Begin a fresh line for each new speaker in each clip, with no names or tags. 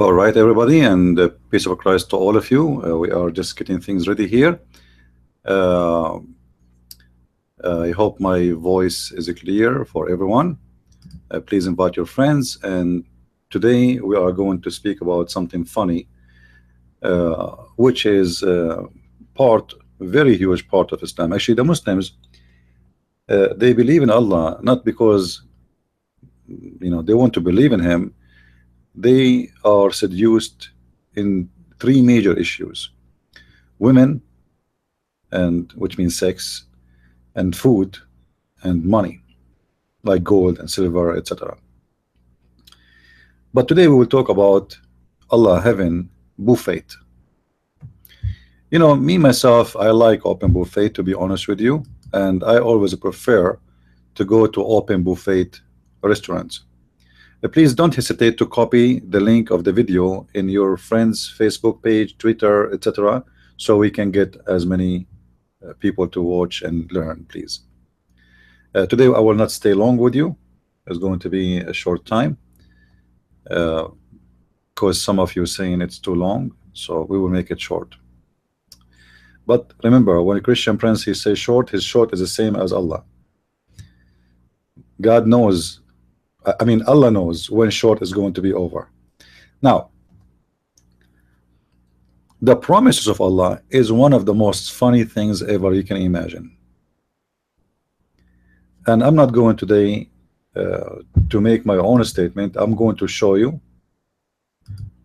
All right, everybody, and peace of Christ to all of you. We are just getting things ready here. Uh, I hope my voice is clear for everyone. Please invite your friends. And today we are going to speak about something funny, which is very huge part of Islam. Actually, the Muslims, they believe in Allah not because they want to believe in Him. They are seduced in three major issues: women, and which means sex, and food, and money, like gold and silver, etc. But today we will talk about Allah having buffet. Me myself, I like open buffet, to be honest with you, and I always prefer to go to open buffet restaurants. Please don't hesitate to copy the link of the video in your friends' Facebook page, Twitter, etc., so we can get as many people to watch and learn, please. Today I will not stay long with you. It's going to be a short time because some of you are saying it's too long, so we will make it short. But remember, when a Christian Prince he says short, his short is the same as Allah. God knows, Allah knows when short is going to be over. Now, the promises of Allah is one of the most funny things ever you can imagine. And I'm not going today to make my own statement. I'm going to show you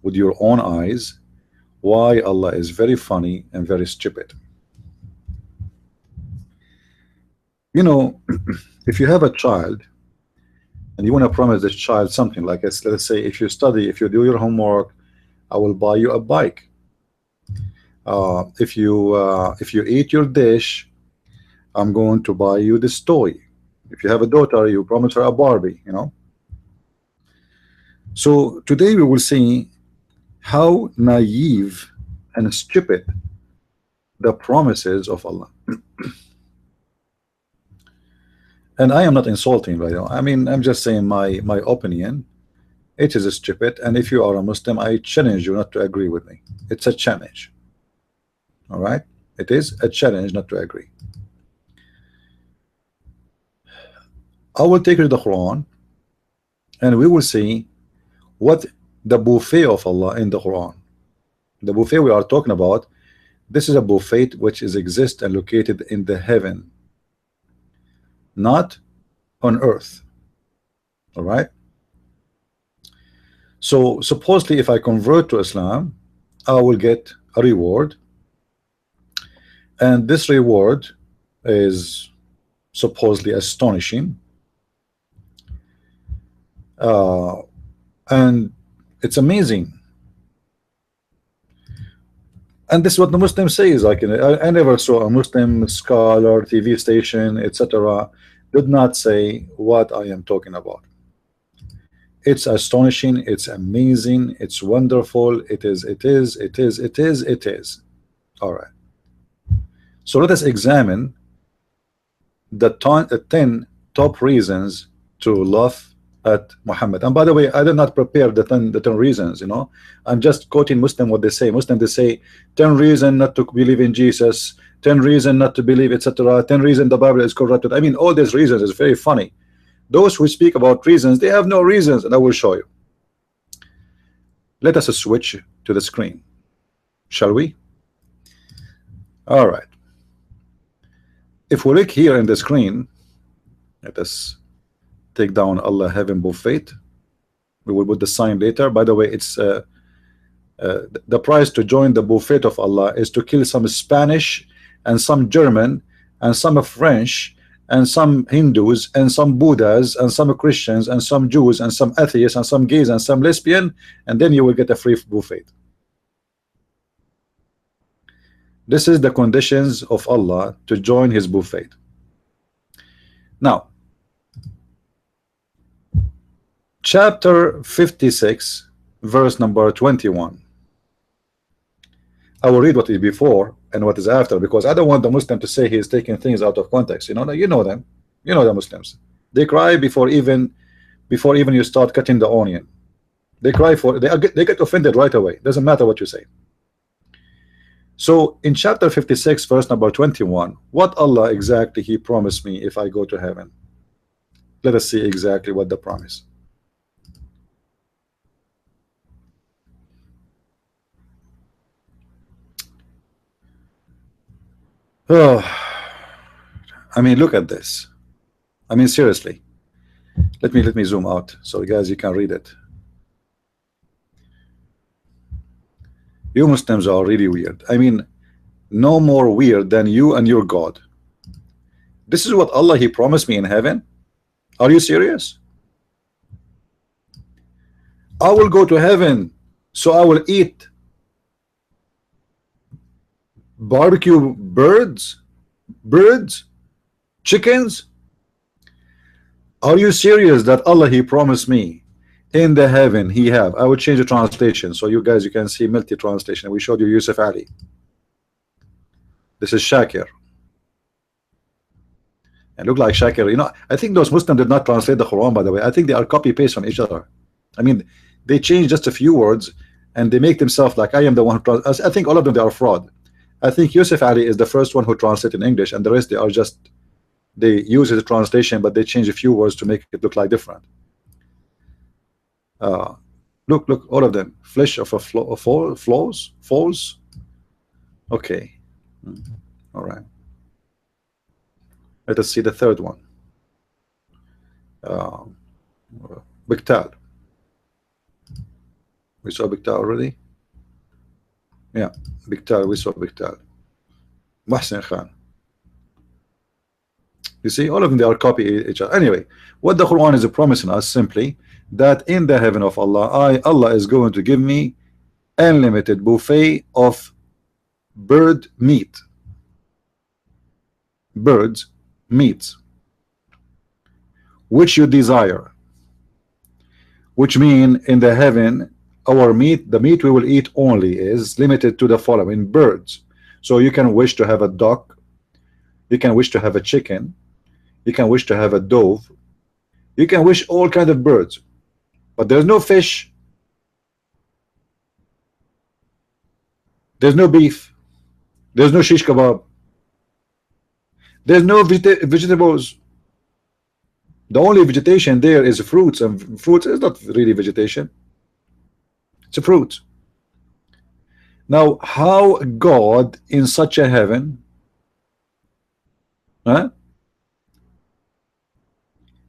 with your own eyes why Allah is very funny and very stupid. If you have a child and you want to promise this child something, like let's say if you study, if you do your homework, I will buy you a bike. If you eat your dish, I'm going to buy you this toy. If you have a daughter, you promise her a Barbie, So today we will see how naive and stupid the promises of Allah. And I am not insulting, by the way. I'm just saying my opinion. It is stupid, and if you are a Muslim, I challenge you not to agree with me. It's a challenge. All right, it is a challenge not to agree. I will take you to the Quran, and we will see what the buffet of Allah in the Quran. The buffet we are talking about, this is a buffet which is exist and located in the heaven, not on earth. All right. So supposedly, if I convert to Islam, I will get a reward, and this reward is supposedly astonishing, and it's amazing. And this is what the Muslim says. Like, I never saw a Muslim scholar, TV station, etc., did not say what I am talking about. It's astonishing, it's amazing, it's wonderful, it is. All right. So let us examine the 10 top reasons to laugh at Muhammad. And by the way, I did not prepare the 10 reasons, I'm just quoting Muslim what they say. Muslim, they say 10 reasons not to believe in Jesus, 10 reasons not to believe, etc., 10 reasons the Bible is corrupted. All these reasons is very funny. Those who speak about reasons, they have no reasons, and I will show you. Let us switch to the screen, shall we? All right. If we look here in the screen, let us take down Allah having buffet. We will put the sign later. By the way, it's the price to join the buffet of Allah is to kill some Spanish and some German and some French and some Hindus and some Buddhas and some Christians and some Jews and some atheists and some gays and some lesbian, and then you will get a free buffet. This is the conditions of Allah to join his buffet. Now, chapter 56, verse number 21. I will read what is before and what is after, because I don't want the Muslim to say he is taking things out of context. You know them. The Muslims. They cry before even you start cutting the onion. They cry for, they get offended right away. Doesn't matter what you say. So in chapter 56 verse number 21, what Allah exactly He promised me if I go to heaven? Let us see exactly what the promise. Oh, I mean, look at this. I mean, seriously. Let me zoom out so guys you can read it. You Muslims are really weird. I mean, no more weird than you and your God. This is what Allah He promised me in heaven. Are you serious? I will go to heaven, so I will eat barbecue birds, chickens. Are you serious that Allah He promised me in the heaven He have? I will change the translation so you guys you can see multi-translation. We showed you Yusuf Ali. This is Shakir. And look like Shakir. You know, I think those Muslims did not translate the Quran, by the way. I think they are copy paste from each other. I mean, they change just a few words and they make themselves like I am the one who I think all of them they are fraud. I think Yusuf Ali is the first one who translated in English, and the rest they are just they use the translation, but they change a few words to make it look like different. Look, all of them. Flesh of a falls. Okay, all right. Let us see the third one. Biktal. We saw Biktal already. Yeah, Biktal. We saw Biktal. Mohsen Khan. You see, all of them they are copy each other. Anyway, what the Quran is promising us simply that in the heaven of Allah, Allah is going to give me unlimited buffet of bird meat. Birds meats which you desire, which mean in the heaven our meat, the meat we will eat only is limited to the following birds. So you can wish to have a duck, you can wish to have a chicken, you can wish to have a dove, you can wish all kind of birds, but there's no fish, there's no beef, there's no shish kebab, there's no vegetables. The only vegetation there is fruits, and fruits is not really vegetation. It's a fruit. Now, how God in such a heaven, huh?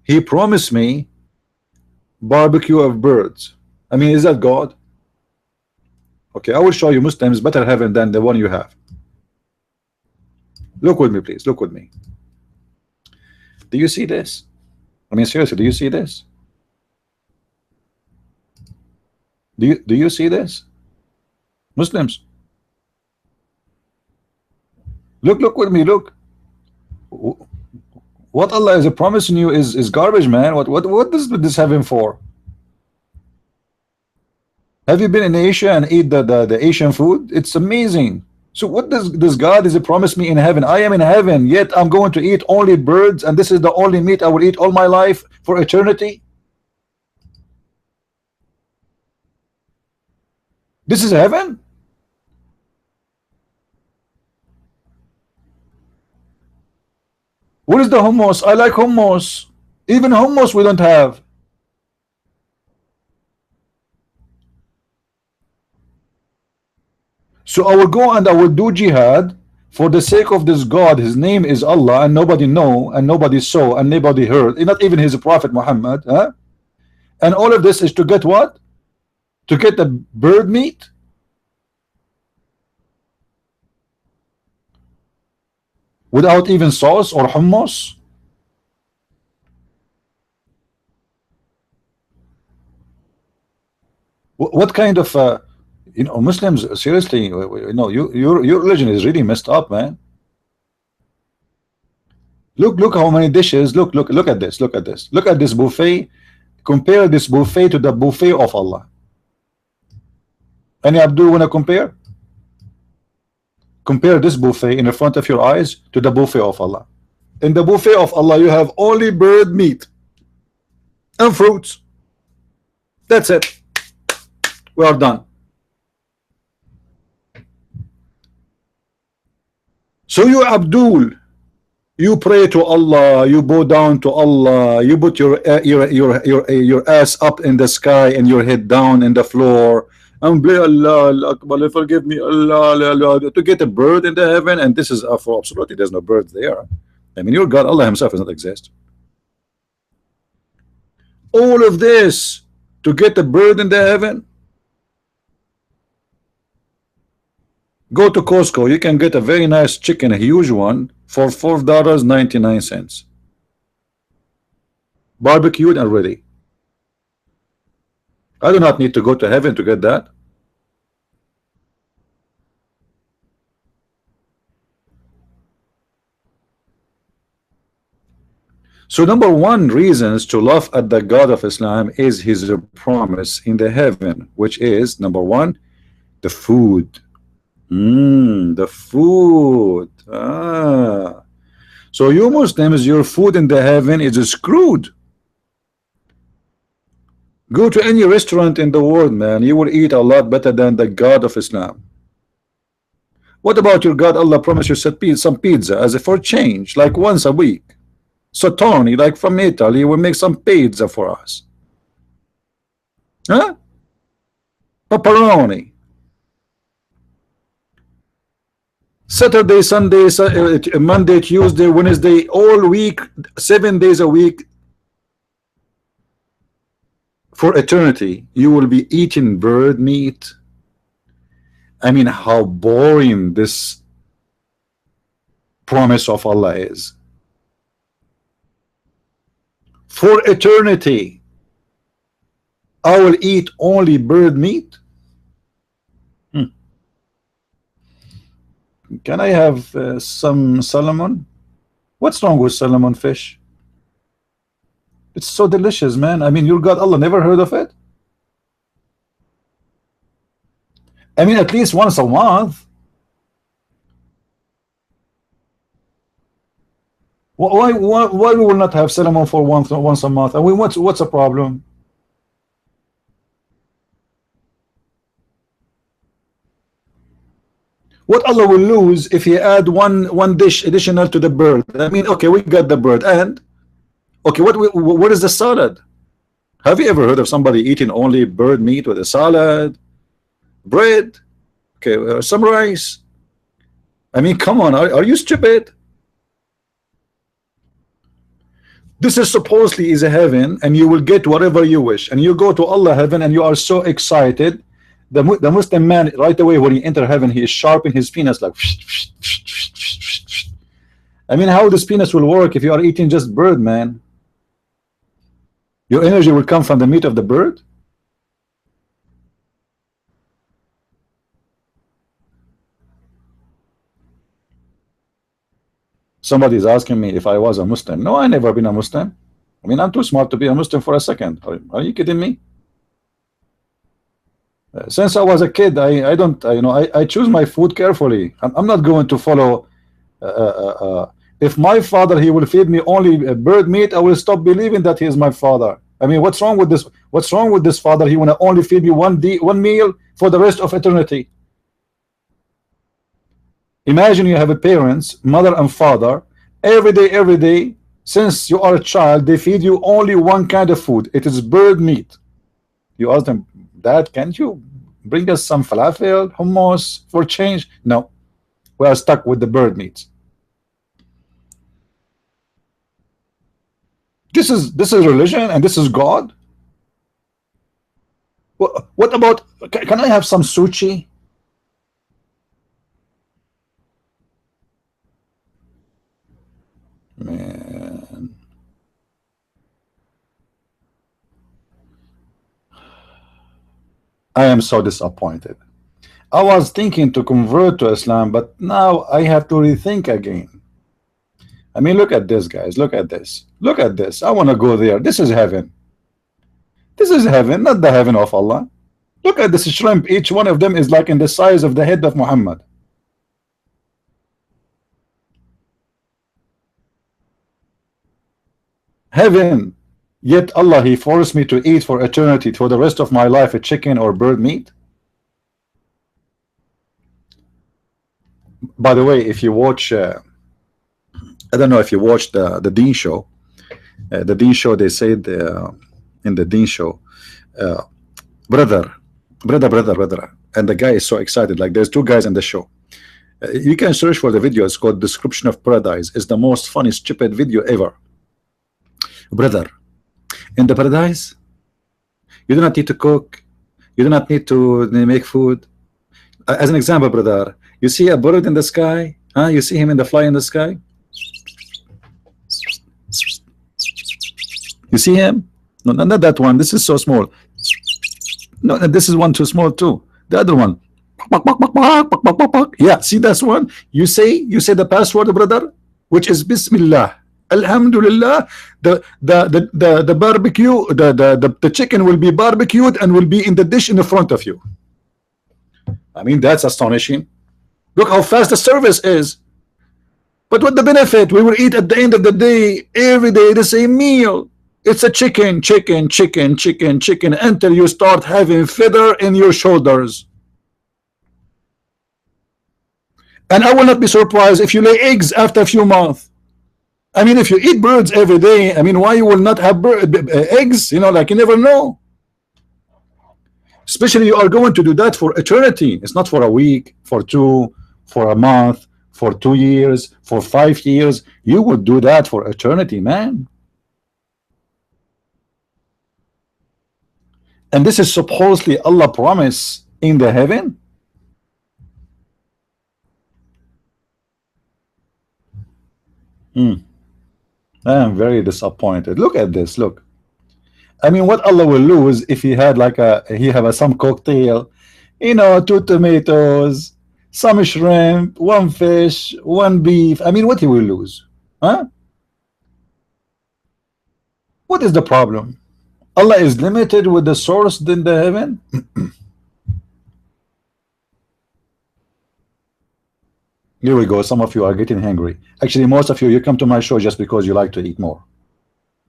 He promised me barbecue of birds. I mean, is that God? Okay, I will show you Muslims better heaven than the one you have. Look with me, please. Look with me. Do you see this? I mean, seriously, do you see this? Do you see this? Muslims, look with me. Look, what Allah is promising you is garbage, man. What does this heaven for? Have you been in Asia and eat the Asian food? It's amazing. So what does this God is promise me in heaven? I am in heaven, yet I'm going to eat only birds, and this is the only meat I will eat all my life for eternity. This is heaven. What is the hummus? I like hummus. Even hummus we don't have. So I will go and I will do jihad for the sake of this God. His name is Allah, and nobody know, and nobody saw, and nobody heard, not even his prophet Muhammad, huh? And all of this is to get what? To get the bird meat? Without even sauce or hummus? What kind of you know, Muslims, seriously, you know, your religion is really messed up, man. Look how many dishes. Look at this. Look at this buffet. Compare this buffet to the buffet of Allah. Any Abdul wanna compare? Compare this buffet in the front of your eyes to the buffet of Allah. In the buffet of Allah, you have only bird meat and fruits. That's it. We are done. So you Abdul, you pray to Allah, you bow down to Allah, you put your ass up in the sky and your head down in the floor, and play Allah, Allah Akbar, forgive me, Allah, Allah, to get a bird in the heaven. And this is for absolutely there's no birds there. I mean, your God Allah himself does not exist. All of this to get a bird in the heaven. Go to Costco, you can get a very nice chicken, a huge one, for $4.99, barbecued and ready. I do not need to go to heaven to get that. So number one reasons to laugh at the God of Islam is his promise in the heaven, which is number one, the food. The food. So you Muslims, your food in the heaven is screwed. Go to any restaurant in the world, man, you will eat a lot better than the God of Islam. What about your God? Allah promised you some pizza as a for change, like once a week. So Tony, like from Italy, will make some pizza for us. Huh? Pepperoni. Saturday, Sunday, Monday, Tuesday, Wednesday, all week, 7 days a week for eternity, you will be eating bird meat. I mean, how boring this promise of Allah is. For eternity, I will eat only bird meat. Can I have some salmon? What's wrong with salmon fish? It's so delicious, man. I mean, your God Allah never heard of it? I mean, at least once a month. Why we will not have salmon for once a month? I mean, what's a problem? What Allah will lose if He add one dish additional to the bird? I mean, okay, we got the bird, and okay, what is the salad? Have you ever heard of somebody eating only bird meat with a salad, bread, okay, some rice? I mean, come on, are you stupid? This is supposedly is a heaven, and you will get whatever you wish, and you go to Allah heaven, and you are so excited. The Muslim man right away when he enter heaven, he is sharpening his penis like. I mean, how this penis will work if you are eating just bird, man? Your energy will come from the meat of the bird. Somebody is asking me if I was a Muslim. No, I never been a Muslim. I mean, I'm too smart to be a Muslim for a second. Are you kidding me? Since I was a kid, I don't, you know, I choose my food carefully. I'm not going to follow. If my father, he will feed me only bird meat, I will stop believing that he is my father. I mean, what's wrong with this? What's wrong with this father? He want to only feed me one meal for the rest of eternity. Imagine you have a parents, mother and father, every day, since you are a child, they feed you only one kind of food. It is bird meat. You ask them, Dad, can't you bring us some falafel, hummus for change? No, we are stuck with the bird meat. This is religion, and this is God. What about? Can I have some sushi? Man, I am so disappointed. I was thinking to convert to Islam, but now I have to rethink again. I mean, look at this, guys. Look at this. Look at this. I want to go there. This is heaven. This is heaven, not the heaven of Allah. Look at this shrimp. Each one of them is like in the size of the head of Muhammad. Heaven. Yet Allah, He forced me to eat for eternity, for the rest of my life, a chicken or bird meat. By the way, if you watch, I don't know if you watched the Dean show. The Dean show, they said in the Dean show, uh, brother, brother, and the guy is so excited. Like there's two guys in the show. You can search for the video. It's called "Description of Paradise." It's the most funny, stupid video ever. Brother, in the paradise, you do not need to cook. You do not need to make food. As an example, brother, you see a bird in the sky. Huh? You see him in the fly in the sky. You see him? No, not that one. This is so small. No, this is one too small too. The other one. Yeah, see that's one. You say the password, brother, which is Bismillah. Alhamdulillah. The barbecue, the chicken will be barbecued and will be in the dish in the front of you. I mean, that's astonishing. Look how fast the service is. But what the benefit? We will eat at the end of the day, every day, the same meal. It's a chicken until you start having feather in your shoulders. And I will not be surprised if you lay eggs after a few months. I mean, if you eat birds every day, I mean, why you will not have eggs? You know, like you never know. Especially you are going to do that for eternity. It's not for a week, for two, for a month, for 2 years, for 5 years. You would do that for eternity, man. And this is supposedly Allah promise in the heaven. I am very disappointed. Look at this. Look. I mean, what Allah will lose if he had like some cocktail, you know, 2 tomatoes, some shrimp, 1 fish, 1 beef. I mean, what he will lose? Huh? What is the problem? Allah is limited with the source in the heaven. Here we go. Some of you are getting hungry. Actually, most of you come to my show just because you like to eat more.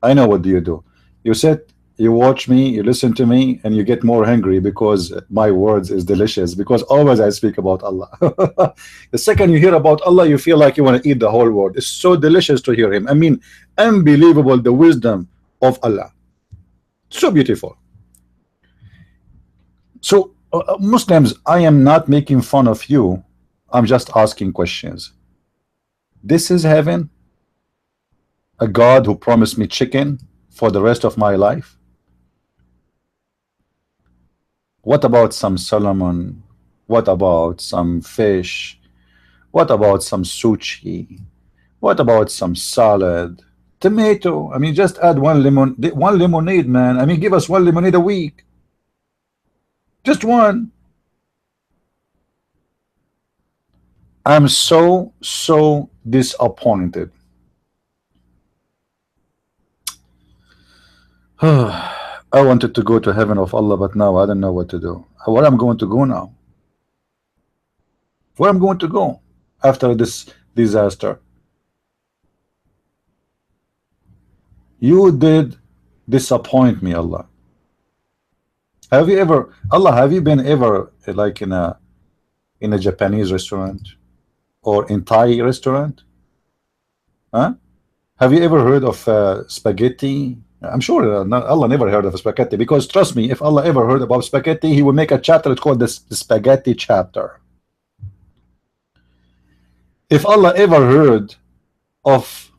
I know what do. You sit, you watch me, you listen to me, and you get more hungry because my words is delicious. Because always I speak about Allah. The second you hear about Allah, you feel like you want to eat the whole world. It's so delicious to hear Him. I mean, unbelievable the wisdom of Allah. So beautiful. So Muslims, I am not making fun of you. I'm just asking questions. This is heaven? A God who promised me chicken for the rest of my life? What about some salmon? What about some fish? What about some sushi? What about some salad? Tomato? I mean, just add one lemonade, man. I mean, give us 1 lemonade a week. Just one. I'm so disappointed. I wanted to go to heaven of Allah, but now I don't know what to do. Where I'm going to go now? Where I'm going to go after this disaster? You did disappoint me, Allah. Have you ever, Allah, have you been ever like in a Japanese restaurant or in Thai restaurant? Huh? Have you ever heard of spaghetti? I'm sure Allah never heard of spaghetti, because trust me, if Allah ever heard about spaghetti, He would make a chapter. It's called the spaghetti chapter. If Allah ever heard of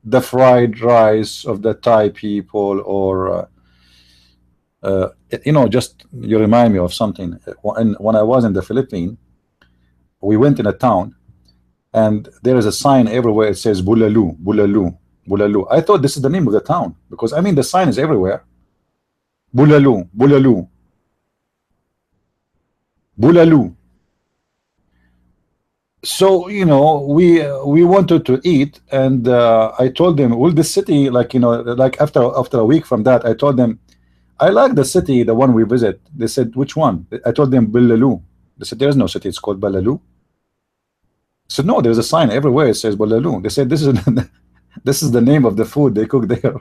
the fried rice of the Thai people, or you know, just you remind me of something. When I was in the Philippines, we went in a town, and there is a sign everywhere. It says Bulalu, Bulalu, Bulalu. I thought this is the name of the town, because I mean the sign is everywhere. Bulalu, Bulalu, Bulalu. So you know, we wanted to eat, and I told them, will the city, like, you know, like after a week from that, I told them, I like the city, the one we visit. They said, which one? I told them Bulalu. They said, there's no city, it's called Bulalu. I said, no, there's a sign everywhere, it says Bulalu. They said, this is This is the name of the food they cook there.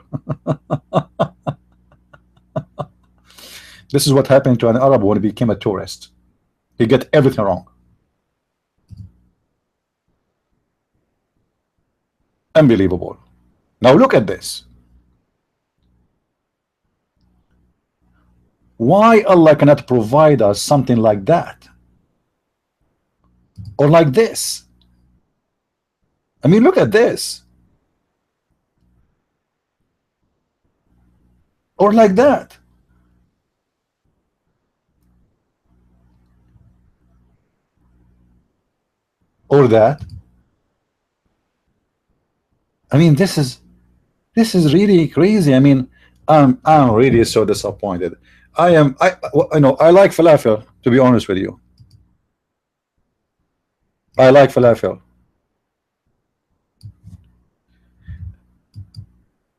This is what happened to an Arab when he became a tourist. He get everything wrong. Unbelievable. Now look at this. Why Allah cannot provide us something like that? Or like this? I mean, look at this. Or like that. Or that. I mean, this is really crazy. I mean, I'm really so disappointed. I know I like falafel, to be honest with you. I like falafel.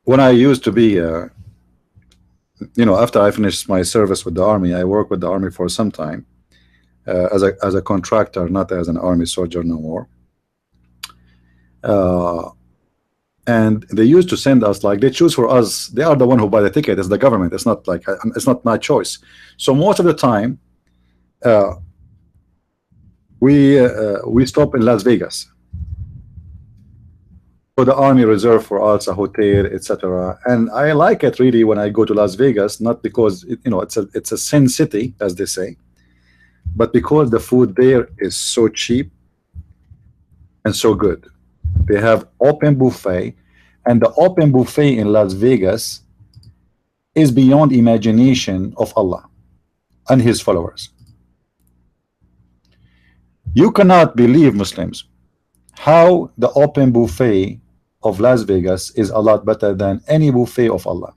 When I used to be after I finished my service with the army, I worked with the army for some time as a contractor, not as an army soldier no more. And they used to send us, like, they choose for us. They are the one who buy the ticket. It's the government. It's not like it's not my choice. So most of the time, we stop in Las Vegas. So the army reserve for us a hotel, etc. And I like it really when I go to Las Vegas, not because it's a sin city, as they say, but because the food there is so cheap and so good. They have open buffet, and the open buffet in Las Vegas is beyond imagination of Allah and his followers. You cannot believe, Muslims, how the open buffet of Las Vegas is a lot better than any buffet of Allah.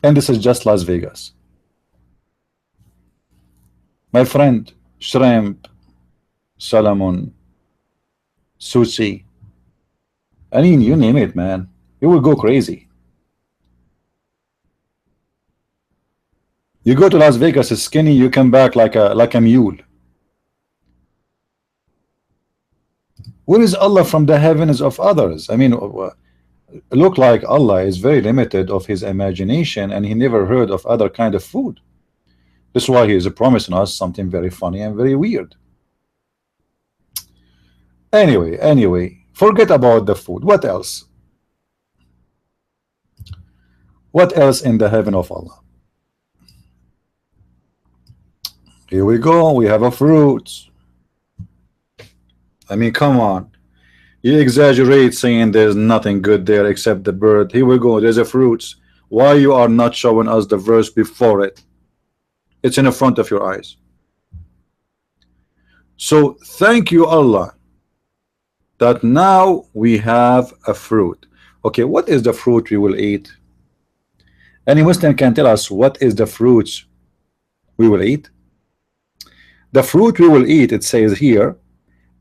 And this is just Las Vegas. My friend, shrimp, salmon, sushi, I mean, you name it, man, you will go crazy. You go to Las Vegas skinny, you come back like a mule. Where is Allah from the heavens of others? I mean, look like Allah is very limited of his imagination, and he never heard of other kind of food. That's why he is promising us something very funny and very weird. Anyway, forget about the food. What else? What else in the heaven of Allah? Here we go. We have a fruit. I mean, come on. You exaggerate saying there's nothing good there except the bird. Here we go. There's a fruit. Why you are not showing us the verse before it? It's in the front of your eyes. So thank you, Allah, that now we have a fruit. Okay, what is the fruit we will eat? Any Muslim can tell us what is the fruits we will eat? The fruit we will eat, it says here,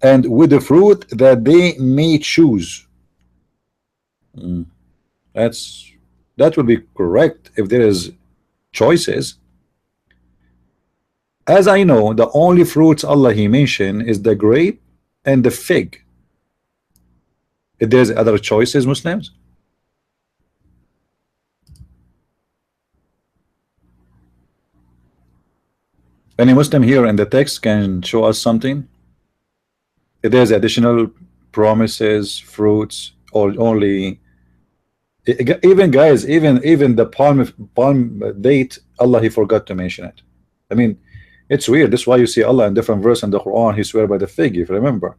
and with the fruit that they may choose. That will be correct if there is choices. As I know, the only fruits Allah he mentioned is the grape and the fig. If there's other choices, Muslims, any Muslim here in the text can show us something? If there's additional promises, fruits, or only, even guys, even the palm date, Allah he forgot to mention it. I mean, it's weird. That's why you see Allah in different verse in the Quran, he swear by the fig, if you remember.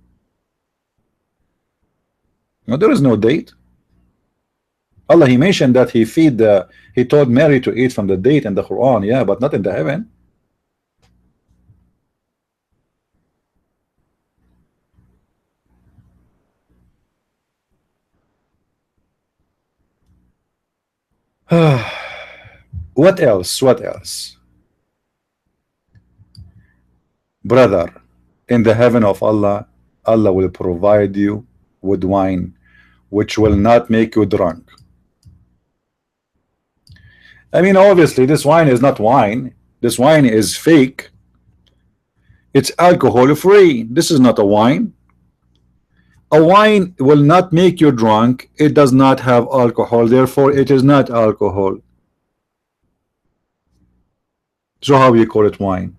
No, there is no date. Allah he mentioned that he told Mary to eat from the date in the Quran, yeah, but not in the heaven. What else? What else? Brother, in the heaven of Allah, Allah will provide you with wine which will not make you drunk. I mean, obviously this wine is not wine. This wine is fake. It's alcohol free. This is not a wine. A wine will not make you drunk. It does not have alcohol, therefore it is not alcohol. So how you call it wine?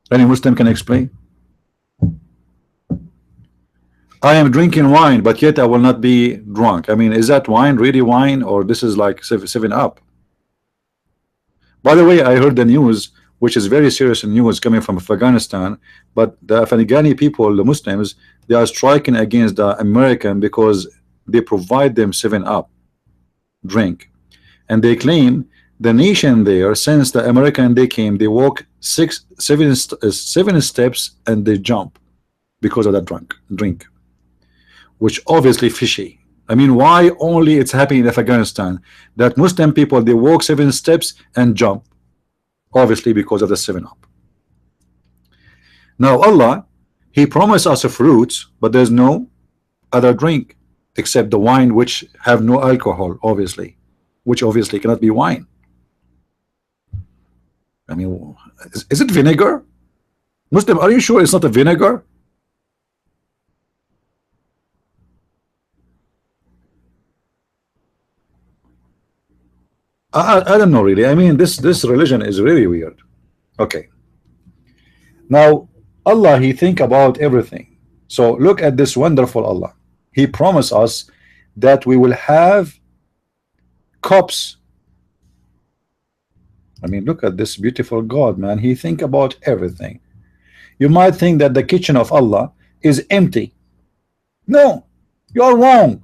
Any Muslim can explain? I am drinking wine, but yet I will not be drunk. I mean, is that wine really wine, or this is like 7 Up? By the way, I heard the news, which is very serious news coming from Afghanistan, but the Afghani people, the Muslims, they are striking against the American because they provide them 7 Up drink, and they claim the nation there, since the American they came, they walk 7 steps and they jump because of that drink, which obviously fishy. I mean, why only it's happening in Afghanistan that Muslim people they walk 7 steps and jump? Obviously because of the 7 Up. Now Allah, He promised us a fruits, but there's no other drink except the wine, which have no alcohol, obviously, which obviously cannot be wine. I mean, is it vinegar? Muslim, are you sure it's not a vinegar? I don't know really. I mean, this religion is really weird. Okay. Now Allah, He think about everything. So look at this wonderful Allah. He promised us that we will have cups. I mean, look at this beautiful God, man. He think about everything. You might think that the kitchen of Allah is empty. No, you're wrong.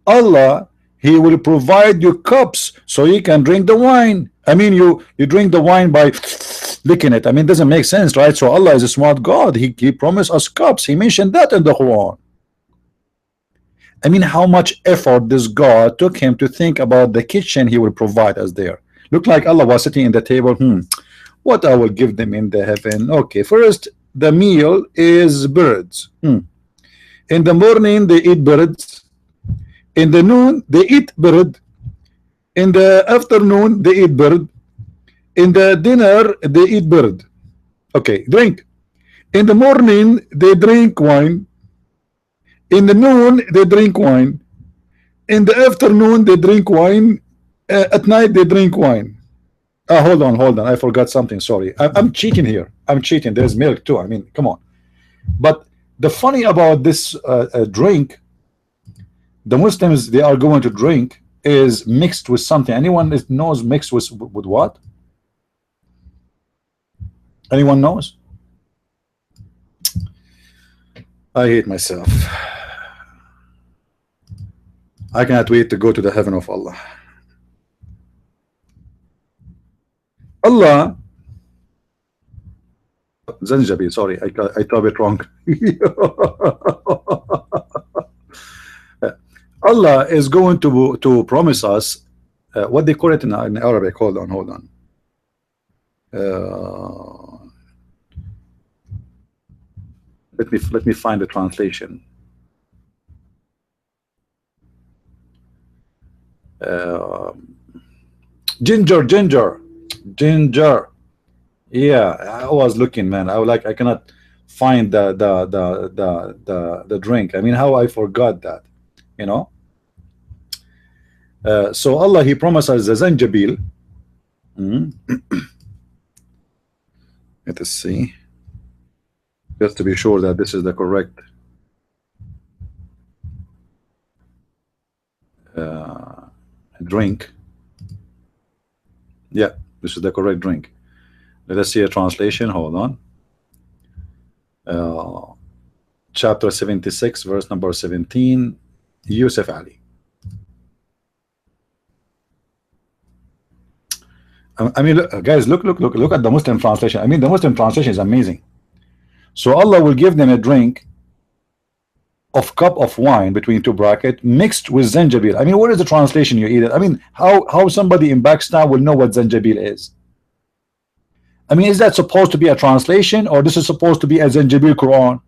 Allah, He will provide you cups so you can drink the wine. I mean, you drink the wine by licking it. I mean, it doesn't make sense, right? So Allah is a smart God. He promised us cups. He mentioned that in the Quran. I mean, how much effort this God took him to think about the kitchen He will provide us there. Look like Allah was sitting in the table. What I will give them in the heaven? Okay, first the meal is birds. In the morning they eat birds. In the noon they eat bird. In the afternoon they eat bird. In the dinner they eat bird. Okay, drink. In the morning they drink wine. In the noon they drink wine. In the afternoon they drink wine. At night they drink wine. Hold on, I forgot something. Sorry, I'm cheating here. I'm cheating. There's milk too. I mean, come on. But the funny about this drink, the Muslims they are going to drink is mixed with something. Anyone knows mixed with what? Anyone knows? I hate myself. I cannot wait to go to the heaven of Allah. Allah, Zanjabil, sorry, I typed it wrong. Allah is going to promise us what they call it in Arabic. Hold on. Let me find the translation. Ginger. Yeah, I was looking, man. I cannot find the drink. I mean, how I forgot that, you know. So Allah, He promised us the zanjabil. Let us see, just to be sure that this is the correct drink. Yeah, this is the correct drink. Let us see a translation. Hold on. Chapter 76, verse number 17. Yusuf Ali. I mean, look, guys, look at the Muslim translation. I mean, the Muslim translation is amazing. So Allah will give them a drink of cup of wine between two brackets mixed with zanjabil. I mean, what is the translation you eat it? I mean, how somebody in Pakistan will know what zanjabil is? I mean, is that supposed to be a translation, or this is supposed to be a zanjabil Quran?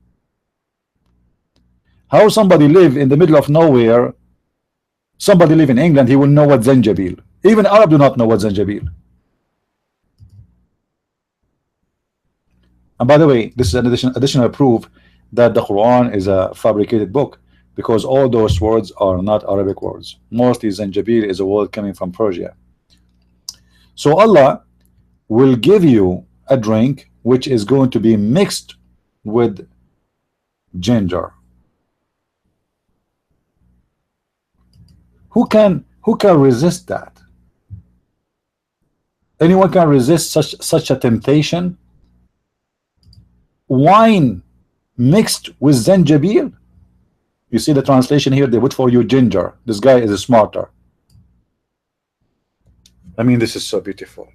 How somebody live in the middle of nowhere, somebody live in England, he will know what zanjabil. Even Arab do not know what zanjabil. And by the way, this is an additional proof that the Quran is a fabricated book, because all those words are not Arabic words. Mostly Zanjabil is a word coming from Persia. So Allah will give you a drink which is going to be mixed with ginger. Who can resist that? Anyone can resist such a temptation? Wine mixed with zanjabil. You see the translation here, they put for you ginger. This guy is smarter. I mean, this is so beautiful.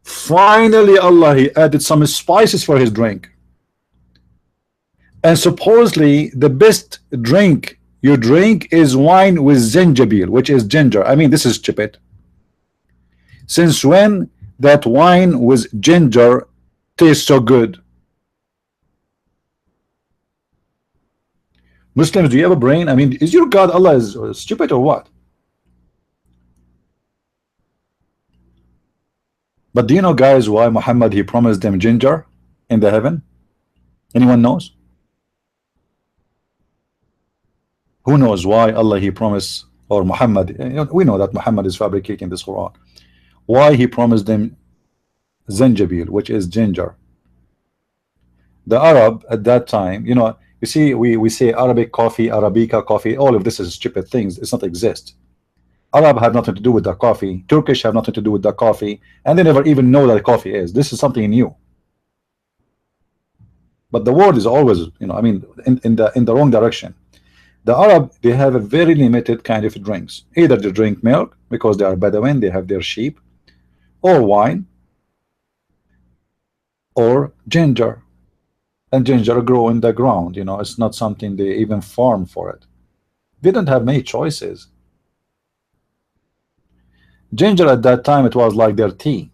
Finally Allah, he added some spices for his drink, and supposedly the best drink you drink is wine with zanjabil, which is ginger. I mean, this is stupid. Since when that wine with ginger tastes so good? Muslims, do you have a brain? I mean, is your God Allah is stupid or what? But do you know, guys, why Muhammad, he promised them ginger in the heaven? Anyone knows? Who knows why Allah he promised, or Muhammad, we know that Muhammad is fabricating this Quran, why he promised them zanjabil, which is ginger? The Arab at that time, you know, you see, we say Arabic coffee, Arabica coffee, all of this is stupid things. It's not exist. Arab have nothing to do with the coffee. Turkish have nothing to do with the coffee, and they never even know that coffee is. This is something new. But the word is always, you know, I mean, in the wrong direction. The Arab, they have a very limited kind of drinks. Either they drink milk because they are Bedouin, they have their sheep, or wine, or ginger. And ginger grow in the ground, you know, it's not something they even farm for it. They don't have many choices. Ginger at that time, it was like their tea.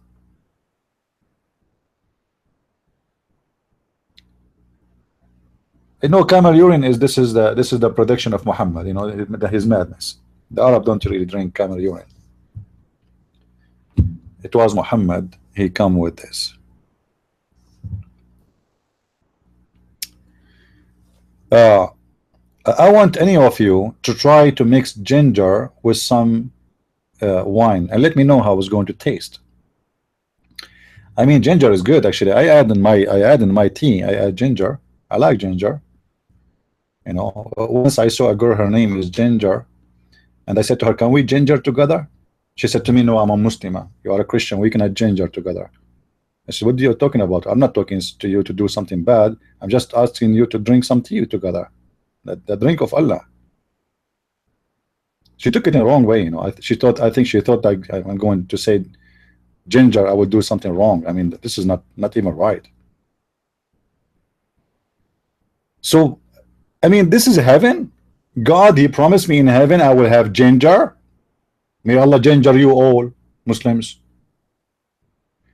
You know, camel urine is this is the prediction of Muhammad, you know, his madness. The Arab don't really drink camel urine. It was Muhammad, he come with this. I want any of you to try to mix ginger with some wine and let me know how it's going to taste. I mean, ginger is good actually. I add in my tea, I add ginger. I like ginger. You know, once I saw a girl, her name is Ginger, and I said to her, can we ginger together? She said to me, no, I'm a Muslimah, you are a Christian, we cannot ginger together. I said, what are you talking about? I'm not talking to you to do something bad, I'm just asking you to drink some tea together, the drink of Allah. She took it in the wrong way, you know. I think she thought like I'm going to say ginger, I would do something wrong. I mean, this is not even right. So I mean, this is heaven. God, he promised me in heaven I will have ginger. May Allah ginger you all Muslims.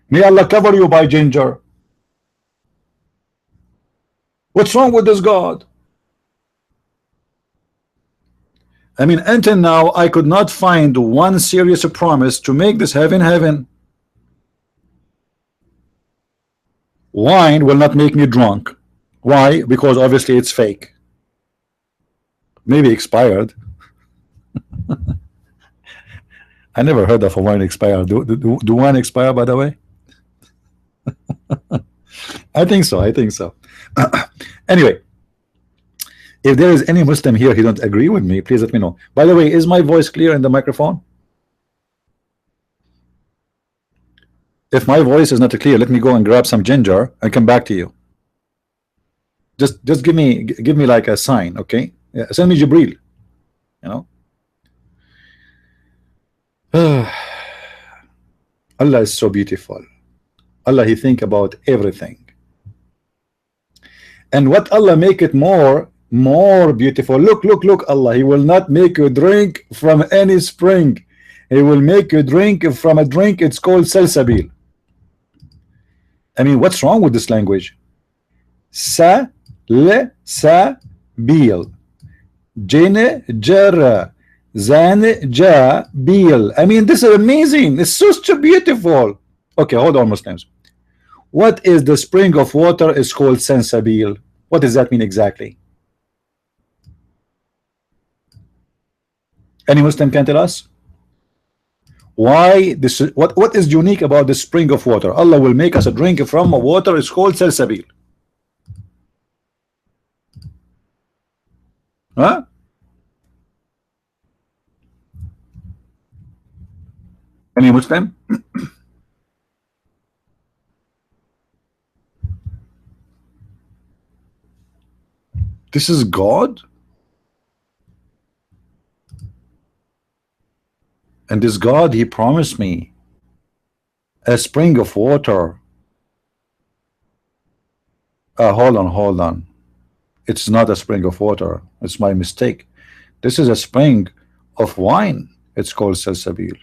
May Allah cover you by ginger. What's wrong with this God? I mean, until now I could not find one serious promise to make this heaven. Wine will not make me drunk. Why? Because obviously it's fake. Maybe expired. I never heard of a wine expired. Do wine expire, by the way? I think so. Anyway, if there is any Muslim here who don't agree with me, please let me know. By the way, is my voice clear in the microphone? If my voice is not clear, let me go and grab some ginger and come back to you. Just give me like a sign, okay? Yeah, send me Jibril, you know. Allah is so beautiful. Allah, he think about everything. And what Allah make it more beautiful. Look, Allah, he will not make you drink from any spring. He will make you drink from a drink, it's called salsabil. I mean, what's wrong with this language? Sa-le-sa-bil. Jene jara zan ja bil. I mean, this is amazing. It's so beautiful. Okay, hold on, Muslims. What is the spring of water is called Salsabil? What does that mean exactly? Any Muslim can tell us why this is, what is unique about the spring of water? Allah will make us a drink from a water is called Salsabil. Huh? Any Muslim? This is God, and this God, he promised me a spring of water. Hold on. It's not a spring of water. It's my mistake. This is a spring of wine. It's called Salsabil.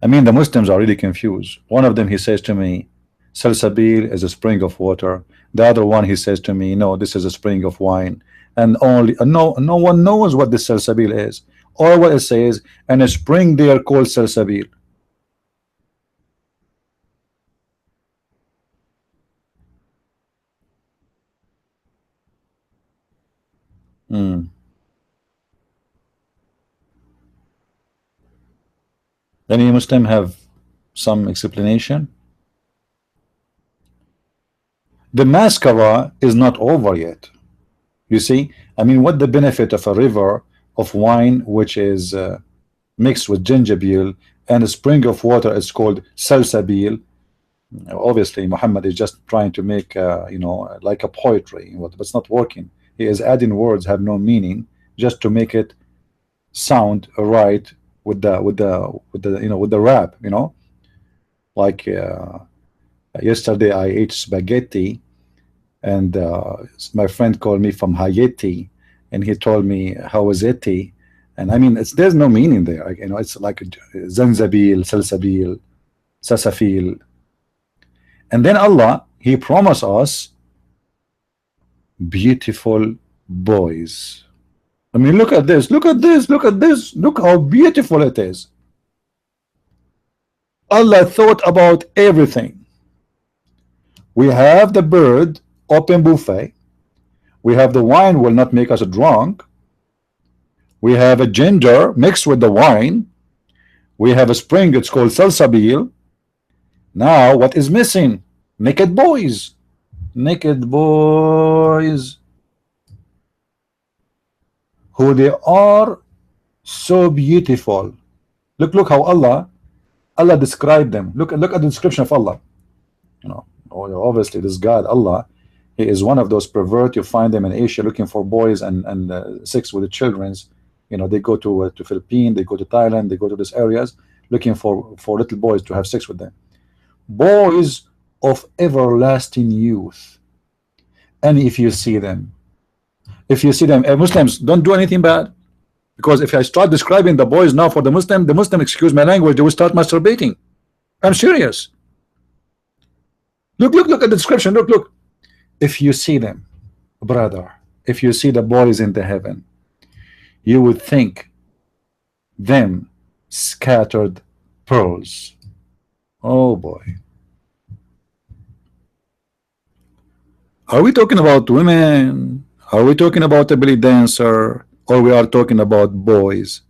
I mean, the Muslims are really confused. One of them, he says to me, Salsabil is a spring of water. The other one, he says to me, no, this is a spring of wine. And only no one knows what this Salsabil is, or what it says, and a spring there called Salsabil. Any Muslim have some explanation? The mascara is not over yet. You see, I mean, what the benefit of a river of wine which is mixed with gingerbeer and a spring of water is called Salsabil? Obviously, Muhammad is just trying to make you know, like a poetry, but it's not working. He is adding words have no meaning just to make it sound right with the you know, with the rap, you know, like yesterday I ate spaghetti, and my friend called me from Haiti, and he told me how was it, and I mean, there's no meaning there, you know. It's like Zanzabil, Salsabil, Sasafil, and then Allah, he promised us beautiful boys. I mean, look at this, look at this, look at this, look how beautiful it is. Allah thought about everything. We have the bird open buffet, we have the wine will not make us drunk, we have a ginger mixed with the wine, we have a spring, it's called Salsabil. Now what is missing? Naked boys. Naked boys, who they are so beautiful. Look how Allah described them. Look at the description of Allah. You know, obviously this God Allah, he is one of those pervert. You find them in Asia looking for boys and sex with the children's. You know, they go to Philippines, they go to Thailand, they go to these areas looking for little boys to have sex with them. Boys of everlasting youth. And if you see them, Muslims, don't do anything bad, because if I start describing the boys now for the Muslim, excuse my language, they will start masturbating. I'm serious. Look at the description. Look. If you see them, brother, if you see the boys in the heaven, you would think them scattered pearls. Oh boy. Are we talking about women? Are we talking about a belly dancer? Or we are talking about boys?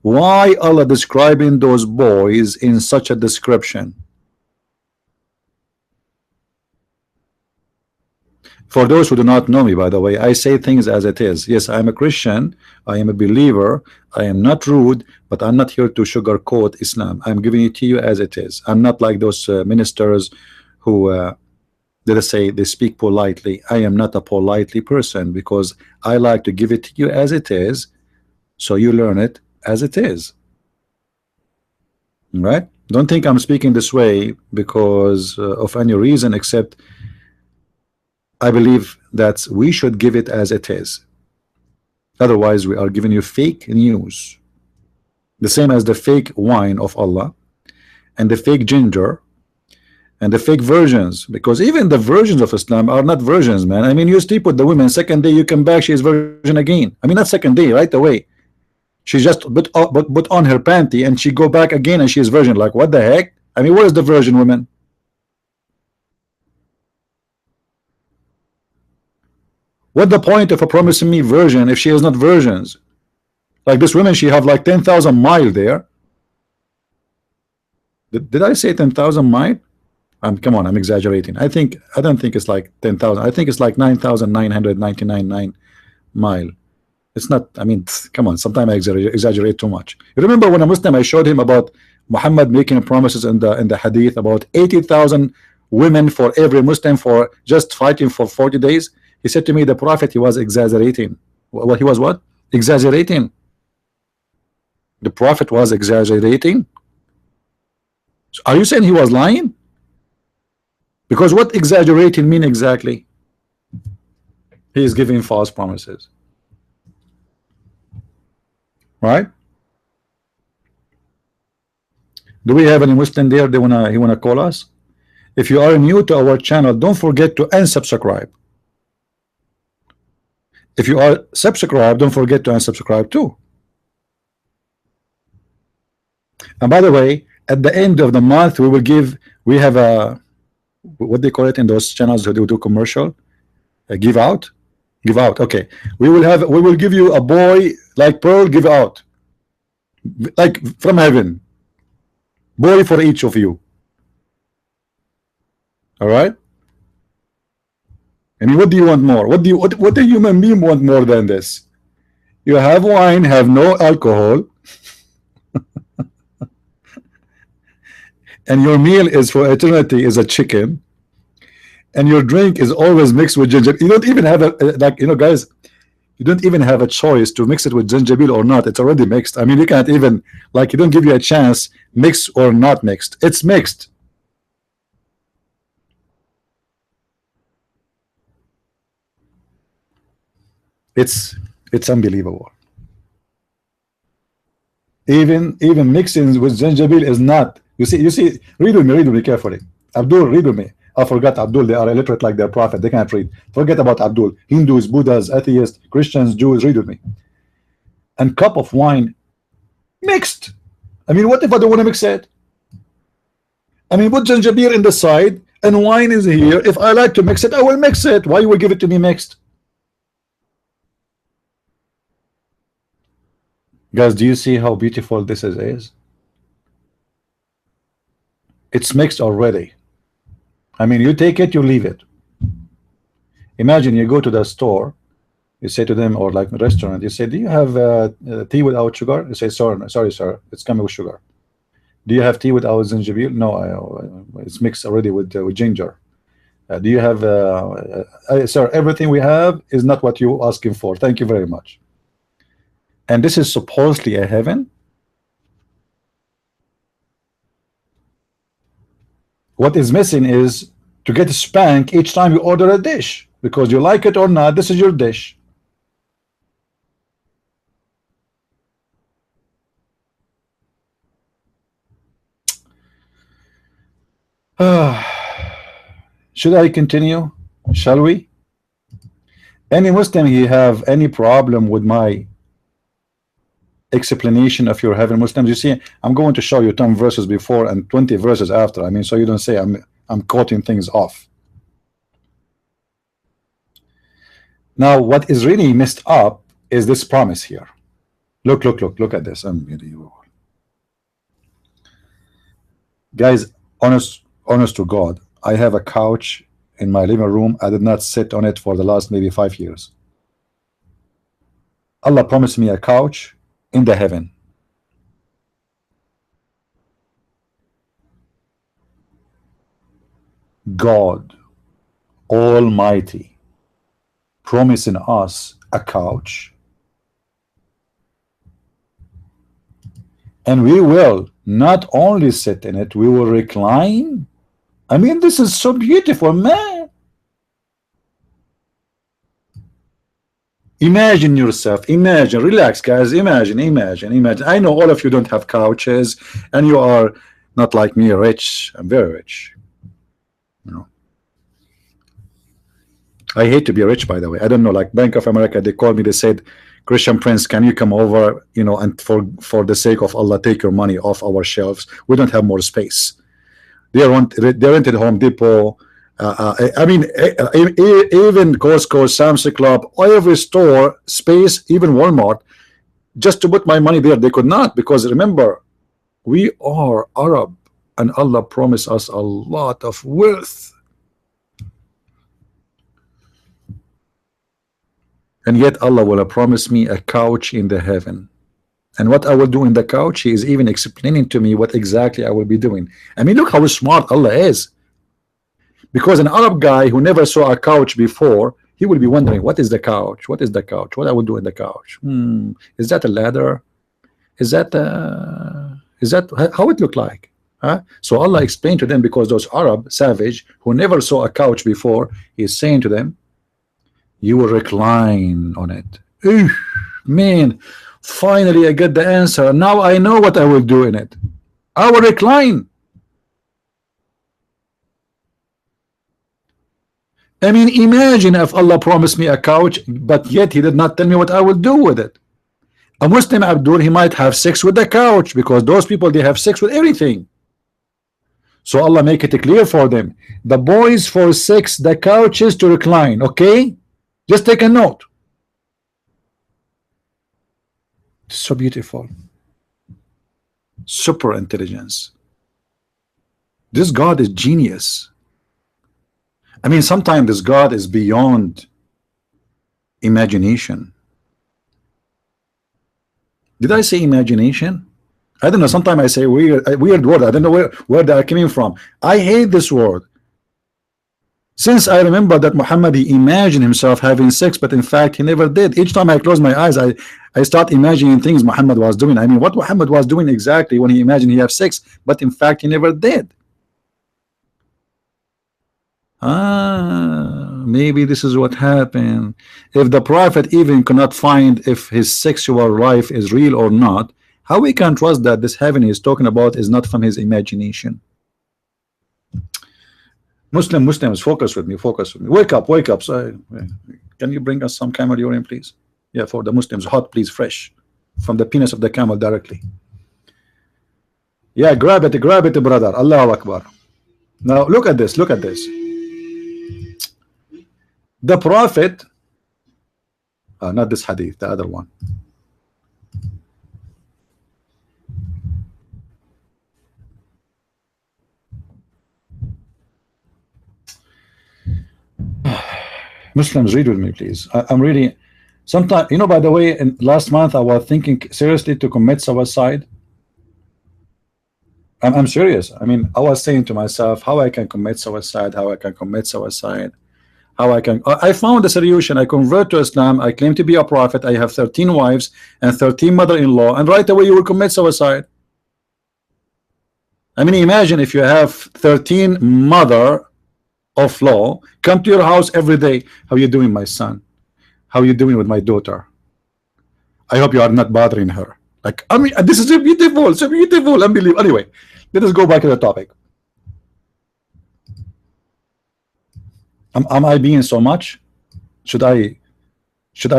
Why Allah describing those boys in such a description? For those who do not know me, by the way, I say things as it is. Yes, I am a Christian, I am a believer, I am not rude, but I'm not here to sugarcoat Islam. I'm giving it to you as it is. I'm not like those ministers who let us say they speak politely. I am not a politely person, because I like to give it to you as it is, so you learn it as it is. Right? Don't think I'm speaking this way because of any reason, except I believe that we should give it as it is. Otherwise, we are giving you fake news, the same as the fake wine of Allah and the fake ginger and the fake versions, because even the versions of Islam are not versions, man. I mean, you sleep with the women, second day you come back, she is virgin again. I mean, not second day, right away. She just put on her panty and she go back again and she is virgin. Like, what the heck? I mean, where is the virgin woman? What the point of a promising me virgin if she is not virgins? Like this woman, she have like 10,000 miles there. Did I say 10,000 miles? Come on, I'm exaggerating. I don't think it's like 10,000. I think it's like 9,999 mile. It's not. I mean, come on. Sometimes I exaggerate too much. You remember when a Muslim, I showed him about Muhammad making promises in the hadith about 80,000 women for every Muslim for just fighting for 40 days. He said to me, the Prophet, he was exaggerating. What he was what? Exaggerating. The Prophet was exaggerating. So are you saying he was lying? Because what exaggerating mean exactly? He is giving false promises. Right? Do we have any Muslim there? He wanna call us? If you are new to our channel, don't forget to unsubscribe. If you are subscribed, don't forget to unsubscribe too. And by the way, at the end of the month, we have a, what they call it in those channels who do commercial, a give out. Okay, we will give you a boy like pearl give out, like from heaven, boy for each of you. All right. I mean, what do you want more? What do human being want more than this? You have wine, have no alcohol, and your meal is for eternity is a chicken, and your drink is always mixed with ginger. You don't even have a like, you know, guys, you don't even have a choice to mix it with gingerbeer or not. It's already mixed. I mean, you can't even, like, you don't give you a chance mixed or not mixed. It's mixed. It's unbelievable. Even mixing with gingerbeer is not. You see, read with me carefully. Abdul, read with me. I forgot Abdul, they are illiterate like their prophet, they can't read. Forget about Abdul. Hindus, Buddhas, atheists, Christians, Jews, read with me. And cup of wine mixed. I mean, what if I don't want to mix it? I mean, put gingerbeer in the side and wine is here. If I like to mix it, I will mix it. Why you will give it to me mixed? Guys, do you see how beautiful this is? It's mixed already. I mean, you take it, you leave it. Imagine you go to the store, you say to them, or like a restaurant, you say, do you have tea without sugar? You say, sorry sir, it's coming with sugar. Do you have tea without ginger? No, it's mixed already with ginger. Do you have sir, everything we have is not what you're asking for, thank you very much. And this is supposedly a heaven. What is missing is to get a spank each time you order a dish, because you like it or not, this is your dish. Should I continue? Shall we? Any Muslim he have any problem with my explanation of your heaven? Muslims, you see, I'm going to show you 10 verses before and 20 verses after. I mean, so you don't say I'm quoting things off. Now, what is really messed up is this promise here. Look at this. Unbelievable. Guys, honest to God, I have a couch in my living room. I did not sit on it for the last maybe 5 years. Allah promised me a couch in the heaven. God Almighty promising us a couch, and we will not only sit in it, we will recline. I mean, this is so beautiful, man. Imagine yourself, imagine, relax guys, imagine. I know all of you don't have couches and you are not like me, rich. I'm very rich, you know. I hate to be rich, by the way. I don't know, like Bank of America, they called me, they said, Christian Prince, can you come over, you know, and for the sake of Allah, take your money off our shelves. We don't have more space. They rented Home Depot. I mean, even Costco, Sam's Club, every store space, even Walmart, just to put my money there, they could not, because remember, we are Arab, and Allah promised us a lot of wealth. And yet Allah will promise me a couch in the heaven. And what I will do in the couch, He is even explaining to me what exactly I will be doing. I mean, look how smart Allah is. Because an Arab guy who never saw a couch before, he will be wondering, what is the couch? What is the couch? What I will do in the couch? Is that a ladder? Is that how it look like? Huh? So Allah explained to them, because those Arab savage who never saw a couch before, He's saying to them, you will recline on it. Ooh, man, finally I get the answer. Now I know what I will do in it. I will recline. I mean, imagine if Allah promised me a couch, but yet He did not tell me what I will do with it. A Muslim Abdul, he might have sex with the couch, because those people, they have sex with everything. So Allah make it clear for them. The boys for sex, the couch is to recline. Okay, just take a note. So beautiful, super intelligence. This God is genius. I mean, sometimes this God is beyond imagination. Did I say imagination? I don't know. Sometimes I say weird word. I don't know where they are coming from. I hate this word. Since I remember that Muhammad, he imagined himself having sex, but in fact he never did. Each time I close my eyes, I start imagining things Muhammad was doing. I mean, what Muhammad was doing exactly when he imagined he have sex, but in fact he never did. Maybe this is what happened. If the prophet even cannot find if his sexual life is real or not, how we can trust that this heaven he's talking about is not from his imagination? Muslims, focus with me, wake up. So, can you bring us some camel urine, please? Yeah, for the Muslims, hot, please, fresh from the penis of the camel directly. Yeah, grab it, brother. Allahu Akbar. Now look at this. The prophet, not this hadith, the other one. Muslims, read with me, please. I'm really, sometimes, you know, by the way, last month I was thinking seriously to commit suicide. I'm serious. I mean, I was saying to myself, how I can commit suicide, I found a solution. I convert to Islam, I claim to be a prophet, I have 13 wives and 13 mother-in-law, and right away you will commit suicide. I mean, imagine if you have 13 mother of law come to your house every day. How you doing, my son? How you doing with my daughter? I hope you are not bothering her. Like, I mean, this is so beautiful, unbelievable. Anyway, let us go back to the topic. Am I being so much? Should I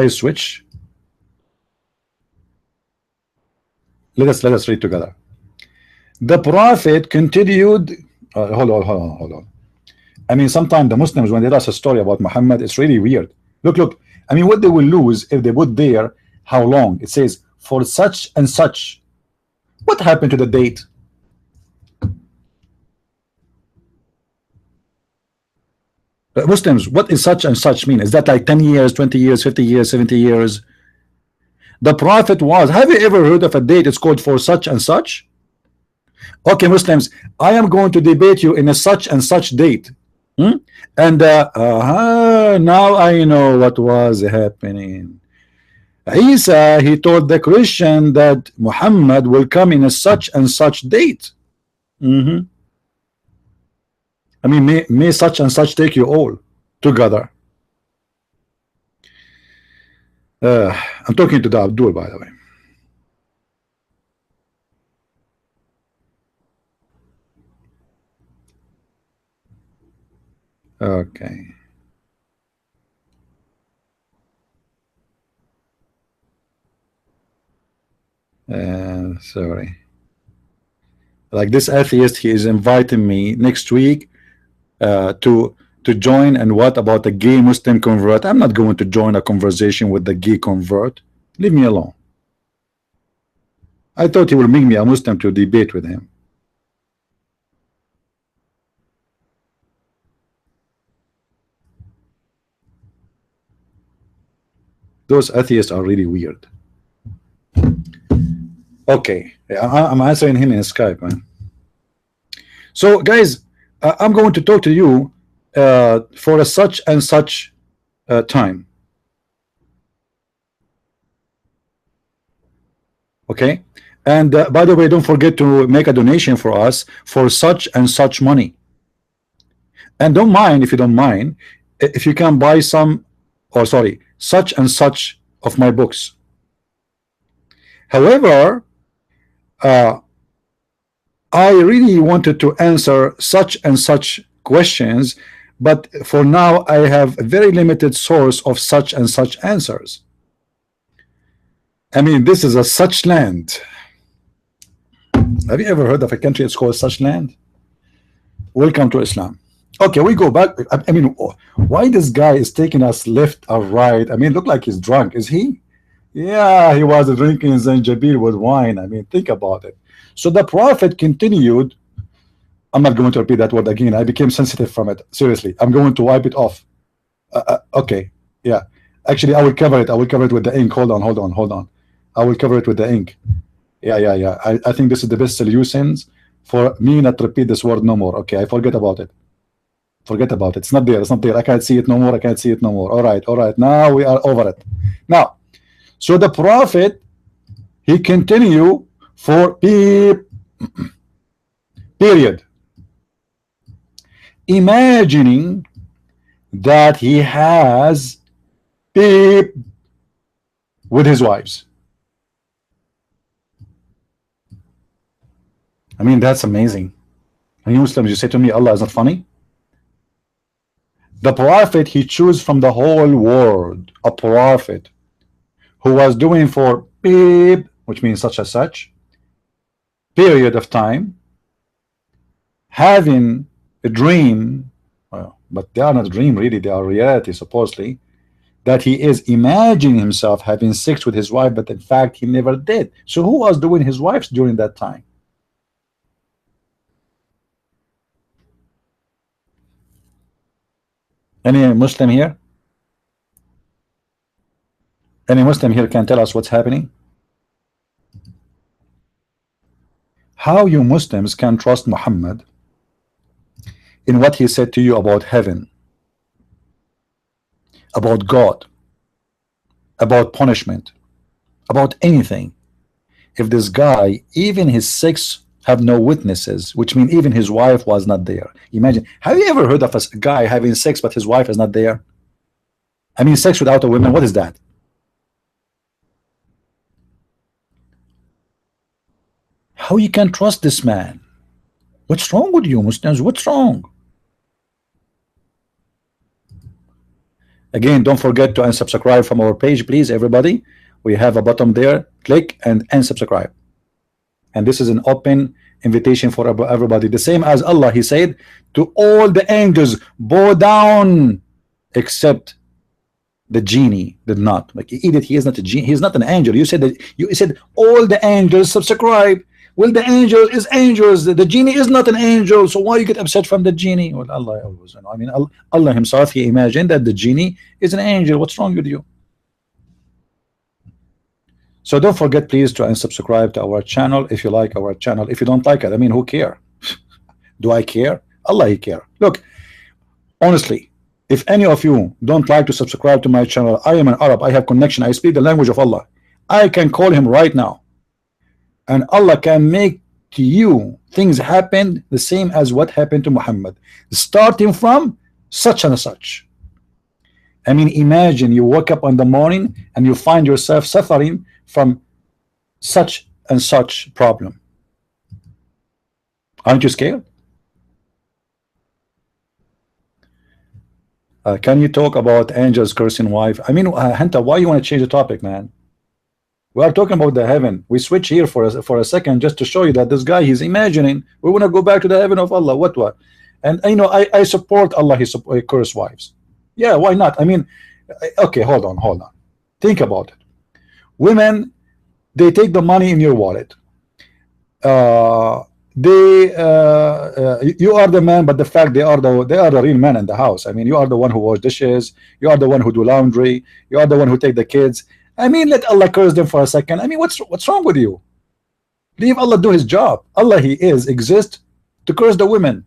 switch? Let us read together. The prophet continued. Hold on. I mean, sometimes the Muslims, when they tell us a story about Muhammad, it's really weird. Look. I mean, what they will lose if they put there how long. It says for such and such. What happened to the date? Muslims, what is such and such mean? Is that like 10 years, 20 years, 50 years, 70 years? The prophet was. Have you ever heard of a date? It's called for such and such. Okay, Muslims, I am going to debate you in a such and such date. And now I know what was happening. Isa, he told the Christian that Muhammad will come in a such and such date. I mean, may such and such take you all together. I'm talking to the Abdul, by the way. Okay. Sorry. Like this atheist, he is inviting me next week to join. And what about a gay Muslim convert? I'm not going to join a conversation with the gay convert. Leave me alone. I thought he will make me a Muslim to debate with him. Those atheists are really weird. Okay, I'm answering him in Skype, man. So, guys, I'm going to talk to you for a such and such time. Okay, and by the way, don't forget to make a donation for us for such and such money. And don't mind, if you don't mind, if you can buy some, or sorry, such and such of my books. However, I really wanted to answer such and such questions, but for now I have a very limited source of such and such answers. I mean, this is a such land. Have you ever heard of a country that's called such land? Welcome to Islam. Okay, we go back. I mean, why this guy is taking us left or right? I mean, look like he's drunk. Is he? Yeah, he was drinking zanjabil with wine. I mean, think about it. So the Prophet continued. I'm not going to repeat that word again. I became sensitive from it. Seriously, I'm going to wipe it off. Okay, yeah. Actually, I will cover it. I will cover it with the ink. Hold on. I will cover it with the ink. Yeah. I think this is the best solutions for me not to repeat this word no more. Okay, I forget about it. Forget about it. It's not there. It's not there. I can't see it no more. I can't see it no more. All right. Now we are over it. Now, so the Prophet, he continue for period, imagining that he has with his wives. I mean, that's amazing. And you Muslims, you say to me, Allah is not funny? The Prophet, he chose from the whole world a prophet who was doing for which means such and such period of time, having a dream, but they are not a dream really, they are reality supposedly, that he is imagining himself having sex with his wife, but in fact he never did. So who was doing his wives during that time? Any Muslim here? Any Muslim here can tell us what's happening? How you Muslims can trust Muhammad in what he said to you about heaven, about God, about punishment, about anything, if this guy, even his sex have no witnesses, which means even his wife was not there. Imagine, have you ever heard of a guy having sex but his wife is not there? I mean, sex without a woman, what is that? How you can trust this man? What's wrong with you Muslims? What's wrong? Again, don't forget to unsubscribe from our page, please, everybody. We have a button there. Click and unsubscribe. And this is an open invitation for everybody. The same as Allah, he said to all the angels, bow down, except the genie did not. Like, idiot, he is not a genie. He is not an angel. You said that. You said all the angels subscribe. Well, the angel is angels. The genie is not an angel. So why you get upset from the genie? Well, Allah always, I mean, Allah himself, he imagined that the genie is an angel. What's wrong with you? So don't forget, please, to unsubscribe to our channel if you like our channel. If you don't like it, I mean, who care? Do I care? Allah, he care. Look, honestly, if any of you don't like to subscribe to my channel, I am an Arab. I have connection. I speak the language of Allah. I can call him right now, and Allah can make to you things happen the same as what happened to Muhammad, starting from such and such. I mean, imagine you wake up in the morning and you find yourself suffering from such and such problem. Aren't you scared? Can you talk about angels cursing wife? I mean, Hanta, why you want to change the topic, man? We are talking about the heaven. We switch here for a second just to show you that this guy, he's imagining we want to go back to the heaven of Allah. What? And you know, I support Allah. He curse wives. Yeah, why not? I mean, okay, hold on. Think about it. Women, they take the money in your wallet. You are the man, but the fact they are the real man in the house. I mean, you are the one who wash dishes, you are the one who do laundry, you are the one who take the kids. I mean, let Allah curse them for a second. I mean, what's wrong with you? Leave Allah do his job. Allah, he exists to curse the women.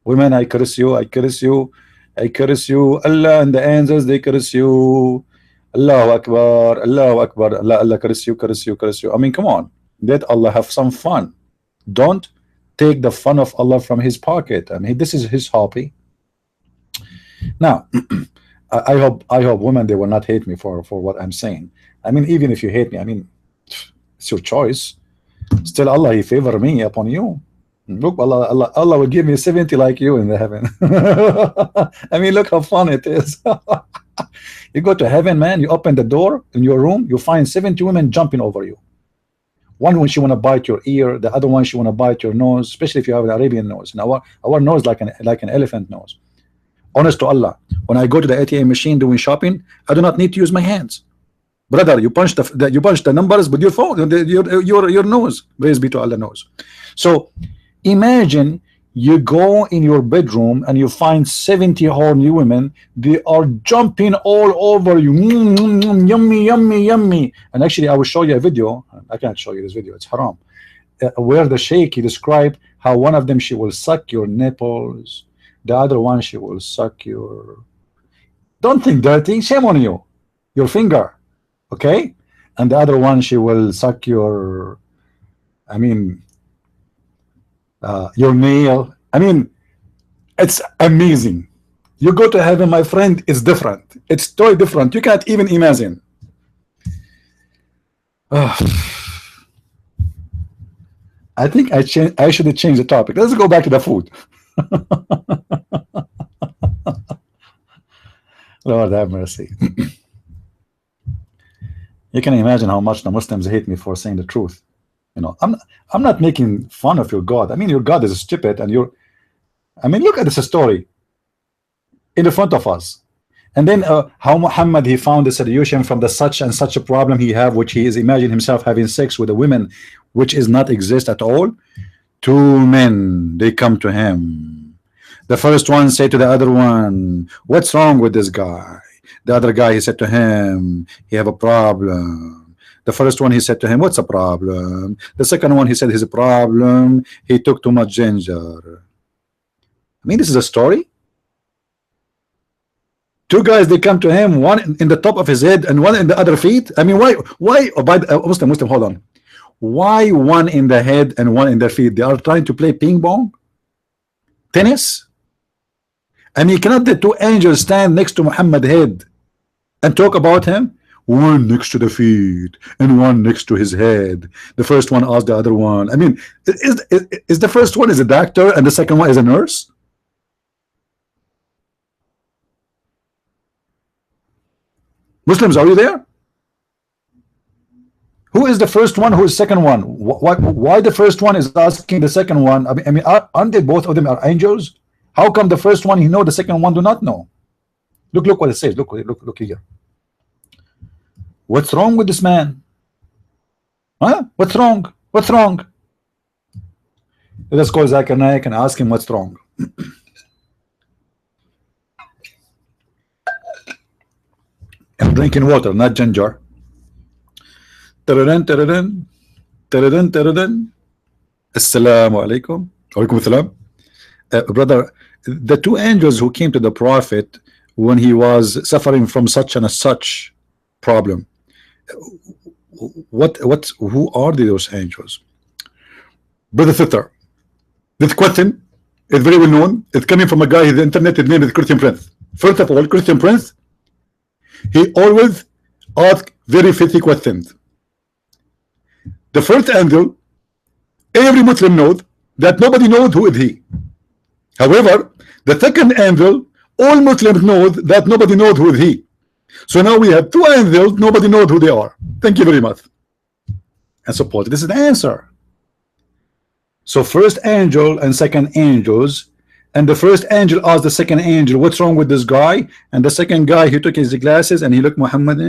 Women, I curse you, I curse you, I curse you. Allah and the angels, they curse you. Allahu Akbar, Allahu Akbar. Allah curse you, curse you, curse you. I mean, come on, let Allah have some fun. Don't take the fun of Allah from his pocket. I mean, this is his hobby. Now, I hope women, they will not hate me for what I'm saying. I mean, even if you hate me, I mean, it's your choice. Still, Allah, he favor me upon you. Look, Allah will give me 70 like you in the heaven. I mean, look how fun it is. You go to heaven, man, you open the door in your room, you find 70 women jumping over you. One when she want to bite your ear, the other one she want to bite your nose, especially if you have an Arabian nose. Now our nose like an elephant nose. Honest to Allah, when I go to the ATM machine doing shopping, I do not need to use my hands. Brother, you punch the numbers with your phone, your nose. Praise be to Allah knows. So imagine you go in your bedroom and you find 70 horny women. They are jumping all over you. Yummy, yummy, yummy. And actually, I will show you a video. I can't show you this video. It's haram. Where the sheikh, he described how one of them, she will suck your nipples. The other one, she will suck your... Don't think dirty. Shame on you. Your finger. Okay? And the other one, she will suck your... I mean... your nail. I mean, it's amazing. You go to heaven, my friend, it's different. It's totally different. You can't even imagine. I think I should have changed the topic. Let's go back to the food. Lord have mercy. You can imagine how much the Muslims hate me for saying the truth. You know, I'm not making fun of your God. I mean, your God is stupid, and I mean, look at this story in the front of us. And then how Muhammad, he found a solution from the such and such a problem he have, which he is imagining himself having sex with a woman, which is not exist at all. Two men, they come to him. The first one say to the other one, what's wrong with this guy? The other guy, he said to him, he have a problem. The first one, he said to him, what's a problem? The second one, he said his problem, he took too much ginger. I mean, this is a story. Two guys, they come to him, one in the top of his head and one in the other feet. I mean, why oh, by the, Muslim, hold on. Why one in the head and one in their feet? They are trying to play ping pong? Tennis? I mean, cannot the two angels stand next to Muhammad's head and talk about him? One next to the feet and one next to his head. The first one asked the other one. I mean, is the first one is a doctor and the second one is a nurse? Muslims, are you there? Who is the first one? Who is the second one? Why the first one is asking the second one? I mean, aren't they both of them are angels? How come the first one he know, the second one do not know? Look what it says. Look here. What's wrong with this man? Huh? What's wrong? What's wrong? Let's call Zakir Naik and ask him what's wrong. I'm drinking water, not ginger. Assalamu alaikum. Alaikum assalam. Brother, the two angels who came to the Prophet when he was suffering from such and a such problem, who are those angels? Brother Fitter, this question is very well known. It's coming from a guy, his internet, his name is Christian Prince. First of all, Christian Prince, he always asks very filthy questions. The first angel, every Muslim knows that nobody knows who is he. However, the second angel, all Muslims know that nobody knows who is he. So now we have two angels, nobody knows who they are. Thank you very much. And suppose this is the answer. So first angel and second angels, and the first angel asked the second angel, what's wrong with this guy? And the second guy, he took his glasses and he looked Muhammad,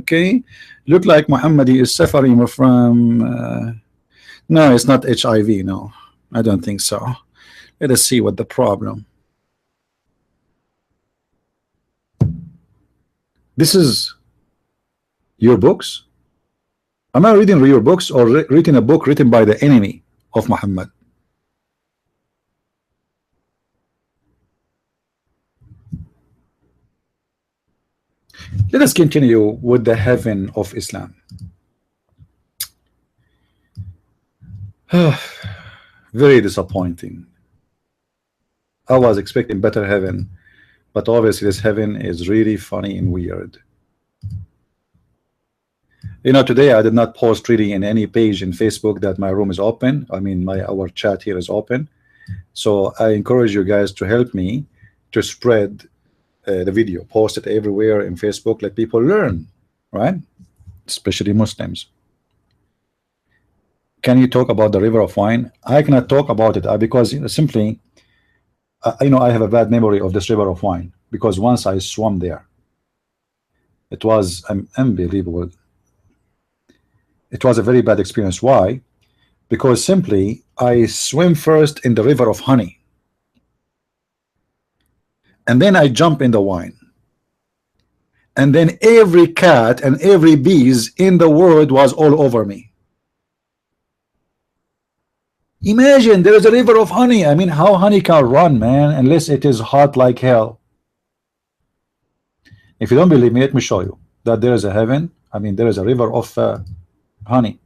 okay, look like Muhammad is suffering from no, it's not HIV. No, I don't think so. Let us see what the problem. This is your books. Am I reading your books or reading a book written by the enemy of Muhammad? Let us continue with the heaven of Islam. Very disappointing. I was expecting better heaven, but obviously this heaven is really funny and weird. You know, today I did not post really in any page in Facebook that my room is open. I mean, our chat here is open. So I encourage you guys to help me to spread the video, post it everywhere in Facebook, let people learn, right? Especially Muslims. Can you talk about the river of wine? I cannot talk about it because simply, you know, I have a bad memory of this river of wine because once I swam there, it was unbelievable. It was a very bad experience. Why? Because simply I swim first in the river of honey, and then I jump in the wine, and then every cat and every bees in the world was all over me. Imagine there is a river of honey. I mean, how honey can run, man, unless it is hot like hell. If you don't believe me, let me show you that there is a heaven. I mean, there is a river of honey,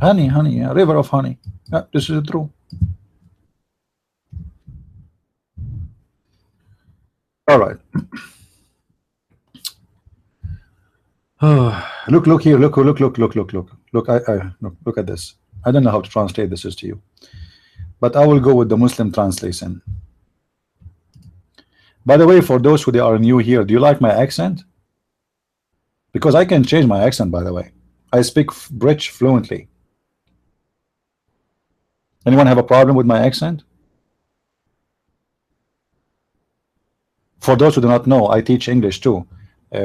yeah, river of honey. Yeah, this is true. All right. Look here, look at this. I don't know how to translate this to you, but I will go with the Muslim translation. By the way, for those who are new here, do you like my accent? Because I can change my accent, by the way. I speak British fluently. Anyone have a problem with my accent? For those who do not know, I teach English too,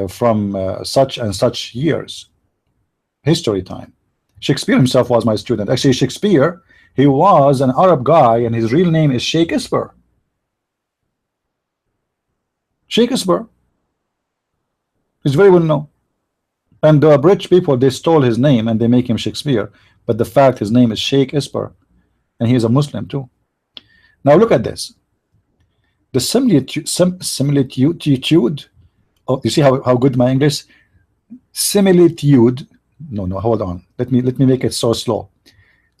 from such and such years, history time. Shakespeare himself was my student. Actually, Shakespeare, he was an Arab guy, and his real name is Shakespeare. Shakespeare. He's very well known. And the British people, they stole his name and they make him Shakespeare. But the fact his name is Shakespeare, and he is a Muslim too. Now look at this. The similitude. Oh, you see how good my English? Similitude. No, hold on. Let me make it so slow.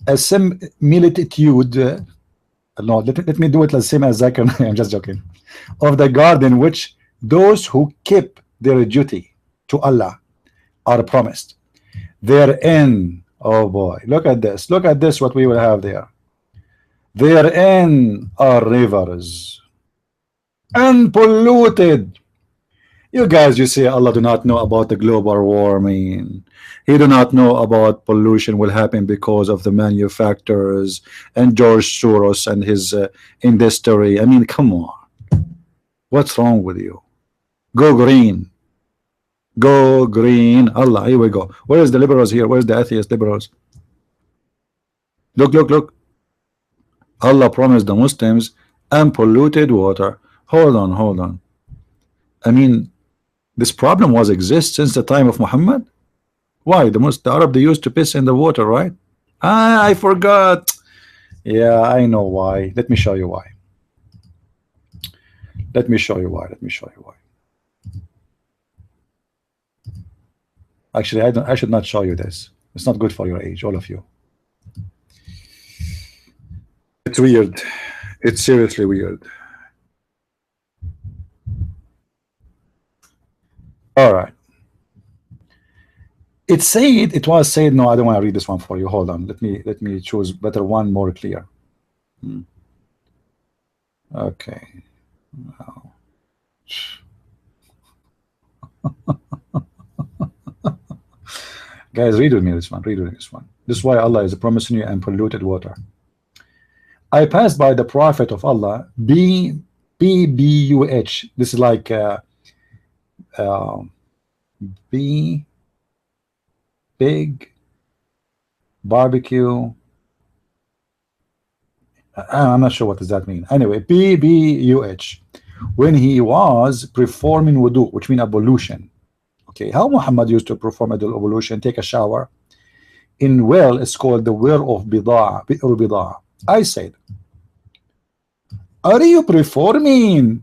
A similitude. No, let me do it the same as I can. I'm just joking. Of the garden which those who keep their duty to Allah are promised. Therein, oh boy, look at this. Look at this. What we will have there. Therein are rivers, unpolluted. You guys, you see, Allah do not know about the global warming. He do not know about pollution will happen because of the manufacturers and George Soros and his industry. I mean, come on. What's wrong with you? Go green. Go green. Allah, here we go. Where is the liberals here? Where's the atheist liberals? Look. Allah promised the Muslims unpolluted water. Hold on. I mean, this problem was exist since the time of Muhammad. Why? The Arab, they used to piss in the water, right? I forgot. Yeah, I know why. Let me show you why. Actually, I should not show you this. It's not good for your age, all of you. It's weird. It's seriously weird. All right. It was said. No, I don't want to read this one for you. Hold on. Let me choose better one, more clear. Okay. Wow. Guys, read with me this one. Read with me this one. This is why Allah is promising you unpolluted water. I passed by the Prophet of Allah, BBUH. This is like B, big barbecue. I'm not sure what does that mean. Anyway, BBUH. When he was performing wudu, which means ablution. Okay, how Muhammad used to perform ablution, take a shower in well, it's called the well of Bida'a, Bi'r Bida'a. I said, are you performing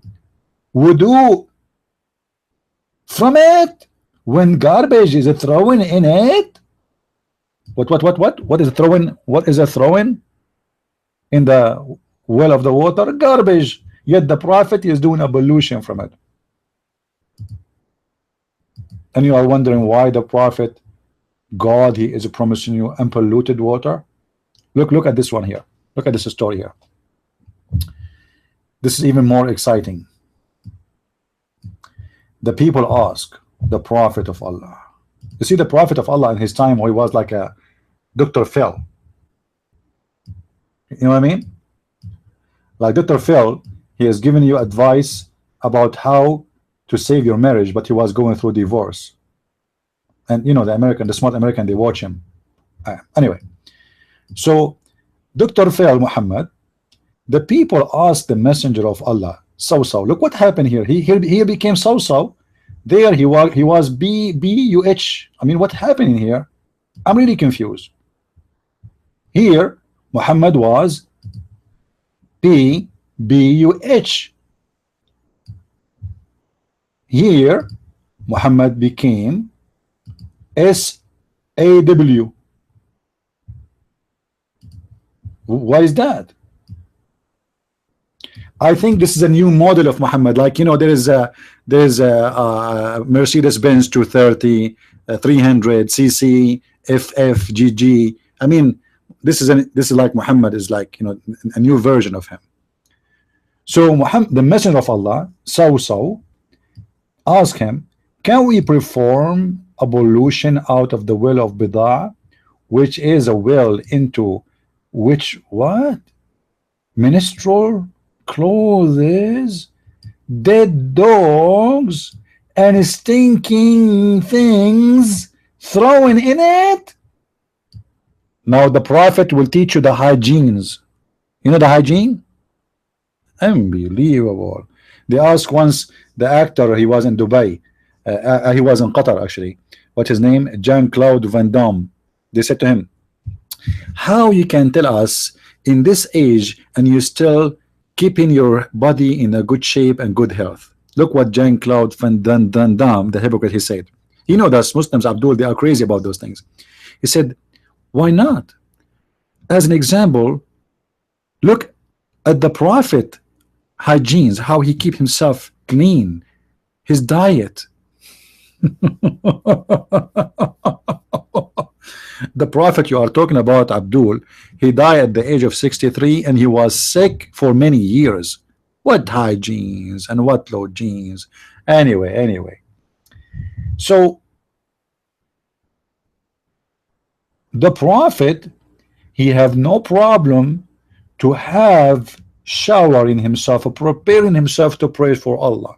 wudu from it when garbage is thrown in it? What is throwing? What is a throwing in the well of the water? Garbage. Yet the Prophet is doing ablution from it. And you are wondering why the Prophet, God, he is promising you unpolluted water. Look at this one here. Look at this story here. This is even more exciting. The people ask the Prophet of Allah. You see, the Prophet of Allah in his time, he was like a Dr. Phil. You know what I mean? Like Dr. Phil, he has given you advice about how to save your marriage, but he was going through divorce. And you know, the smart American, they watch him. Anyway, so Dr. Phil Muhammad, the people asked the messenger of Allah, so look what happened here. He became so. There he was BBUH. I mean, what happened in here? I'm really confused. Here Muhammad was BBUH. Here Muhammad became SAW. Why is that? I think this is a new model of Muhammad. Like, you know, there's a Mercedes-Benz 230, 300 cc, FFGG. I mean, this is like Muhammad is like, you know, a new version of him. So Muhammad, the messenger of Allah, so ask him, can we perform ablution out of the well of Bidah, which is a well into which what? Menstrual clothes, dead dogs, and stinking things thrown in it? Now the Prophet will teach you the hygienes. You know the hygiene? Unbelievable. They asked once the actor, he was in Dubai, he was in Qatar actually. What's his name? Jean-Claude Van Damme. They said to him, how you can tell us in this age and you still keeping your body in a good shape and good health? Look what Jean-Claude Van Damme, the hypocrite, he said. You know that Muslims, Abdul, they are crazy about those things. He said, why not? As an example, look at the Prophet hygienes, how he keep himself clean, his diet. The Prophet you are talking about, Abdul, he died at the age of 63 and he was sick for many years. What hygienes and what low genes? Anyway. So the Prophet, he have no problem to have showering himself or preparing himself to pray for Allah.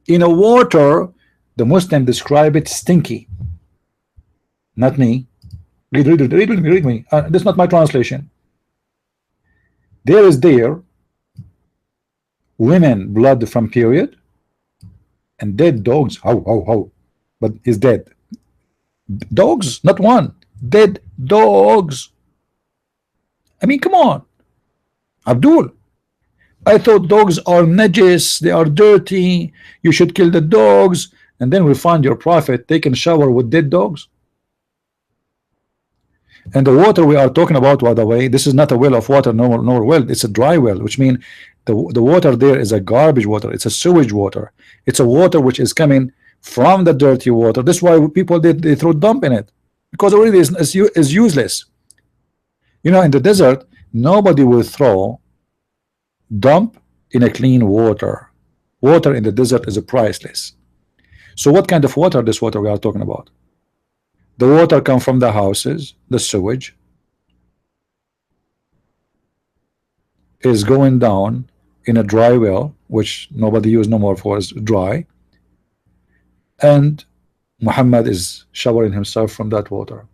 In a water, the Muslim describe it stinky. Not me. Read me. This is not my translation. There is women blood from period and dead dogs. How? But is dead. Dogs, not one. Dead dogs. I mean, come on, Abdul. I thought dogs are najis, they are dirty, you should kill the dogs. And then we find your Prophet taking shower with dead dogs. And the water we are talking about, by the way, this is not a well of water, nor well, it's a dry well, which means the water there is a garbage water, it's a sewage water, it's a water which is coming from the dirty water. That's why people they throw dump in it, because already is useless. You know, in the desert, nobody will throw dump in a clean water. Water in the desert is priceless.
So what kind of water, this water we are talking about? The water come from the houses, the sewage is going down in a dry well, which nobody use no more for, is dry, and Muhammad is showering himself from that water.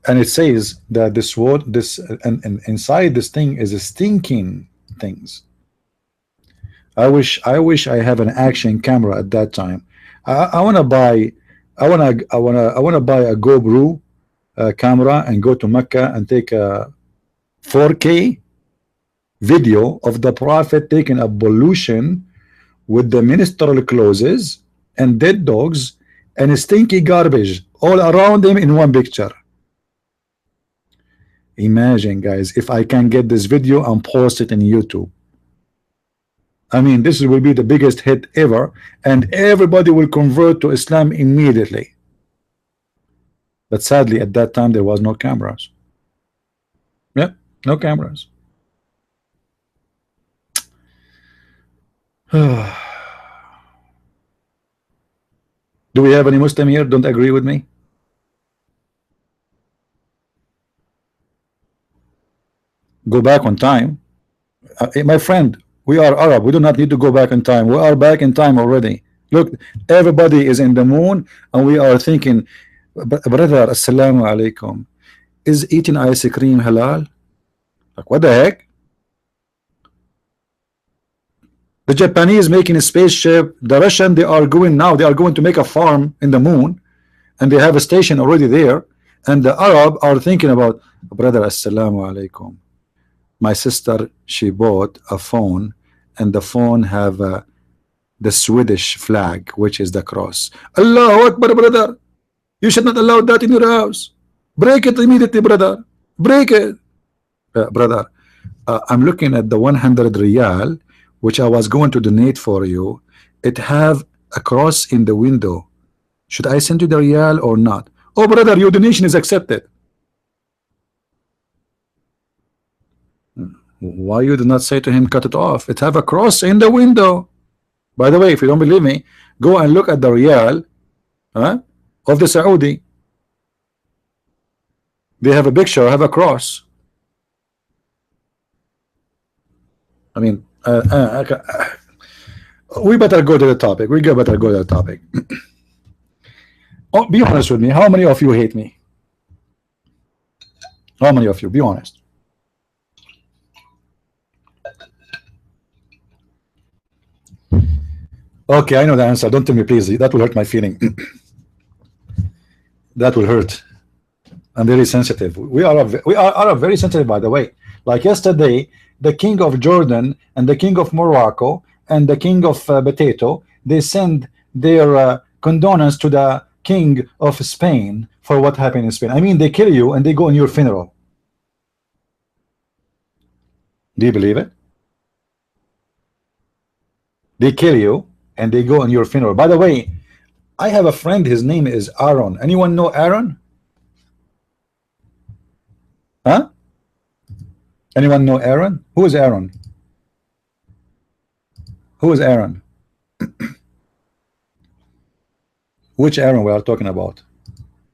And it says that this water, this and inside this thing is a stinking things. I wish I have an action camera at that time. I want to buy, I want to buy a GoPro camera and go to Mecca and take a 4K video of the Prophet taking ablution with the ministerial clothes and dead dogs and stinky garbage all around him in one picture. Imagine, guys, if I can get this video and post it in YouTube. I mean, this will be the biggest hit ever, and everybody will convert to Islam immediately. But sadly, at that time, there was no cameras. Yeah, no cameras. Do we have any Muslim here? Don't agree with me? Go back on time. My friend, we are Arab. We do not need to go back in time. We are back in time already. Look, everybody is in the moon, and we are thinking, brother, assalamu alaikum, is eating ice cream halal? Like, what the heck? The Japanese making a spaceship. The Russian, they are going now. They are going to make a farm in the moon, and they have a station already there. And the Arab are thinking about, brother, assalamu alaikum. My sister, she bought a phone, and the phone have the Swedish flag, which is the cross. Allahu Akbar, brother. You should not allow that in your house. Break it immediately, brother. Break it. Brother, I'm looking at the 100 riyal, which I was going to donate for you. It have a cross in the window. Should I send you the riyal or not? Oh, brother, your donation is accepted. Why you do not say to him, cut it off? It have a cross in the window. By the way, if you don't believe me, go and look at the riyal of the Saudi. They have a picture, have a cross. I mean, we better go to the topic. We better go to the topic. Oh, be honest with me. How many of you hate me? How many of you? Be honest. Okay, I know the answer. Don't tell me, please. That will hurt my feeling. That will hurt. I'm very sensitive. We are very sensitive, by the way. Like yesterday, the king of Jordan and the king of Morocco and the king of Potato, they send their condolence to the king of Spain for what happened in Spain. I mean, they kill you and they go on your funeral. Do you believe it? They kill you and they go on your funeral. By the way, I have a friend, his name is Aaron. Anyone know Aaron? Huh? Anyone know Aaron? Who is Aaron? Who is Aaron? Which Aaron we are talking about?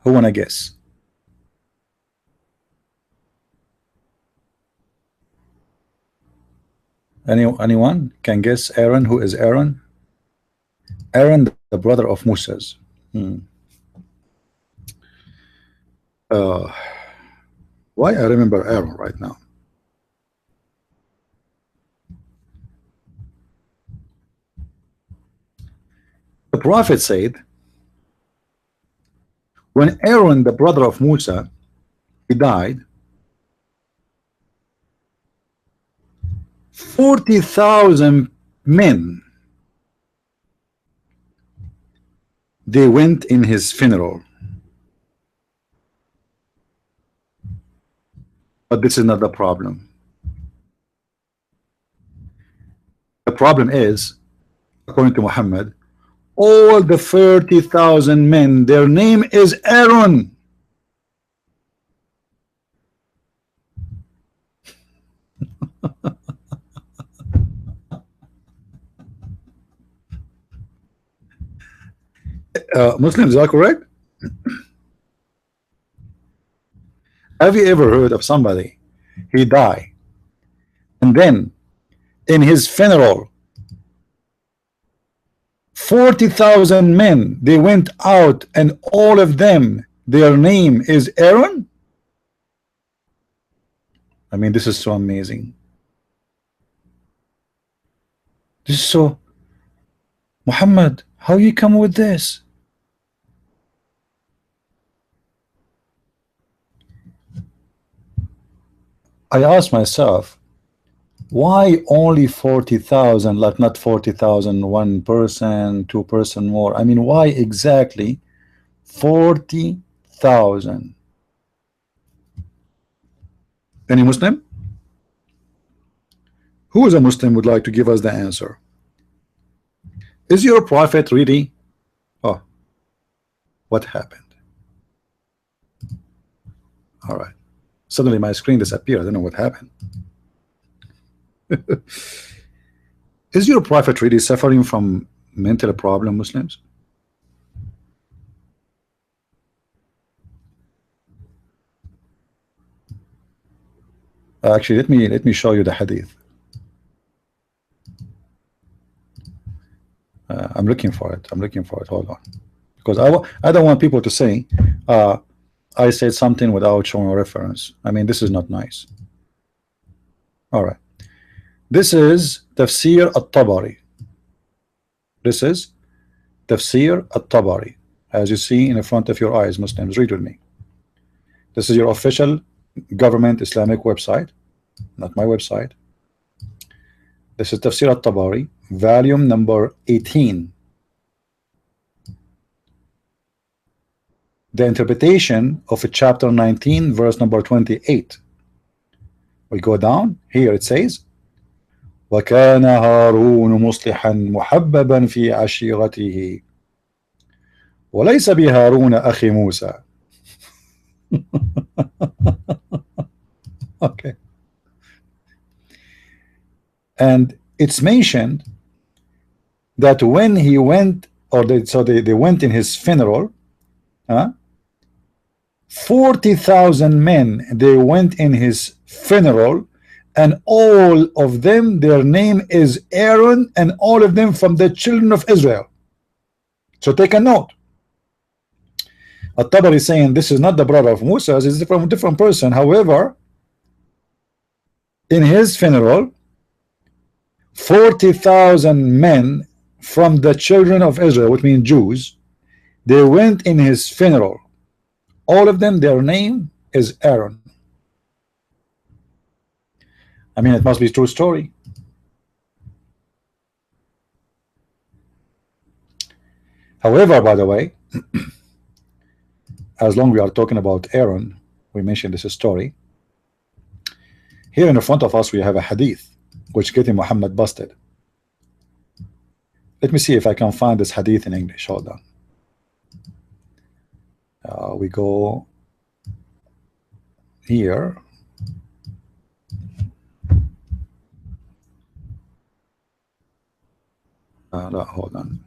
Who wanna guess? Anyone can guess Aaron? Who is Aaron? Aaron, the brother of Moses. Why I remember Aaron right now? The prophet said, when Aaron, the brother of Musa, he died, 40,000 men, they went in his funeral. But this is not the problem. The problem is, according to Muhammad, all the 30,000 men, their name is Aaron. Muslims, is that correct? Have you ever heard of somebody, he died, and then in his funeral 40,000 men, they went out, and all of them, their name is Aaron? I mean, this is so amazing. This is so, Muhammad, how you come with this? I asked myself, why only 40,000, like not 40,000, 1%, 2% more? I mean, why exactly 40,000? Any Muslim? Who is a Muslim would like to give us the answer? Is your prophet really? Oh, what happened? All right. Suddenly my screen disappeared. I don't know what happened. Is your prophet really suffering from mental problem, Muslims? Actually, let me show you the hadith. I'm looking for it. I'm looking for it. Hold on, because I don't want people to say I said something without showing a reference. I mean, this is not nice. All right. This is Tafsir al-Tabari. This is Tafsir al-Tabari. As you see in the front of your eyes, Muslims, read with me. This is your official government Islamic website, not my website. This is Tafsir al-Tabari, volume number 18. The interpretation of chapter 19, verse number 28. We go down. Here it says, وَكَانَ هَارُونُ مُصْلِحًا مُحَبَّبًا فِي عَشِيرَتِهِ وَلَيْسَ بِهَارُونَ أَخِي مُوسَى. Okay. And it's mentioned that when he went, or they went in his funeral, 40,000 men, they went in his funeral, and all of them, their name is Aaron, and all of them from the children of Israel. So take a note. At-Tabari is saying this is not the brother of Musa, it's from a different person. However, in his funeral, 40,000 men from the children of Israel, which means Jews, they went in his funeral. All of them, their name is Aaron. I mean, it must be a true story. However, by the way, as long as we are talking about Aaron, we mentioned this story. Here in the front of us, we have a hadith which getting Muhammad busted. Let me see if I can find this hadith in English. Hold on. We go here. No, hold on.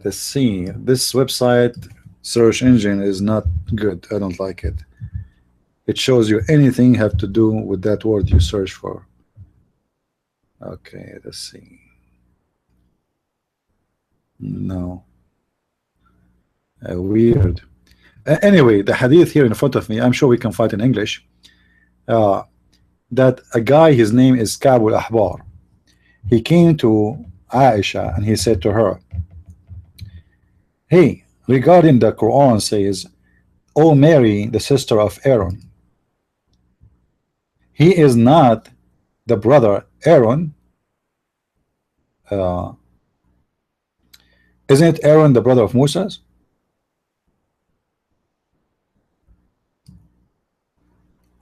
Let's see. This website search engine is not good. I don't like it. It shows you anything have to do with that word you search for. Okay, let's see. No. Weird. Anyway, the hadith here in front of me, I'm sure we can find in English. That a guy, his name is Ka'b al-Ahbar. He came to Aisha and he said to her, hey, regarding the Quran says, "O Mary, the sister of Aaron." He is not the brother Aaron. Isn't Aaron the brother of Moses?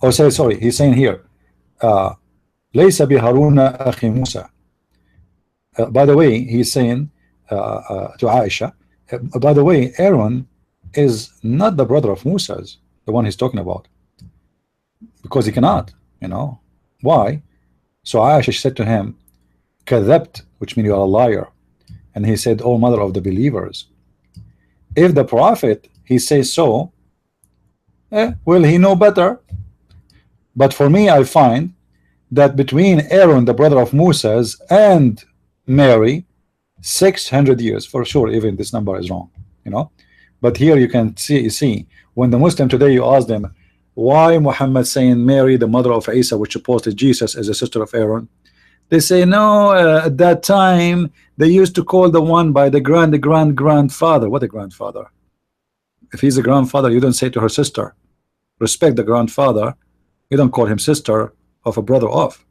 Oh, sorry, he's saying here, ليس بهارون أخي موسى. By the way, he's saying to Aisha, by the way, Aaron is not the brother of Moses, the one he's talking about, because he cannot, you know. Why? So Aisha said to him, "Kadhabt," which means you are a liar. And he said, "Oh, mother of the believers, if the prophet he says so, will he know better? But for me, I find that between Aaron, the brother of Moses, and Mary, 600 years for sure. Even this number is wrong, you know. But here you can see when the Muslim today, you ask them why Muhammad saying Mary, the mother of Isa, which supposed Jesus, is a sister of Aaron. They say no. At that time, they used to call the one by the grandfather. What a grandfather? If he's a grandfather, you don't say to her sister. Respect the grandfather. You don't call him sister of a brother of.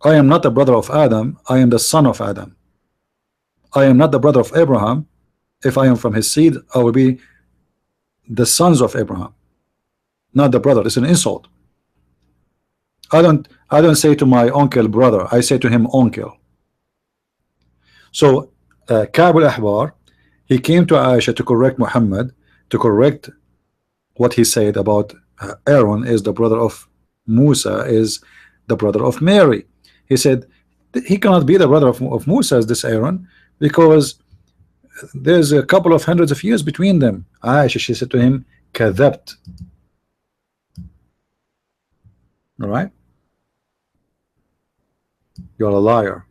I am not the brother of Adam. I am the son of Adam. I am not the brother of Abraham. If I am from his seed, I will be the sons of Abraham, not the brother. It's an insult. I don't say to my uncle brother. I say to him uncle. So Ka'b al-Ahbar, he came to Aisha to correct Muhammad, to correct what he said about Aaron is the brother of Musa, is the brother of Mary. He said he cannot be the brother of Musa, this Aaron, because there's a couple of hundreds of years between them. Aisha, she said to him, "Kadhabt." All right, you're a liar.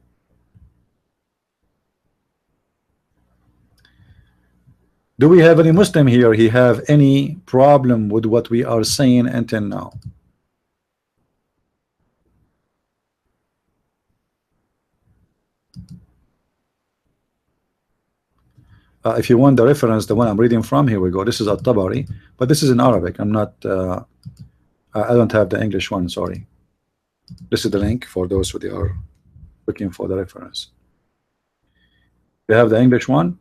Do we have any Muslim here? He have any problem with what we are saying until now? If you want the reference, the one I'm reading from, here we go. This is At-Tabari, but this is in Arabic. I'm not. I don't have the English one. Sorry. This is the link for those who are looking for the reference. You have the English one.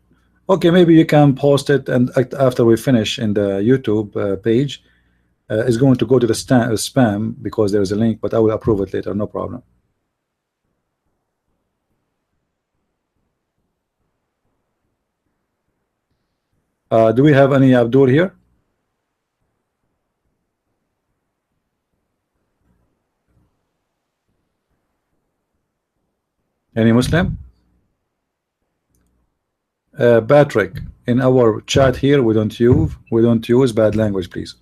Okay, maybe you can post it, and after we finish in the YouTube page, it's going to go to the spam because there is a link, but I will approve it later. No problem. Do we have any Abdul here? Any Muslim? Patrick, in our chat here, we don't use bad language, please.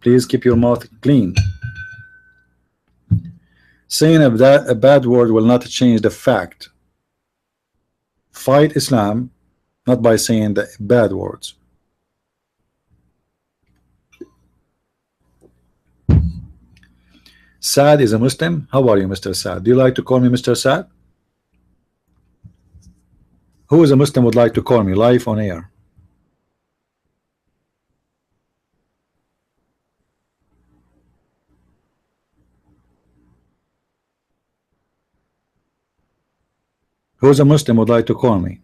Please keep your mouth clean. Saying a bad word will not change the fact. Fight Islam, not by saying the bad words. Saad is a Muslim. How are you, Mr. Saad? Do you like to call me Mr. Saad? Who is a Muslim would like to call me live on air? Who is a Muslim would like to call me?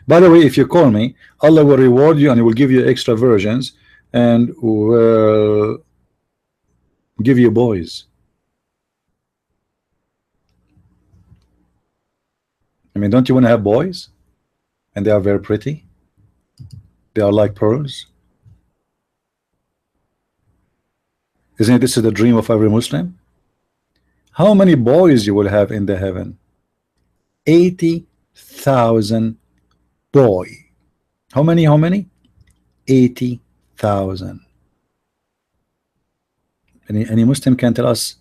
By the way, if you call me, Allah will reward you and He will give you extra versions and will give you boys. I mean, don't you want to have boys? And they are very pretty. They are like pearls. Isn't this the dream of every Muslim? How many boys you will have in the heaven? 80,000 boy. How many? 80,000. Any Muslim can tell us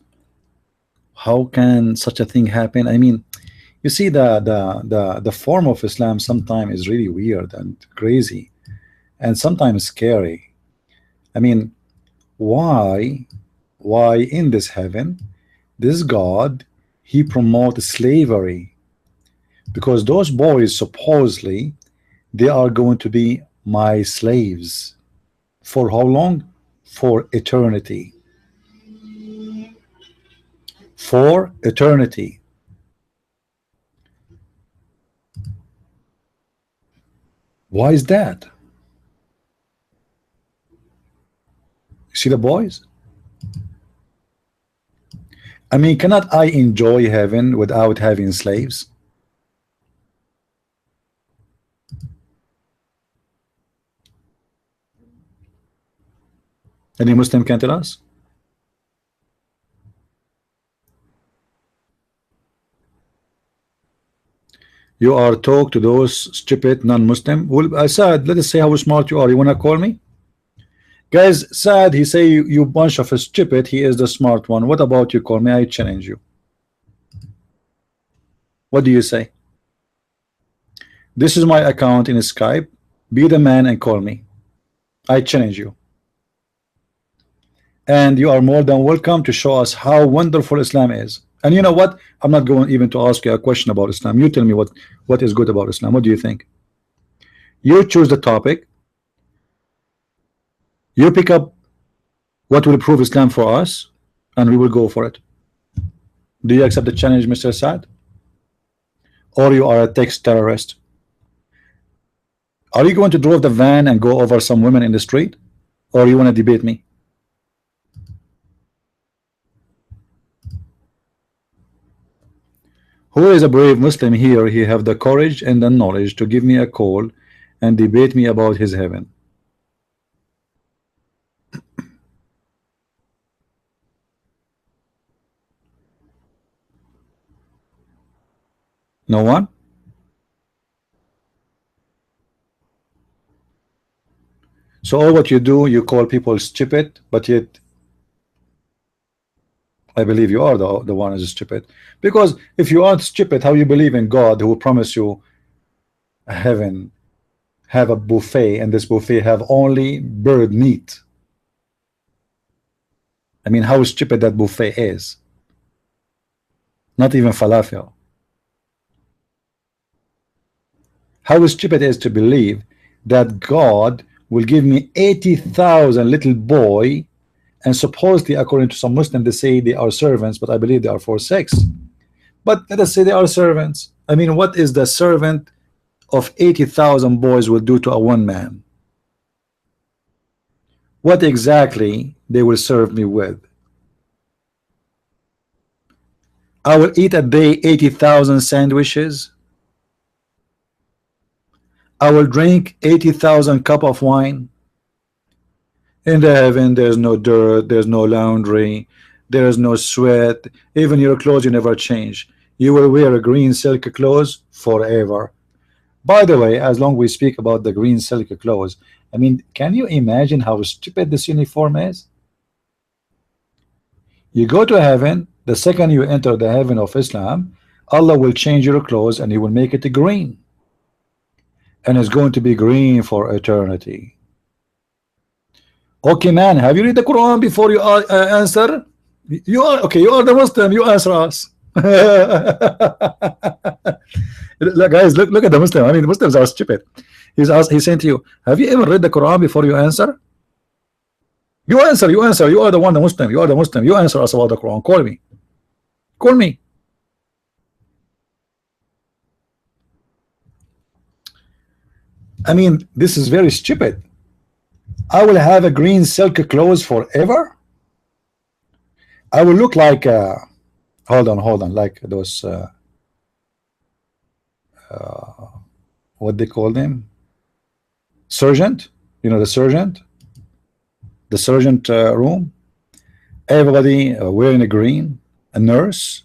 how can such a thing happen? I mean, you see the form of Islam sometimes is really weird and crazy and sometimes scary. I mean, why in this heaven this God, he promotes slavery? Because those boys supposedly they are going to be my slaves. For how long? For eternity. For eternity. Why is that? See the boys? I mean, cannot I enjoy heaven without having slaves? Any Muslim can tell us? You are talk to those stupid non-Muslim. Well, I said, let us say how smart you are. You wanna call me? Guys, Saad, he say you bunch of stupid. He is the smart one. What about you? Call me. I challenge you. What do you say? This is my account in Skype. Be the man and call me. I challenge you. And you are more than welcome to show us how wonderful Islam is. And you know what? I'm not going even to ask you a question about Islam. You tell me what is good about Islam. What do you think? You choose the topic. You pick up what will prove Islam for us, and we will go for it. Do you accept the challenge, Mr. Saad? Or you are a text terrorist? Are you going to drive the van and go over some women in the street? Or you want to debate me? Who is a brave Muslim here? He have the courage and the knowledge to give me a call and debate me about his heaven. No one? So all what you do, you call people stupid, but yet I believe you are the one who is stupid. Because if you aren't stupid, how you believe in God who promised you heaven, have a buffet, and this buffet have only bird meat? I mean, how stupid that buffet is. Not even falafel. How stupid it is to believe that God will give me 80,000 little boy, and supposedly according to some Muslims they say they are servants, but I believe they are for sex. But let us say they are servants. I mean, what is the servant of 80,000 boys will do to a one man? What exactly they will serve me with? I will eat a day 80,000 sandwiches. I will drink 80,000 cup of wine. In the heaven there's no dirt, there's no laundry, there's no sweat. Even your clothes you never change. You will wear a green silk clothes forever. By the way, as long we speak about the green silk clothes, I mean, can you imagine how stupid this uniform is? You go to heaven, the second you enter the heaven of Islam, Allah will change your clothes and he will make it green, and it's going to be green for eternity. Okay, man, have you read the Quran before you answer? You are okay, you are the Muslim, you answer us. Look, guys, look at the Muslim. I mean, the Muslims are stupid. He's saying to you, have you ever read the Quran before you answer? You answer, you answer. You are the one, the Muslim. You are the Muslim. You answer us about the Quran. Call me. Call me. I mean, this is very stupid. I will have a green silk clothes forever. I will look like hold on, like those what they call them, sergeant. You know, the sergeant room. Everybody wearing a green. A nurse.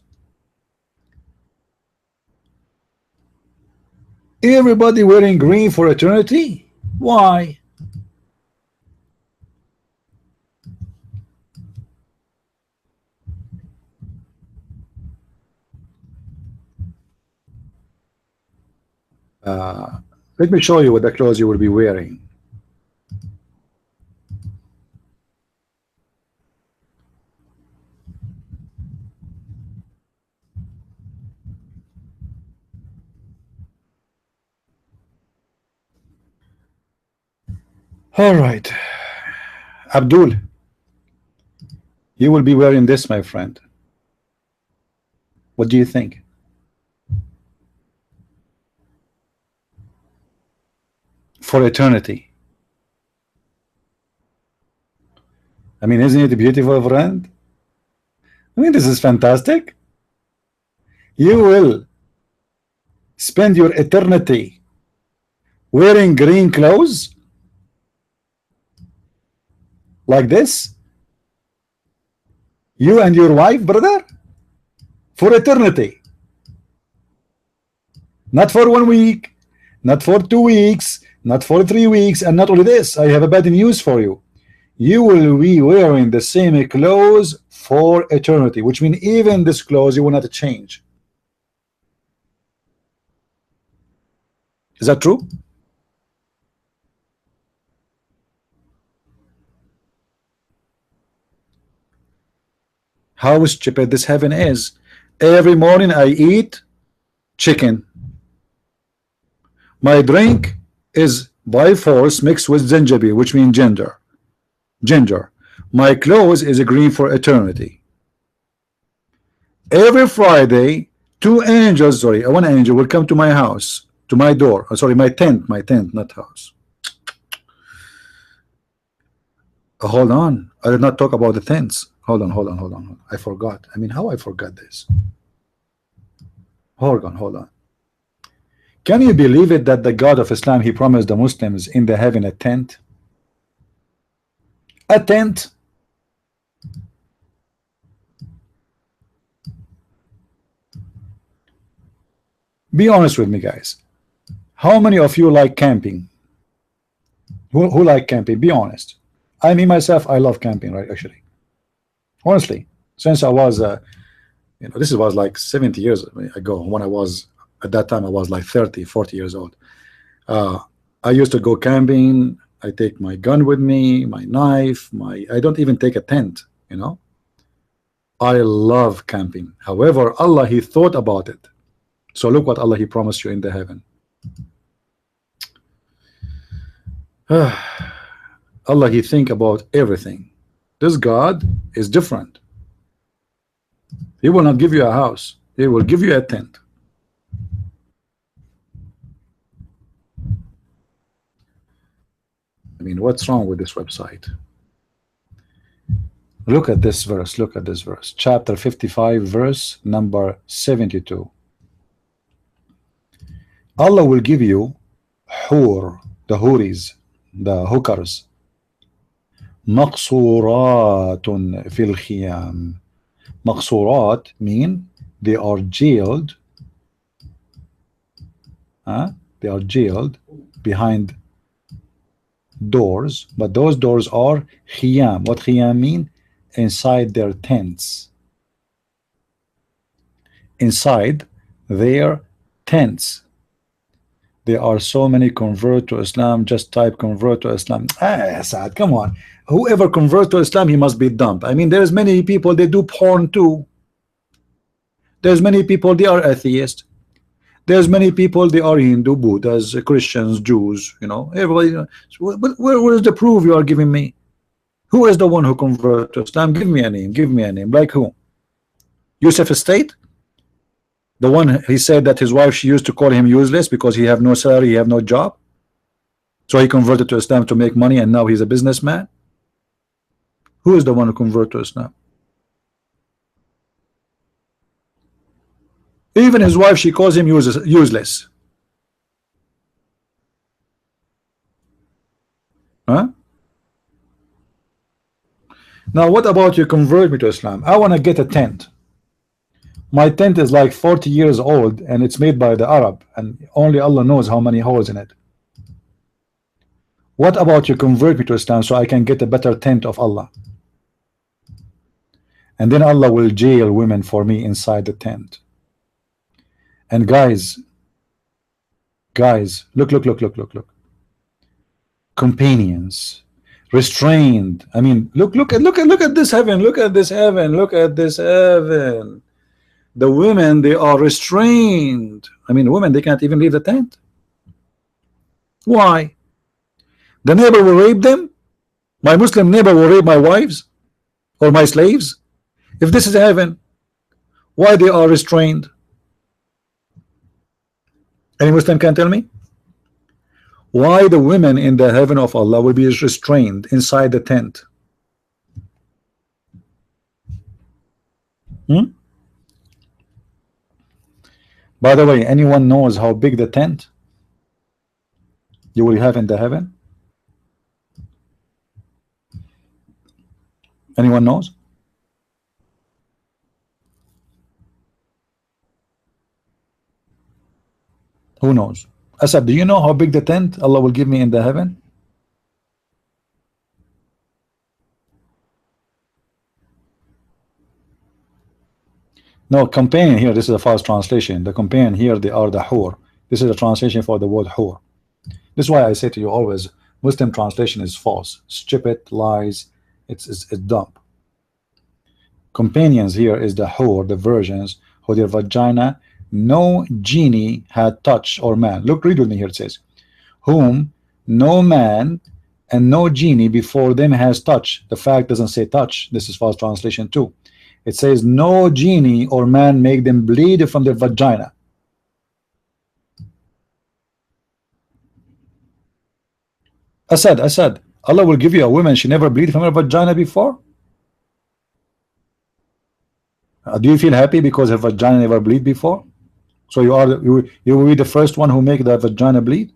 Everybody wearing green for eternity. Why? Let me show you what the clothes you will be wearing. All right, Abdul, you will be wearing this, my friend. What do you think? For eternity. I mean, isn't it beautiful, friend? I mean, this is fantastic. You will spend your eternity wearing green clothes like this, you and your wife, brother, for eternity. Not for 1 week, not for 2 weeks, not for 3 weeks, and not only this, I have a bad news for you. You will be wearing the same clothes for eternity, which means even this clothes you will not change. Is that true? How stupid this heaven is. Every morning I eat chicken. My drink is by force mixed with gingerbread, which means ginger. My clothes is green for eternity. Every Friday, one angel will come to my house, to my door. Sorry, my tent, not house. Hold on, I did not talk about the tents. Hold on. I forgot. I mean, how I forgot this? Hold on. Can you believe it that the God of Islam, he promised the Muslims in the heaven a tent? A tent. Be honest with me, guys. How many of you like camping? Who like camping? Be honest. I mean myself, I love camping, right? Actually, honestly, since I was this was like 70 years ago, when I was at that time I was like 30-40 years old. I used to go camping. I take my gun with me, my knife, I don't even take a tent, you know. I love camping. However, Allah, he thought about it. So look what Allah, he promised you in the heaven. Allah, he think about everything. This God is different. He will not give you a house. He will give you a tent. I mean, what's wrong with this website? Look at this verse. Look at this verse. Chapter 55, verse number 72. Allah will give you hur, the huris, the hookers. Maqsuratun fil khiyam. Maqsurat mean they are jailed. They are jailed behind doors, but those doors are khiyam. What khiyam mean? Inside their tents. Inside their tents. There are so many convert to Islam. Just type convert to Islam. Saad, come on. Whoever convert to Islam, he must be dumb. I mean, there's many people, they do porn too. There's many people, they are atheists. There's many people, they are Hindu, Buddhas, Christians, Jews, you know, everybody. Where is the proof you are giving me? Who is the one who converted to Islam? Give me a name. Give me a name. Like who? Yusuf Estate? The one, he said that his wife, she used to call him useless because he have no salary, he have no job. So he converted to Islam to make money, and now he's a businessman. Who is the one who converted to Islam? Even his wife, she calls him useless. Huh? Now, what about you convert me to Islam? I want to get a tent. My tent is like 40 years old, and it's made by the Arab, and only Allah knows how many holes in it. What about you convert me to Islam so I can get a better tent of Allah? And then Allah will jail women for me inside the tent. And guys, look. Companions, restrained. I mean, look at this heaven. Look at this heaven. The women, they are restrained. I mean, women, they can't even leave the tent. Why? The neighbor will rape them. My Muslim neighbor will rape my wives or my slaves. If this is heaven, why they are restrained? Any Muslim can tell me why the women in the heaven of Allah will be restrained inside the tent? Hmm? By the way, anyone knows how big the tent you will have in the heaven? Anyone knows? Who knows? Asad, do you know how big the tent Allah will give me in the heaven? No, companion here, this is a false translation. The companion here, they are the hur. This is a translation for the word hur. This is why I say to you always, Muslim translation is false, stupid, lies, it's dumb. Companions here is the hur, the virgins, who their vagina no genie had touched or man. Look, read with me here. It says, whom no man and no genie before them has touched. The fact doesn't say touch. This is false translation too. It says no genie or man make them bleed from their vagina. Asad, Allah will give you a woman she never bleed from her vagina before. Do you feel happy because her vagina never bleed before? So you will be the first one who make the vagina bleed?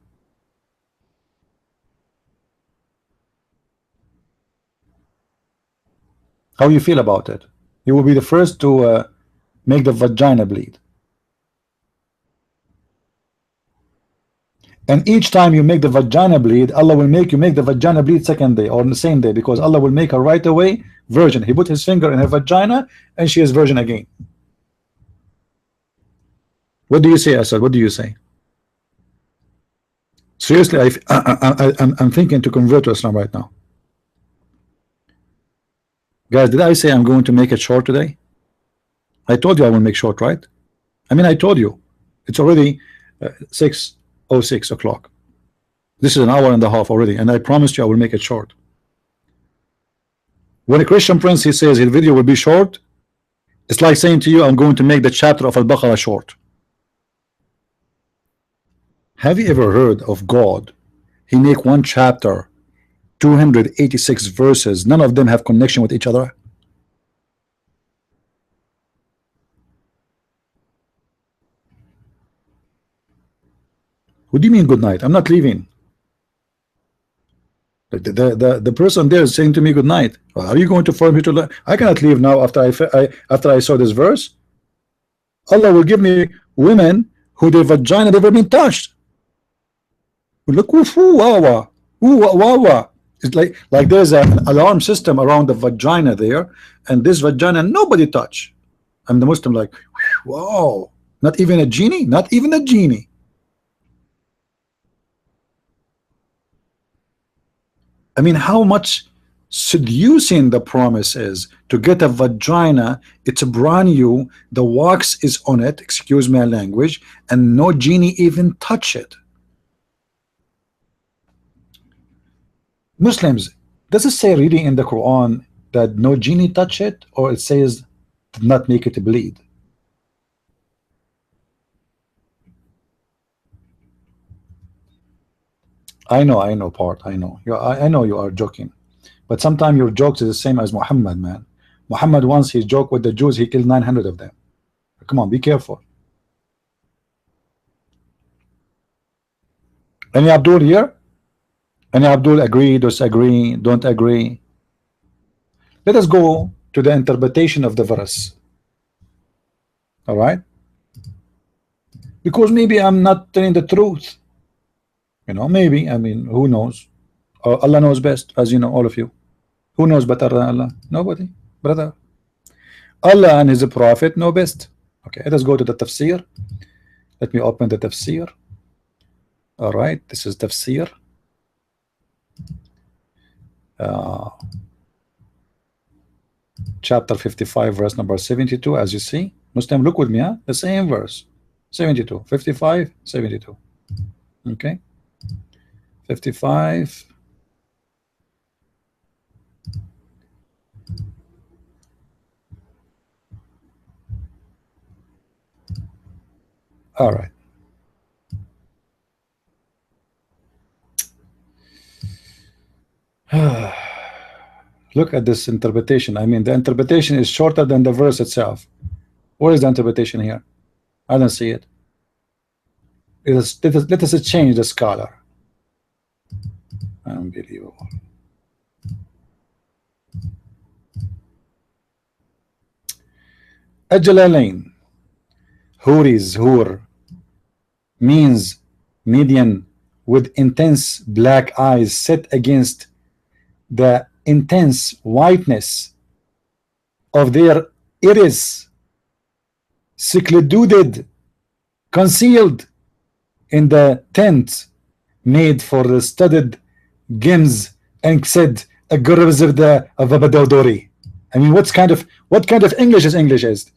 How you feel about it? You will be the first to make the vagina bleed. And each time you make the vagina bleed, Allah will make you make the vagina bleed second day or on the same day, because Allah will make her right away virgin. He put his finger in her vagina and she is virgin again. What do you say, Asad? What do you say? Seriously, I'm thinking to convert to Islam right now. Guys, did I say I'm going to make it short today? I told you I will make short, right? I mean, I told you. It's already 6:06 o'clock. This is an hour and a half already, and I promised you I will make it short. When a Christian prince, he says his video will be short, it's like saying to you, I'm going to make the chapter of Al-Baqarah short. Have you ever heard of God? He make one chapter 286 verses, none of them have connection with each other. What do you mean good night? I'm not leaving. The person there is saying to me good night. Well, are you going to force me to? I cannot leave now after I saw this verse. Allah will give me women who their vagina never been touched. Look, wawa, wawa. It's like there's an alarm system around the vagina there, and this vagina nobody touch. I'm the Muslim, like, wow, not even a genie, not even a genie. I mean, how much seducing the promise is to get a vagina. It's brand new, the wax is on it, excuse my language, and no genie even touch it. Muslims, does it say really in the Quran that no genie touch it, or it says did not make it bleed? I know, part. I know. I know you are joking, but sometimes your jokes is the same as Muhammad, man. Muhammad once he joked with the Jews, he killed 900 of them. Come on, be careful. Any Abdul here? Any Abdul agree, disagree, don't agree? Let us go to the interpretation of the verse. All right? Because maybe I'm not telling the truth. You know, maybe. I mean, who knows? Allah knows best, as you know, all of you. Who knows better than Allah? Nobody, brother. Allah and His Prophet know best. Okay, let us go to the tafsir. Let me open the tafsir. All right, this is tafsir. Chapter 55, verse number 72. As you see, Muslim, look with me, huh? The same verse, 72, 55, 72. Okay, 55. All right. Look at this interpretation. I mean, the interpretation is shorter than the verse itself. Where is the interpretation here? I don't see it. Let us change the scholar. Unbelievable. Al-Jalalain, hur means median with intense black eyes set against the intense whiteness of their iris, secluded, concealed in the tent made for the studded gems and said a of the Abadodori. I mean, what kind of English is?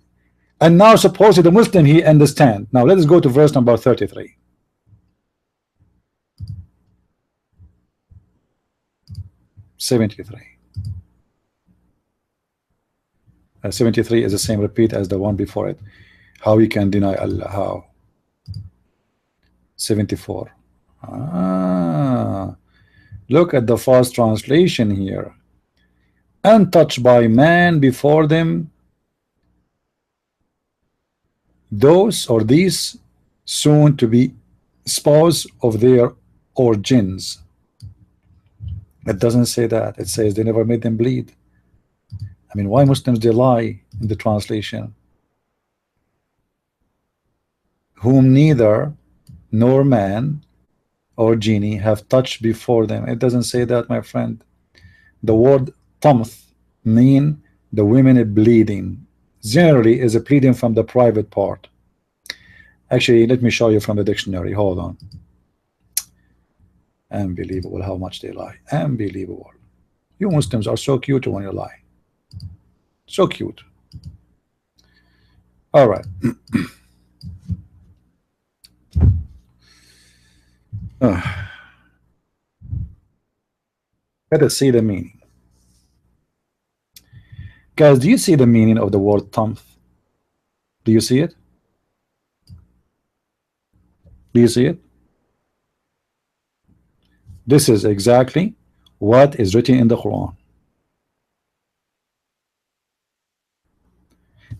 And now supposedly the Muslim he understand. Now let us go to verse number 33. '73. 73 is the same repeat as the one before it. How we can deny Allah? How? 74. Look at the fast translation here. Untouched by man before them, those or these soon to be spouse of their origins. It doesn't say that. It says they never made them bleed. I mean, why Muslims they lie in the translation? Whom neither nor man or genie have touched before them. It doesn't say that, my friend. The word tamth mean the women bleeding. Generally is a bleeding from the private part. Actually, let me show you from the dictionary. Hold on. Unbelievable how much they lie. Unbelievable. You Muslims are so cute when you lie. So cute. All right. Let us see the meaning. Guys, do you see the meaning of the word tamth? Do you see it? Do you see it? This is exactly what is written in the Quran.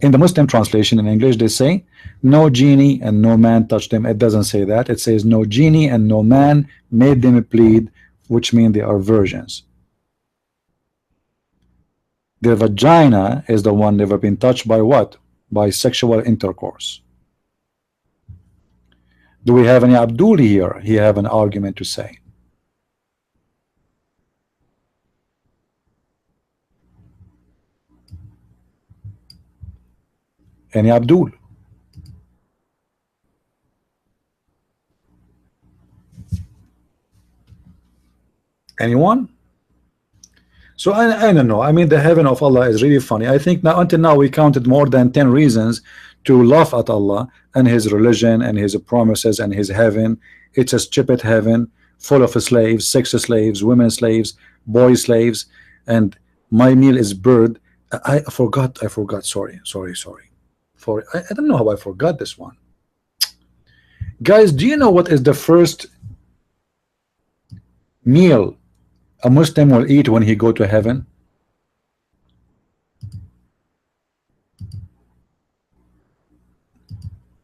In the Muslim translation in English, they say, no genie and no man touched them. It doesn't say that. It says, no genie and no man made them plead, which means they are virgins. Their vagina is the one never been touched by what? By sexual intercourse. Do we have any Abdul here? He have an argument to say. Any Abdul? Anyone? So I don't know. I mean, the heaven of Allah is really funny. I think now until now we counted more than 10 reasons to laugh at Allah and his religion and his promises and his heaven. It's a stupid heaven full of slaves, sex slaves, women slaves, boy slaves, and my meal is bird. I forgot. Sorry. I don't know how I forgot this one. Guys, do you know what is the first meal a Muslim will eat when he go to heaven?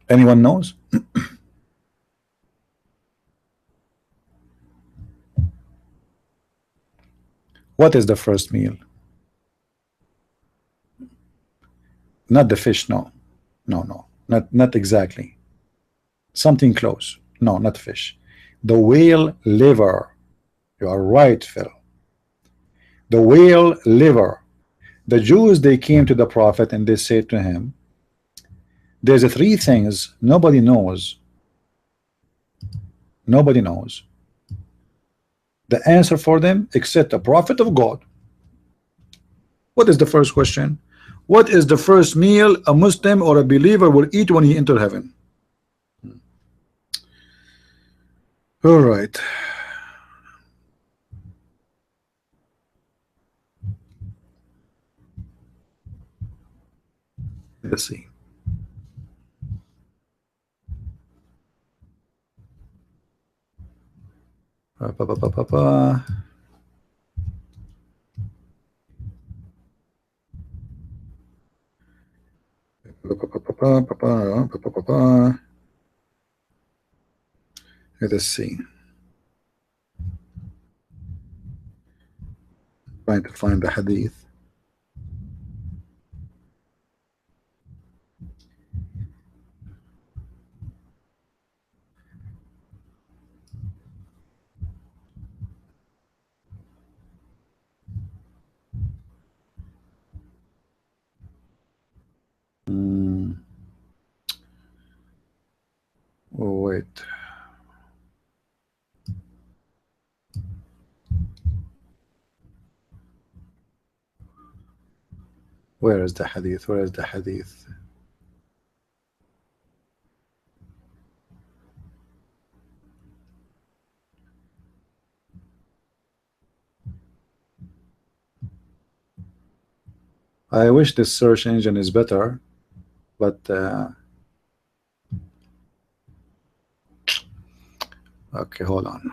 Anyone knows? What is the first meal? Not the fish, no, not exactly. Something close. No, not fish. The whale liver. You are right, Phil. The whale liver. The Jews, they came to the Prophet and they said to him, there's three things nobody knows. Nobody knows the answer for them except the Prophet of God. What is the first question? What is the first meal a Muslim or a believer will eat when he enters heaven? All right. Let's see. Let us see. Trying to find the hadith. Oh, wait. Where is the hadith? Where is the hadith? I wish this search engine is better, but okay, hold on.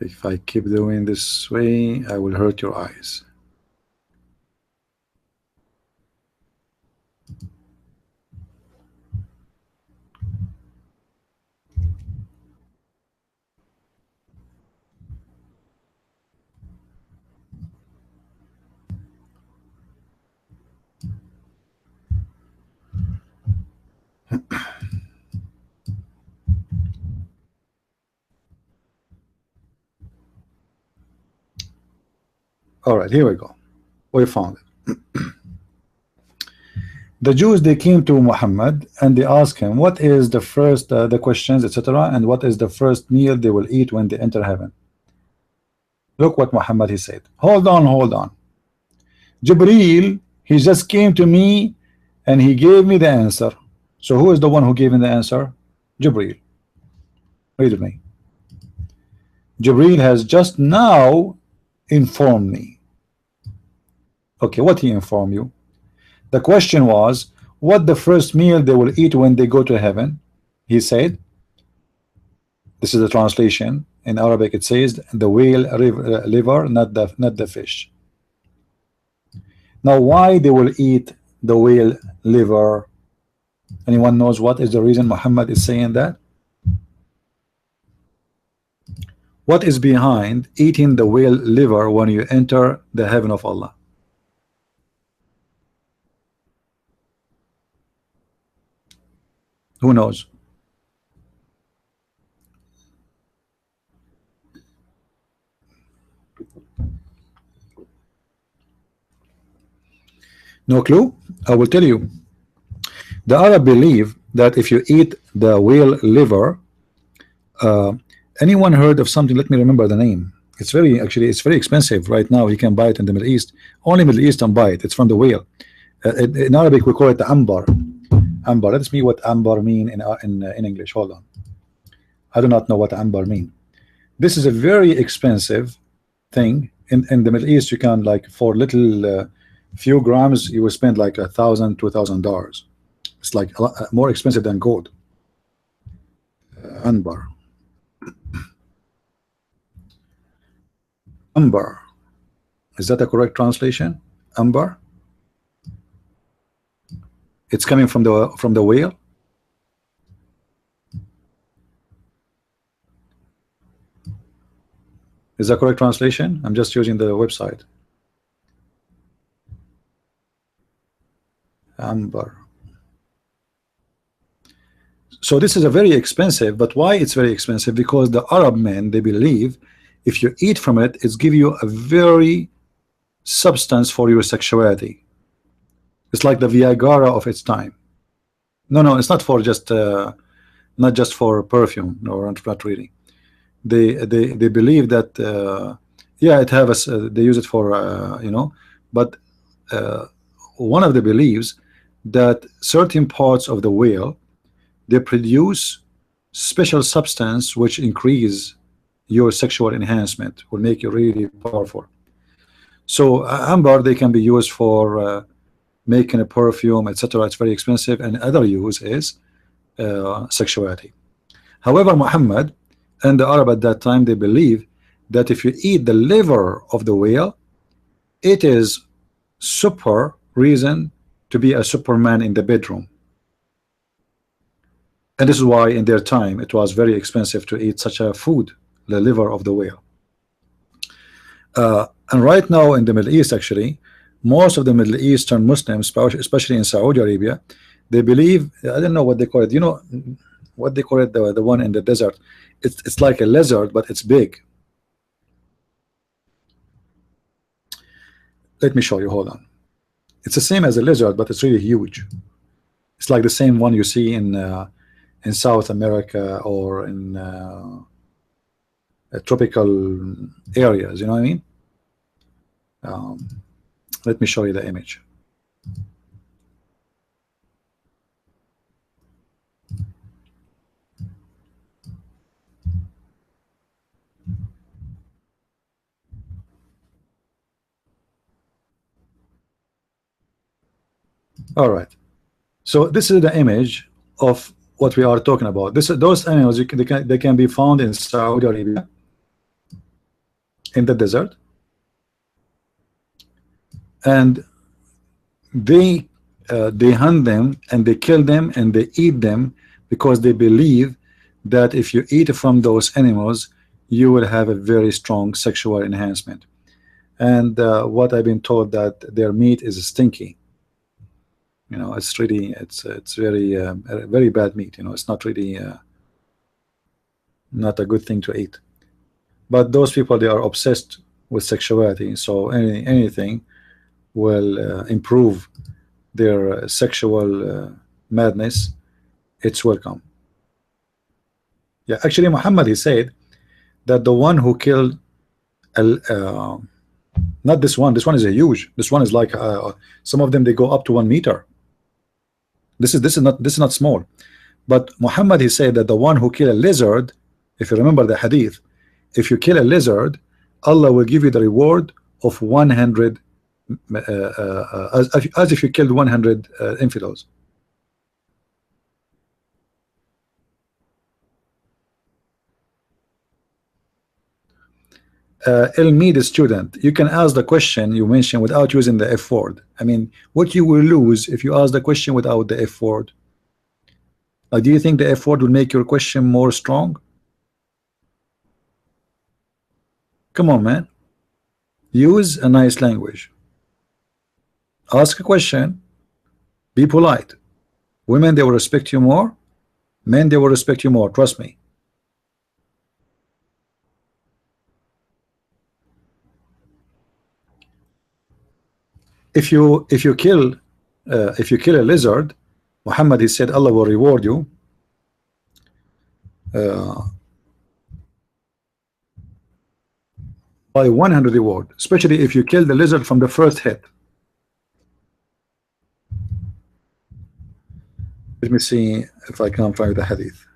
If I keep doing this way, I will hurt your eyes. All right, here we go. We found it. The Jews, they came to Muhammad and they asked him, what is the first, the questions, etc., and what is the first meal they will eat when they enter heaven? Look what Muhammad, he said. Hold on, hold on. Jibreel, he just came to me and he gave me the answer. So who is the one who gave him the answer? Jibreel. Read with me. Jibreel has just now informed me. Okay, what he informed you? The question was, what the first meal they will eat when they go to heaven? He said, this is the translation. In Arabic it says, the whale liver, not the fish. Now, why they will eat the whale liver? Anyone knows what is the reason Muhammad is saying that? What is behind eating the whale liver when you enter the heaven of Allah? Who knows? No clue? I will tell you. The Arab believe that if you eat the whale liver, anyone heard of something? Let me remember the name. It's very, actually, it's very expensive right now. You can buy it in the Middle East. Only Middle Eastern buy it. It's from the whale. In Arabic, we call it the ambar. Ambar. Let's see what ambar mean in English. Hold on. I do not know what ambar mean. This is a very expensive thing. In the Middle East, you can, like, for little few grams, you will spend like $1,000, $2,000. It's like a lot more expensive than gold. Ambar. Ambar. Is that a correct translation? Ambar. It's coming from the whale. Is that correct translation? I'm just using the website. Ambar. So this is a very expensive, but why it's very expensive? Because the Arab men, they believe if you eat from it, it's give you a very substance for your sexuality. It's like the Viagra of its time. No, it's not for just not just for perfume, or not really. They believe that yeah, it have a, they use it for you know, but one of the beliefs that certain parts of the whale, they produce special substance which increase your sexual enhancement, will make you really powerful. So amber, they can be used for making a perfume, etc. It's very expensive, and other use is sexuality. However, Muhammad and the Arab at that time, they believe that if you eat the liver of the whale, it is super reason to be a Superman in the bedroom. And this is why in their time it was very expensive to eat such a food, the liver of the whale. And right now in the Middle East, actually, most of the Middle Eastern Muslims, especially in Saudi Arabia, they believe, I don't know what they call it, you know what they call it, the one in the desert, it's like a lizard, but it's big. Let me show you, hold on. It's the same as a lizard, but it's really huge. It's like the same one you see in South America or in tropical areas, you know what I mean? Let me show you the image. All right, so this is the image of what we are talking about. Those animals, they can be found in Saudi Arabia, in the desert, and they hunt them and they kill them and they eat them because they believe that if you eat from those animals, you will have a very strong sexual enhancement. And what I've been told, that their meat is stinky. You know, it's really, it's very bad meat. You know, it's not really not a good thing to eat. But those people, they are obsessed with sexuality, so anything will improve their sexual madness. It's welcome. Yeah, actually, Muhammad, he said that the one who killed not this one. This one is a huge. This one is like some of them, they go up to 1 meter. This is not small. But Muhammad, he said that the one who kill a lizard, if you remember the hadith, if you kill a lizard, Allah will give you the reward of 100 as if you killed 100 infidels. El-Mead student, you can ask the question you mentioned without using the F word. I mean, what you will lose if you ask the question without the F word? Do you think the F word will make your question more strong? Come on, man. Use a nice language. Ask a question. Be polite. Women, they will respect you more. Men, they will respect you more. Trust me. If you kill a lizard, Muhammad, he said Allah will reward you by 100 reward, especially if you kill the lizard from the first hit. Let me see if I can find the hadith.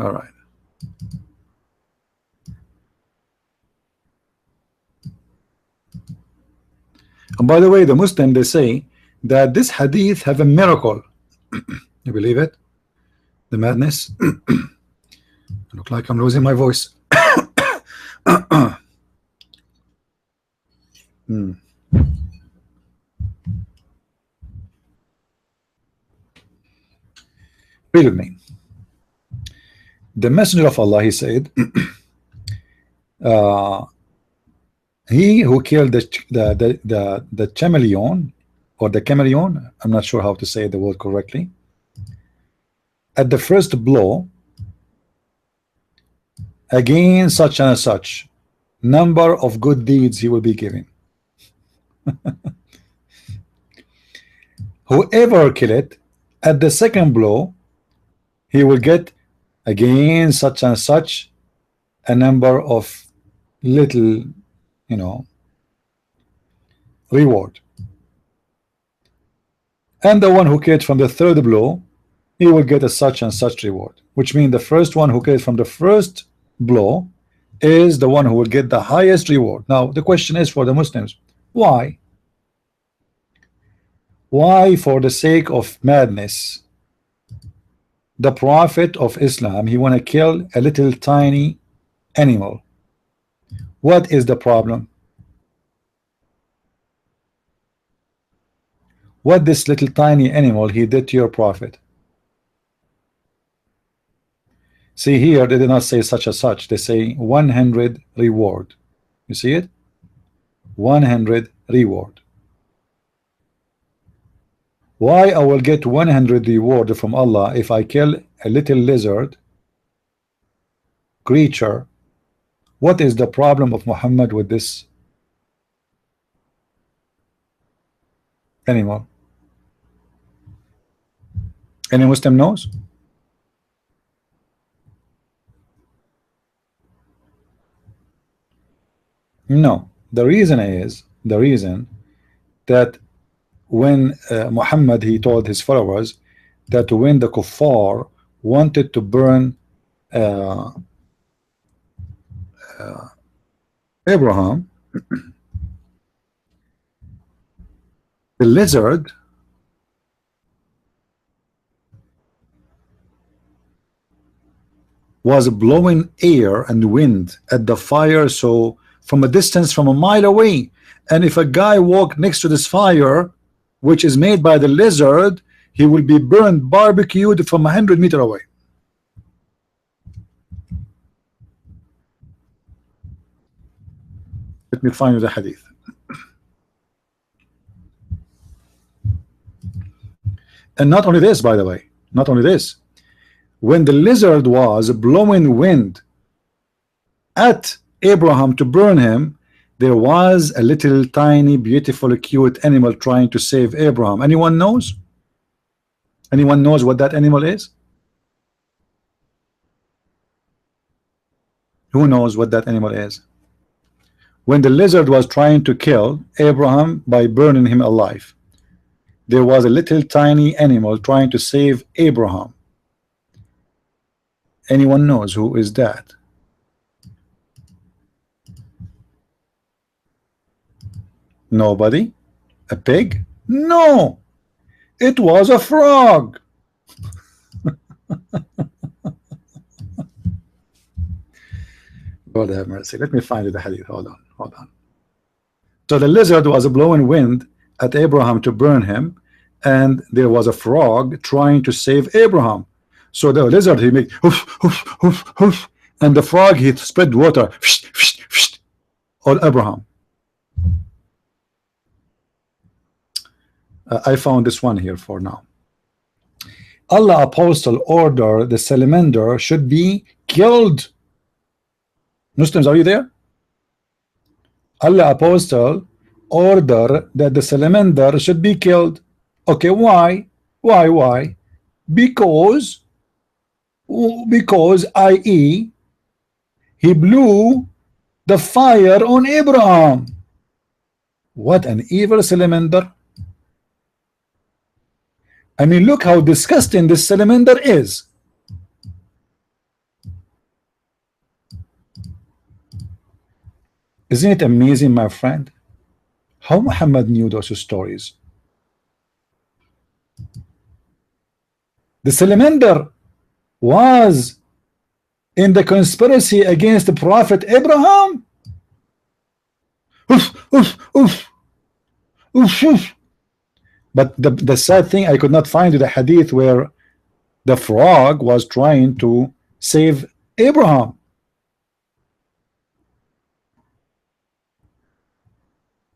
All right. And by the way, the Muslim, they say that this hadith have a miracle. You believe it? The madness. I look like I'm losing my voice. Read with me. The Messenger of Allah, he said, he who killed the chameleon, or the chameleon, I'm not sure how to say the word correctly, at the first blow, again such and such number of good deeds he will be given. Whoever kill it at the second blow, he will get again such and such a number of little, you know, reward. And the one who killed from the third blow, he will get a such and such reward, which means the first one who killed from the first blow is the one who will get the highest reward. Now the question is for the Muslims, why? Why, for the sake of madness, the Prophet of Islam, he want to kill a little tiny animal? What is the problem? What this little tiny animal he did to your Prophet? See here, they did not say such as such. They say 100 reward. You see it? 100 reward. Why I will get 100 reward from Allah if I kill a little lizard creature? What is the problem of Muhammad with this animal? Any Muslim knows? No. The reason that when Muhammad, he told his followers that when the kuffar wanted to burn Abraham, the lizard was blowing air and wind at the fire, so from a distance, from a mile away, and if a guy walked next to this fire which is made by the lizard, he will be burned, barbecued from 100 meters away. Let me find you the hadith. And not only this, by the way, not only this, when the lizard was blowing wind at Abraham to burn him, there was a little tiny beautiful cute animal trying to save Abraham. Anyone knows? Anyone knows what that animal is? Who knows what that animal is? When the lizard was trying to kill Abraham by burning him alive, there was a little tiny animal trying to save Abraham. Anyone knows who is that? Nobody? A pig? No, it was a frog. God have mercy. Let me find the hadith. Hold on. So the lizard was blowing wind at Abraham to burn him, and there was a frog trying to save Abraham. So the lizard, he made hoof, hoof, hoof, hoof, and the frog, he spread water on Abraham. I found this one here for now. Allah apostle order the salamander should be killed. Muslims, are you there? Allah apostle order that the salamander should be killed. Okay, why? Because i.e. he blew the fire on Abraham. What an evil salamander. I mean, look how disgusting this salamander is. Isn't it amazing, my friend, how Muhammad knew those stories? The salamander was in the conspiracy against the Prophet Abraham. Oof, oof, oof. Oof, oof. But the sad thing, I could not find the hadith where the frog was trying to save Abraham.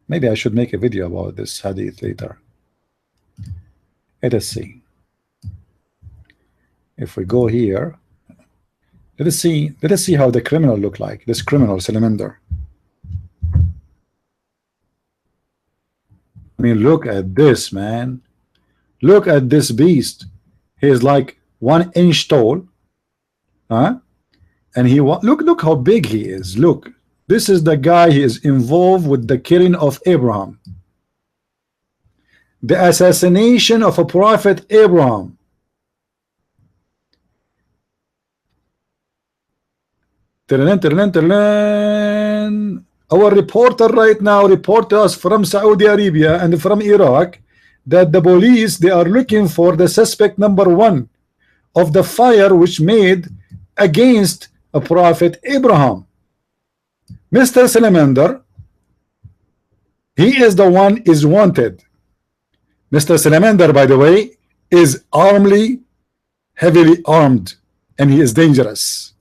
Maybe I should make a video about this hadith later. Let us see. If we go here, let us see how the criminal look like, this criminal salamander. I mean, look at this, man. Look at this beast. He is like 1 inch tall, huh? And he look how big he is. Look, this is the guy. He is involved with the killing of Abraham, the assassination of a prophet Abraham. Our reporter right now report to us from Saudi Arabia and from Iraq that the police, they are looking for the suspect number 1 of the fire which made against a Prophet Abraham. Mr. Salamander, he is the one is wanted. Mr. Salamander, by the way, is heavily armed, and he is dangerous.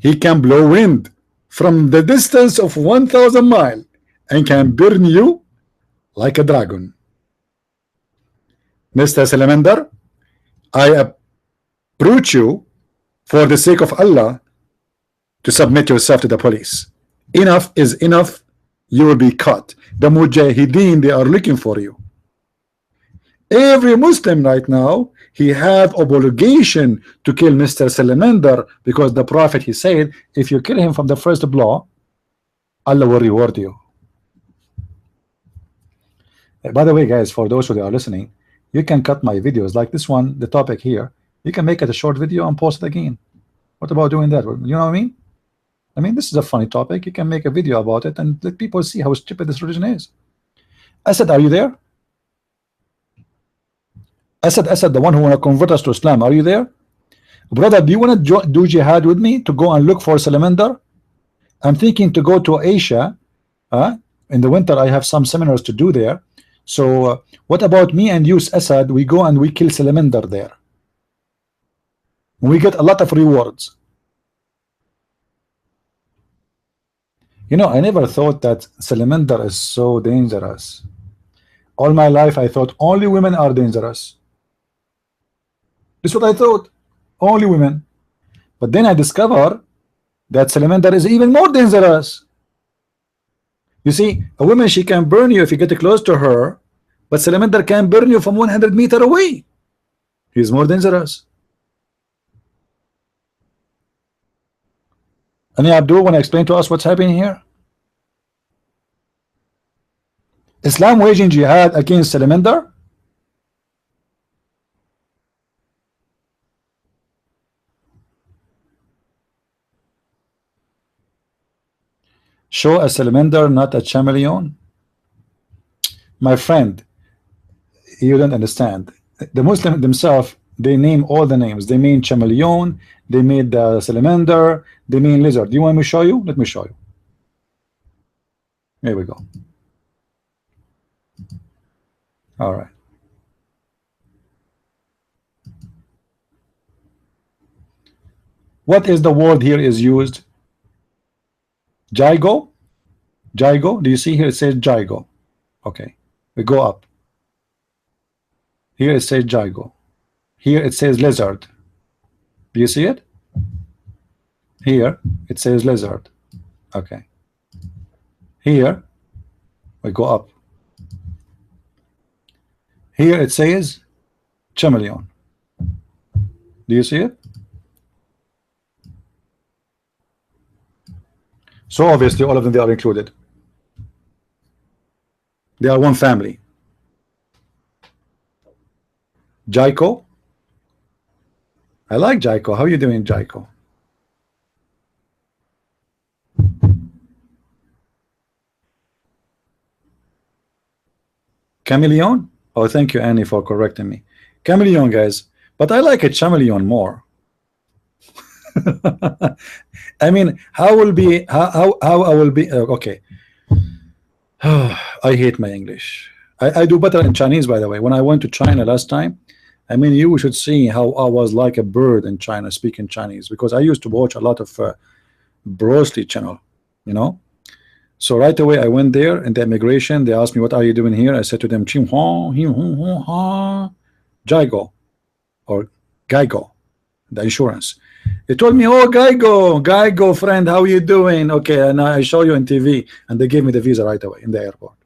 He can blow wind from the distance of 1,000 miles and can burn you like a dragon. Mr. Salamander, I approach you for the sake of Allah to submit yourself to the police. Enough is enough. You will be caught. The Mujahideen, they are looking for you. Every Muslim right now, he have obligation to kill Mr. Salamander, because the Prophet, he said, if you kill him from the first blow, Allah will reward you. By the way, guys, for those who are listening, you can cut my videos like this one, the topic here. You can make it a short video and post it again. What about doing that? You know what I mean? I mean, this is a funny topic. You can make a video about it and let people see how stupid this religion is. Asad, are you there? Asad, the one who want to convert us to Islam, are you there? Brother, do you want to do jihad with me to go and look for Salamander? I'm thinking to go to Asia. In the winter, I have some seminars to do there. So what about me and you, Asad? We go and we kill Salamander there. We get a lot of rewards. You know, I never thought that Salamander is so dangerous. All my life, I thought only women are dangerous. This is what I thought, only women. But then I discovered that Salamander is even more dangerous. You see, a woman, she can burn you if you get close to her, but Salamander can burn you from 100 meters away. He's more dangerous. Any Abdul want to explain to us what's happening here? Islam waging jihad against Salamander? Show a Salamander, not a chameleon. My friend, you don't understand. The Muslim themselves, they name all the names. They mean chameleon, they made the Salamander, they mean lizard. Do you want me to show you? Let me show you. Here we go. All right. What is the word here is used? Jigo. Jigo. Do you see here it says Jigo? Okay. We go up. Here it says Jigo. Here it says lizard. Do you see it? Here it says lizard. Okay. Here we go up. Here it says chameleon. Do you see it? So obviously all of them, they are included. They are one family. Jaiko. I like Jaiko. How are you doing, Jaiko? Chameleon? Oh, thank you, Annie, for correcting me. Chameleon, guys. But I like a chameleon more. I mean, how will be how I will be okay. I hate my English. I do better in Chinese, by the way. When I went to China last time, I mean, you should see how I was like a bird in China speaking Chinese, because I used to watch a lot of Bruce Lee channel, you know. So right away I went there in the immigration. They asked me, what are you doing here? I said to them, Chim Hong, Him Hong Ha Jigo or Geigo, the insurance. They told me, oh, Geigo friend, how you doing? Okay, and I show you on TV, and they gave me the visa right away in the airport.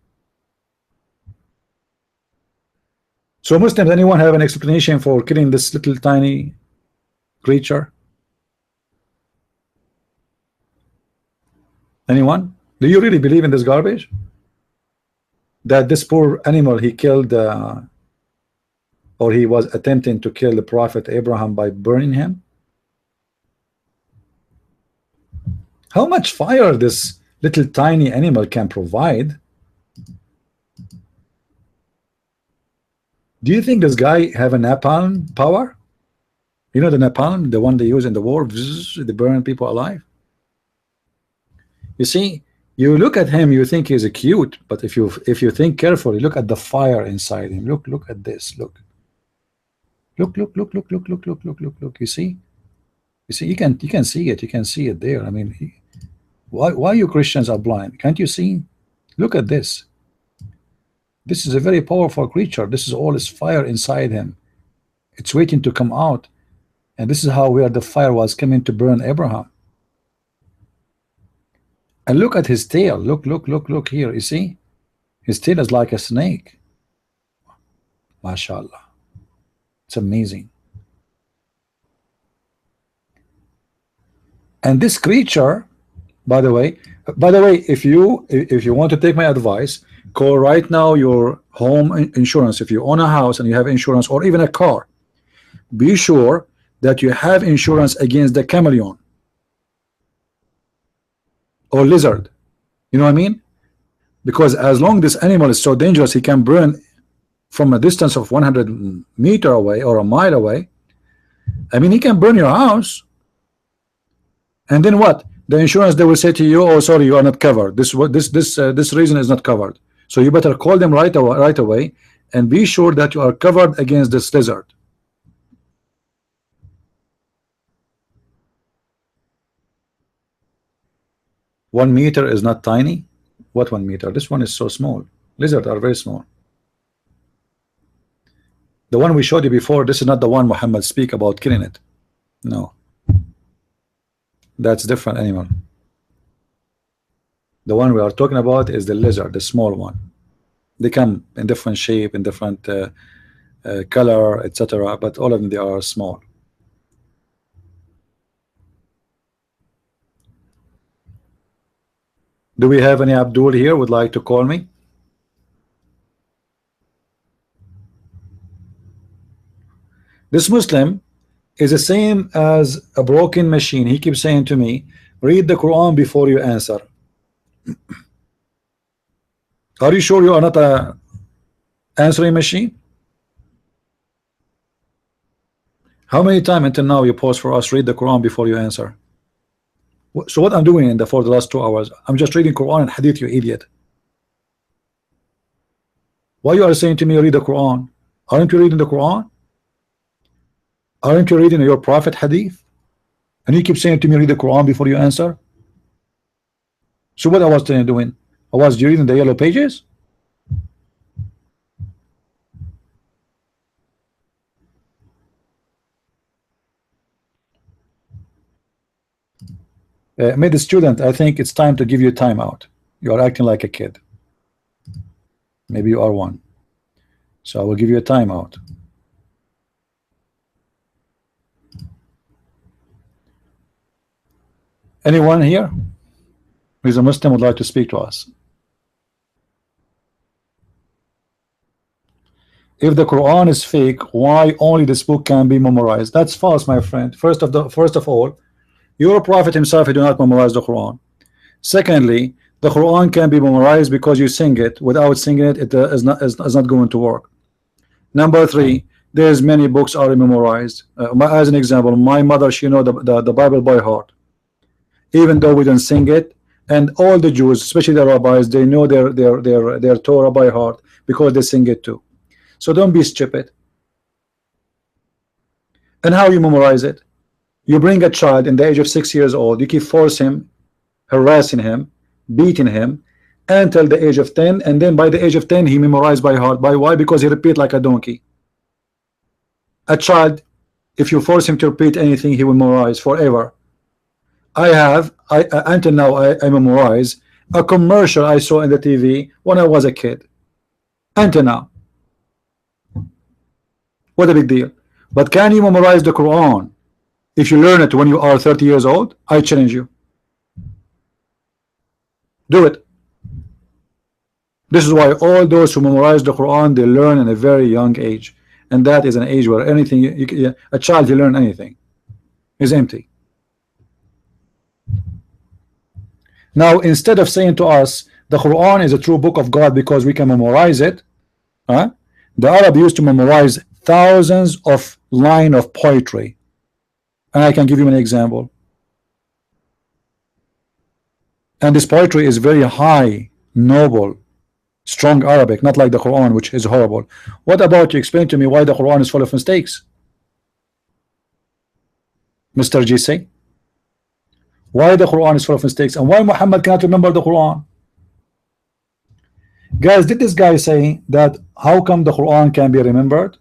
So Muslims, anyone have an explanation for killing this little tiny creature? Anyone? Do you really believe in this garbage? That this poor animal, he killed or he was attempting to kill the Prophet Abraham by burning him? how much fire this little tiny animal can provide. Do you think this guy have a napalm power? You know the napalm, the one they use in the war, they burn people alive. You see, you look at him, you think he's a cute, but if you think carefully, look at the fire inside him. Look at this. Look. Look. You see? You see, you can see it. You can see it there. I mean, why you Christians are blind? Can't you see? Look at this. This is a very powerful creature. This is all this fire inside him. It's waiting to come out. And this is how where the fire was coming to burn Abraham. And look at his tail. Look here. You see? His tail is like a snake. MashaAllah. It's amazing. And this creature, by the way, if you want to take my advice, call right now your home insurance. If you own a house and you have insurance, or even a car, be sure that you have insurance against the chameleon or lizard. You know what I mean? Because as long this animal is so dangerous, he can burn from a distance of 100 meters away or a mile away. I mean, he can burn your house. And then what? The insurance, they will say to you, oh, sorry, you are not covered. This reason is not covered. So you better call them right away and be sure that you are covered against this lizard. One meter is not tiny. What 1 meter? This one is so small. Lizards are very small. The one we showed you before, this is not the one Muhammad speak about killing it. No. That's different animal. The one we are talking about is the lizard, the small one. They come in different shape, in different color, etc. But all of them, they are small. Do we have any Abdul here would like to call me? This Muslim is the same as a broken machine. He keeps saying to me, read the Quran before you answer. Are you sure you are not a answering machine? How many times until now you pause for us, read the Quran before you answer? So what I'm doing for the last 2 hours, I'm just reading Quran and Hadith, you idiot. Why you are saying to me read the Quran? Aren't you reading the Quran? Aren't you reading your Prophet Hadith? And you keep saying to me read the Quran before you answer? So what I was doing? I was reading the yellow pages? Made a student, I think it's time to give you time out. You are acting like a kid. Maybe you are one. So I will give you a timeout. Anyone here who is a Muslim would like to speak to us? If the Quran is fake, why only this book can be memorized? That's false, my friend. First of all, your Prophet himself did not memorize the Quran. Secondly, the Quran can be memorized because you sing it. Without singing it, it is not going to work. Number three, there's many books are memorized. As an example, my mother, she know the Bible by heart, even though we don't sing it. And all the Jews, especially the rabbis, they know their Torah by heart because they sing it too. So don't be stupid. And how you memorize it? You bring a child in the age of 6 years old, you keep forcing him, harassing him, beating him until the age of 10, and then by the age of 10 he memorized by heart. By why? Because he repeat like a donkey. A child, if you force him to repeat anything, he will memorize forever. Until now I memorize a commercial I saw in the TV when I was a kid. Until now. What a big deal. But can you memorize the Quran if you learn it when you are 30 years old? I challenge you. Do it. This is why all those who memorize the Quran, they learn in a very young age, and that is an age where anything a child, he learn anything is empty. Now, instead of saying to us the Quran is a true book of God because we can memorize it, the Arab used to memorize thousands of lines of poetry. And I can give you an example. And this poetry is very high, noble, strong Arabic, not like the Quran, which is horrible. What about you explain to me why the Quran is full of mistakes, Mr. GC? Why the Quran is full of mistakes, and why Muhammad cannot remember the Quran? Guys, did this guy say that how come the Quran can be remembered?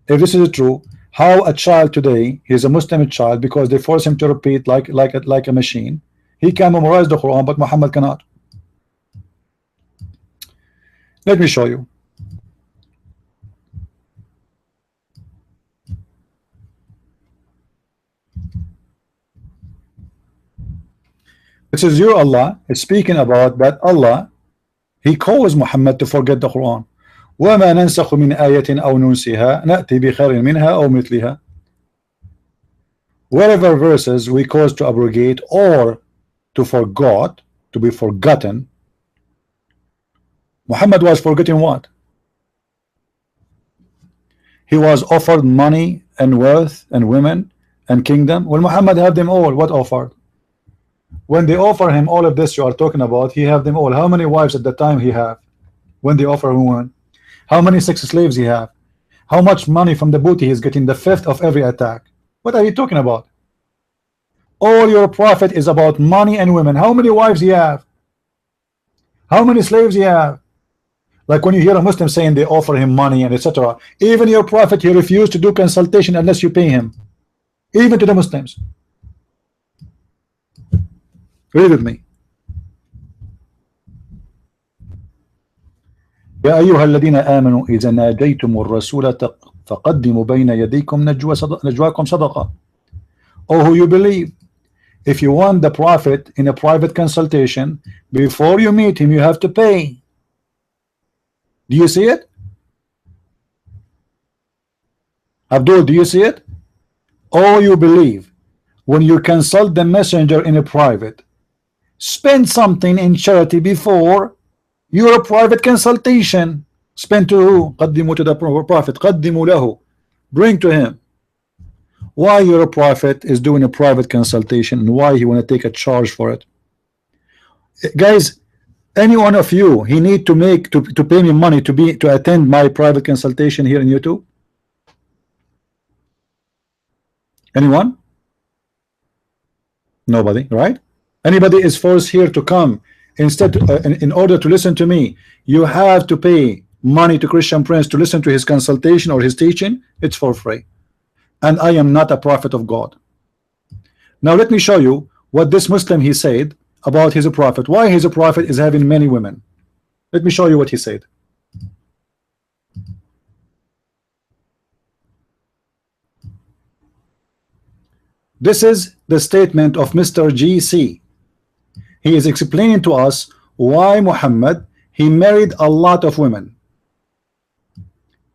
If this is true, how a child today, he's a Muslim child, because they force him to repeat like a machine, he can memorize the Quran, but Muhammad cannot? Let me show you. This is your Allah is speaking about that Allah, he caused Muhammad to forget the Quran. وَمَا نَنْسَخُ مِنْ آيَةٍ أَوْ نُنْسِهَا نَأْتِي بِخَيْرٍ مِنْهَا أَوْ مِثْلِهَا. Whatever verses we cause to abrogate or to forgot, to be forgotten, Muhammad was forgetting what? He was offered money and wealth and women and kingdom. Well, Muhammad had them all. What offered? When they offer him all of this you are talking about, he have them all. How many wives at the time he have when they offer him one? How many sex slaves he have? How much money from the booty he's getting, the fifth of every attack? What are you talking about? All your prophet is about money and women. How many wives he have? How many slaves he have? Like when you hear a Muslim saying they offer him money and etc. Even your prophet, he refused to do consultation unless you pay him. Even to the Muslims. Read with me. يا أيها الذين آمنوا إذا ناجيتم الرسول فقدموا بين يديكم نجواكم صدقة. Oh, who you believe, if you want the prophet in a private consultation, before you meet him you have to pay. Do you see it? Abdul, do you see it? Oh, you believe, when you consult the messenger in a private, spend something in charity before your private consultation. Spend to who? قدموا to the prophet. قدموا له. Bring to him. Why your prophet is doing a private consultation and why he want to take a charge for it? Guys, any one of you, he need to make to pay me money to attend my private consultation here in YouTube? Anyone? Nobody, right? Anybody is forced here to come instead in order to listen to me? You have to pay money to Christian Prince to listen to his consultation or his teaching. It's for free, and I am not a prophet of God. Now let me show you what this Muslim he said about his prophet, why his prophet is having many women. Let me show you what he said. This is the statement of Mr. GC. He is explaining to us why Muhammad, he married a lot of women,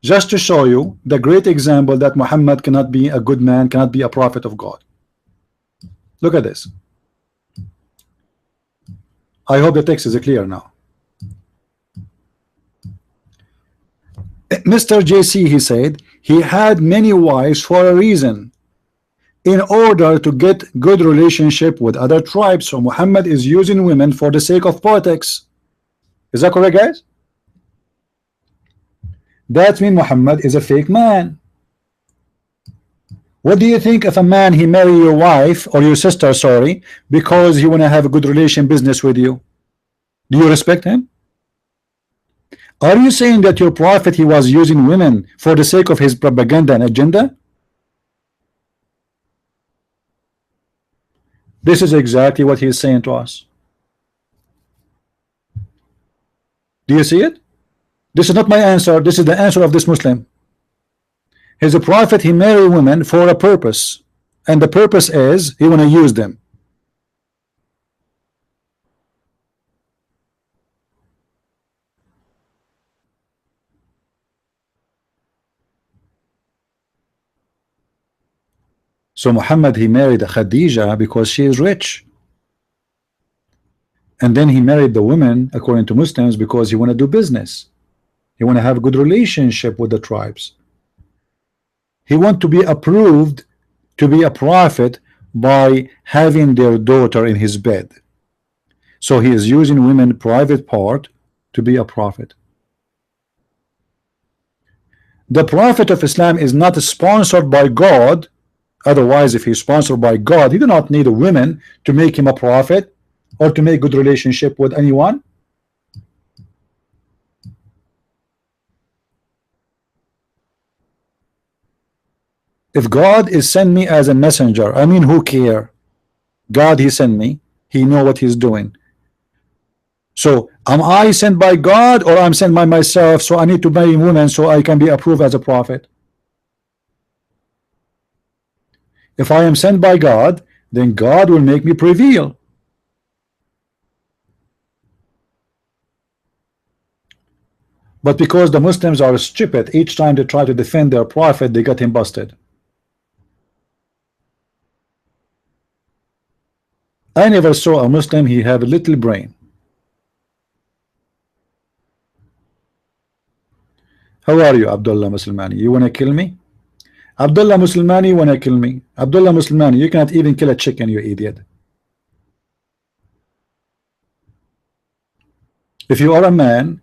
just to show you the great example that Muhammad cannot be a good man, cannot be a prophet of God. Look at this. I hope the text is clear now. Mr. JC, he said he had many wives for a reason, in order to get good relationship with other tribes. So Muhammad is using women for the sake of politics. Is that correct, guys? That means Muhammad is a fake man. What do you think if a man he marry your wife or your sister, sorry, because he want to have a good relation business with you? Do you respect him? Are you saying that your prophet he was using women for the sake of his propaganda and agenda? This is exactly what he is saying to us. Do you see it? This is not my answer. This is the answer of this Muslim. He's a prophet. He married women for a purpose, and the purpose is he want to use them. So Muhammad he married Khadija because she is rich. And then he married the women according to Muslims because he want to do business. He want to have a good relationship with the tribes. He want to be approved to be a prophet by having their daughter in his bed. So he is using women private part to be a prophet. The prophet of Islam is not sponsored by God. Otherwise, if he's sponsored by God, he do not need a woman to make him a prophet or to make good relationship with anyone. If God is sent me as a messenger, I mean, who care? God, he sent me. He know what he's doing. So am I sent by God or I'm sent by myself? So I need to marry women so I can be approved as a prophet. If I am sent by God, then God will make me prevail. But because the Muslims are stupid, each time they try to defend their prophet, they get him busted. I never saw a Muslim, he have a little brain. How are you, Abdullah Muslimani? You want to kill me? Abdullah Muslimani want to kill me. Abdullah Muslimani, you cannot even kill a chicken, you idiot. If you are a man,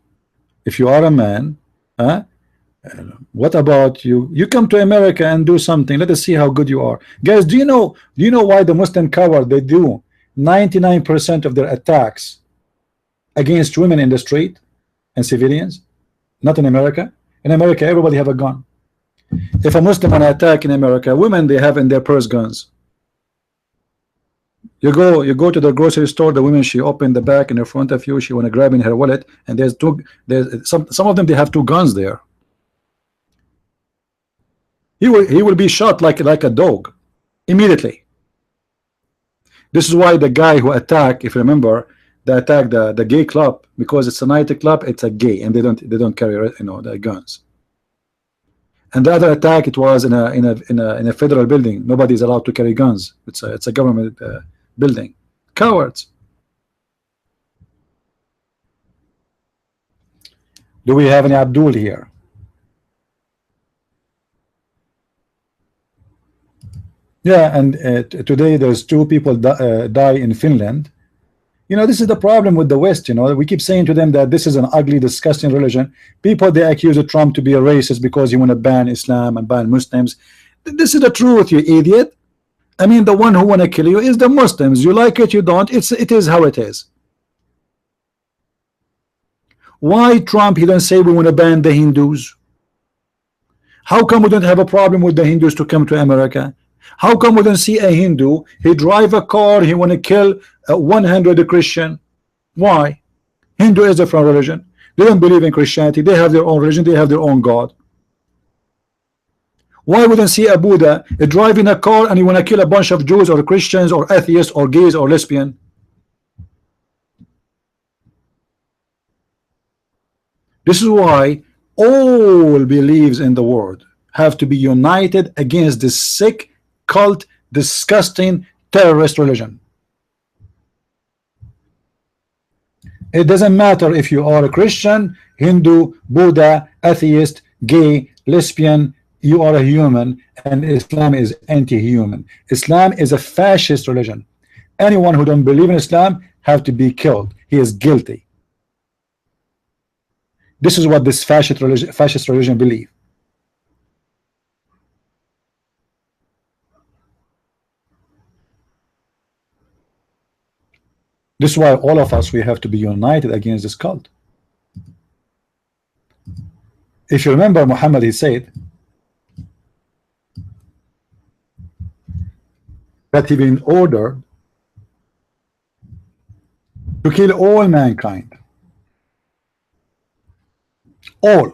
what about you? You come to America and do something. Let us see how good you are. Guys, do you know why the Muslim coward, they do 99% of their attacks against women in the street and civilians? Not in America. In America, everybody have a gun. If a Muslim want to attack in America, women, they have in their purse guns. You go to the grocery store, the women, she open the back in the front of you, she want to grab in her wallet, and there's some of them, they have two guns there. He will be shot like a dog immediately. This is why the guy who attacked, if you remember, they attacked the gay club, because it's a night club, it's a gay, and they don't carry, the guns. And the other attack, it was in a federal building. Nobody is allowed to carry guns. It's a government building. Cowards. Do we have any Abdul here? Yeah, and today there's 2 people die in Finland. This is the problem with the West. We keep saying to them that this is an ugly, disgusting religion. People, they accuse of Trump to be a racist because he want to ban Islam and ban Muslims. This is the truth, you idiot. I mean, the one who want to kill you is the Muslims. You like it, you don't. It is how it is. Why Trump, he don't say we want to ban the Hindus? How come we don't have a problem with the Hindus to come to America? How come we don't see a Hindu, he drive a car, he want to kill 100 Christian? Why? Hindu is a different religion. They don't believe in Christianity. They have their own religion. They have their own God. Why wouldn't see a Buddha driving a car and you want to kill a bunch of Jews or Christians or atheists or gays or lesbian? This is why all beliefs in the world have to be united against this sick, cult, disgusting, terrorist religion. It doesn't matter if you are a Christian, Hindu, Buddha, atheist, gay, lesbian, you are a human, and Islam is anti-human. Islam is a fascist religion. Anyone who don't believe in Islam have to be killed. He is guilty. This is what this fascist religion believe. This is why all of us, we have to be united against this cult. If you remember, Muhammad, he said that he been ordered to kill all mankind, all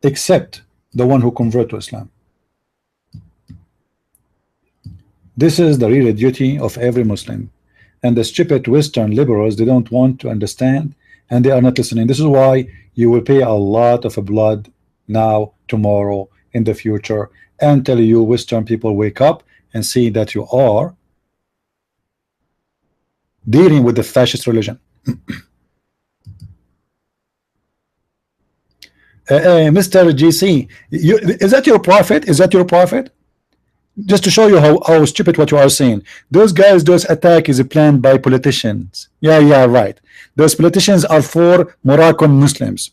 except the one who convert to Islam. This is the real duty of every Muslim. And the stupid Western liberals, they don't want to understand, and they are not listening. This is why you will pay a lot of blood now, tomorrow, in the future, until you Western people wake up and see that you are dealing with the fascist religion. Mr. GC, is that your prophet? Is that your prophet? Just to show you how stupid what you are saying. Those guys, those attack is planned by politicians. Yeah, right. Those politicians are for Moroccan Muslims.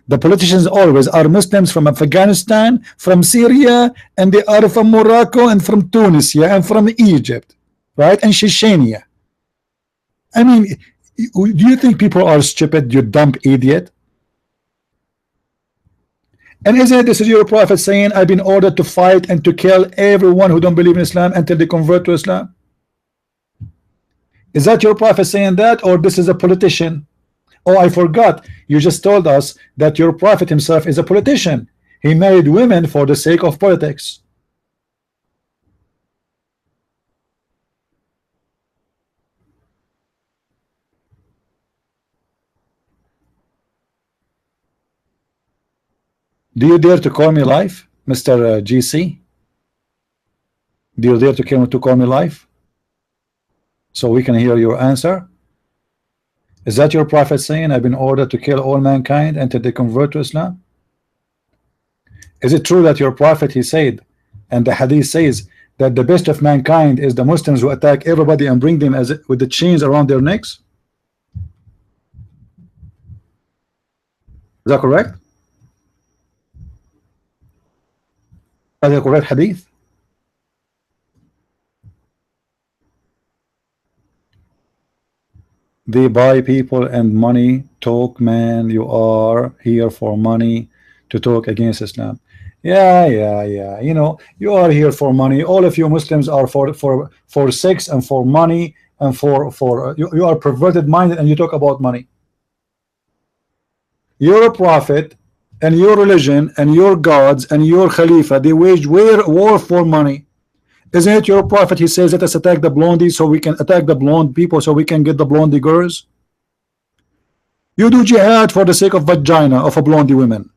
The politicians always are Muslims from Afghanistan, from Syria, and they are from Morocco and from Tunisia and from Egypt, right? And Chechnya. I mean, do you think people are stupid, you dumb idiot? And isn't this is your prophet saying, I've been ordered to fight and to kill everyone who don't believe in Islam until they convert to Islam? Is that your prophet saying that, or this is a politician? Oh, I forgot. You just told us that your prophet himself is a politician. He married women for the sake of politics. Do you dare to call me live, Mr. GC? Do you dare to call me live so we can hear your answer? Is that your prophet saying, I've been ordered to kill all mankind until they convert to Islam? Is it true that your prophet, he said, and the hadith says, that the best of mankind is the Muslims who attack everybody and bring them with the chains around their necks? Is that correct? Is that correct hadith? They buy people and money. Talk, man, you are here for money to talk against Islam. Yeah, you know, you are here for money. All of you Muslims are for sex and for money and for you are perverted minded and you talk about money. Your prophet and your religion and your gods and your Khalifa, they wage war for money. Isn't it your prophet? He says, let us attack the blondie so we can attack the blonde people so we can get the blondie girls. You do jihad for the sake of vagina of a blondie women.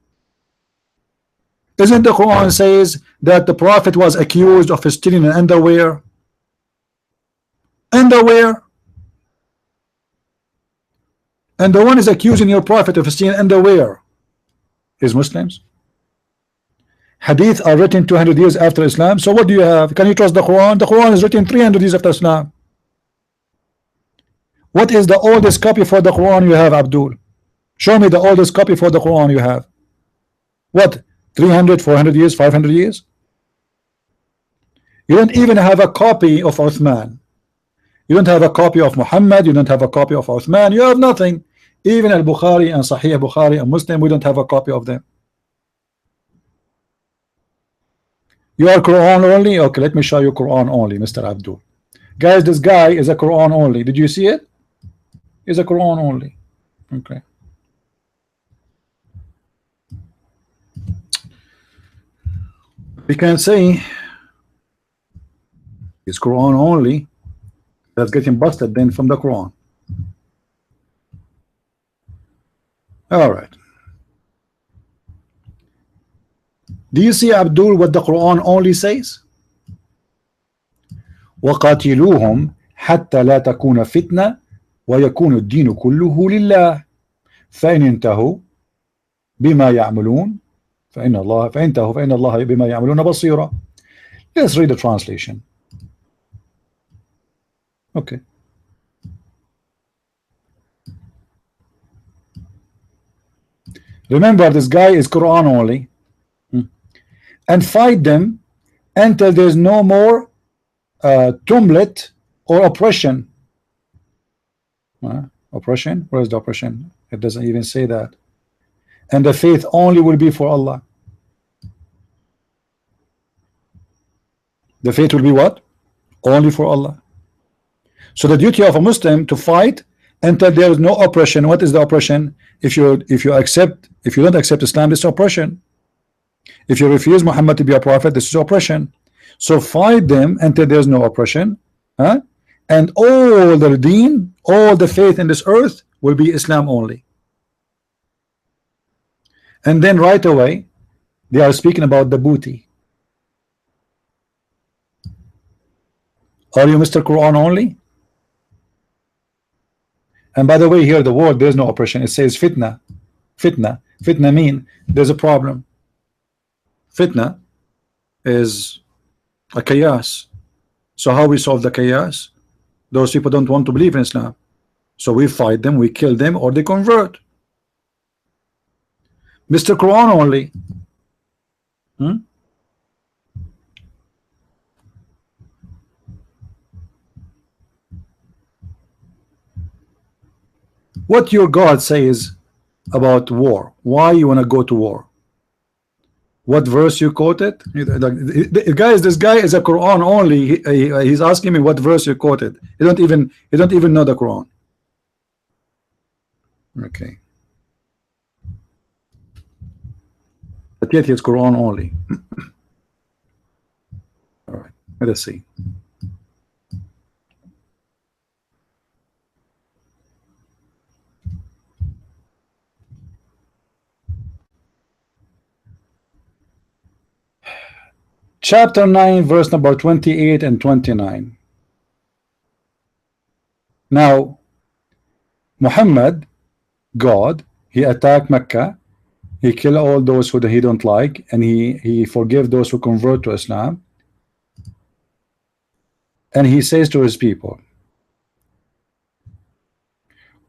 Isn't the Quran says that the prophet was accused of stealing an underwear? Underwear. And the one is accusing your prophet of stealing underwear is Muslims. Hadith are written 200 years after Islam. So what do you have? Can you trust the Quran? The Quran is written 300 years after Islam. What is the oldest copy for the Quran you have, Abdul? Show me the oldest copy for the Quran you have. What? 300, 400 years, 500 years? You don't even have a copy of Uthman. You don't have a copy of Muhammad. You don't have a copy of Uthman. You have nothing. Even Al-Bukhari and Sahih Bukhari and Muslim, we don't have a copy of them. You are Quran only? Okay, let me show you Quran only, Mr. Abdul. Guys, this guy is a Quran only. Did you see it? He's a Quran only. Okay. We can say it's Quran only. That's getting busted then from the Quran. All right. Do you see, Abdul, what the Quran only says? وَقَاتِلُوهُمْ حَتَّى لَا تَكُونَ فِتْنَةً وَيَكُونُ الدِّينُ كُلُّهُ لِلَّهِ فَإِنِ انْتَهُوا بِمَا يَعْمَلُونَ فإن الله بما يعملون بصيرا. Let's read the translation. Okay. Remember, this guy is Quran only. And fight them until there's no more tumult or oppression. Oppression? Where is the oppression? It doesn't even say that. And the faith only will be for Allah. The faith will be what? Only for Allah. So the duty of a Muslim to fight until there is no oppression. What is the oppression? If you don't accept Islam, this is oppression. If you refuse Muhammad to be a prophet, this is oppression. So fight them until there is no oppression, and all the deen, all the faith in this earth will be Islam only. And then right away they are speaking about the booty. Are you Mr. Quran only? And by the way, here the word, there's no oppression. It says fitna. Fitna. Fitna mean there's a problem. Fitna is a chaos. So how we solve the chaos? Those people don't want to believe in Islam. So we fight them, we kill them, or they convert. Mr. Quran only. What your God says about war? Why you want to go to war? What verse you quoted? Guys, this guy is a Quran only. He's asking me what verse you quoted. You don't even know the Quran. Okay. But yet he's Quran only. All right. Let us see. Chapter 9, verse number 28 and 29. Now, Muhammad, God, he attacked Mecca. He killed all those who he don't like, and he forgive those who convert to Islam. And he says to his people,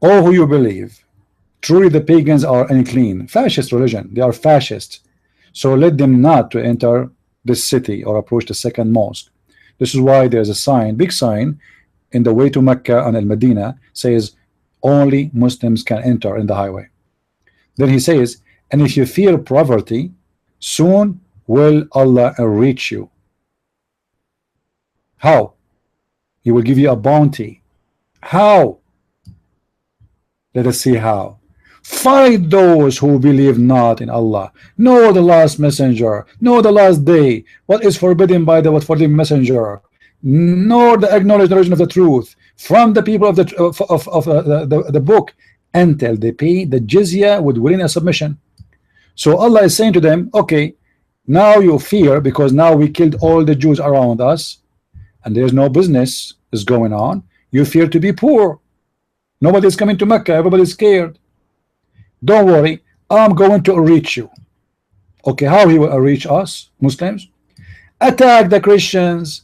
"Oh, who you believe, truly the pagans are unclean." Fascist religion, they are fascists. So let them not to enter this city or approach the second mosque. This is why there's a sign, big sign, in the way to Mecca and Al-Medina, says only Muslims can enter in the highway. Then he says, and if you fear poverty, soon will Allah enrich you. How? He will give you a bounty. How? Let us see how. Fight those who believe not in Allah, nor the last messenger, nor the last day, what is forbidden by the forbidden messenger, nor the acknowledged origin of the truth from the people of the book, until they pay the jizya with willing submission. So Allah is saying to them, okay, now you fear because now we killed all the Jews around us and there's no business is going on. You fear to be poor. Nobody's coming to Mecca, everybody's scared. Don't worry, I'm going to reach you. Okay, how he will reach us, Muslims? Attack the Christians,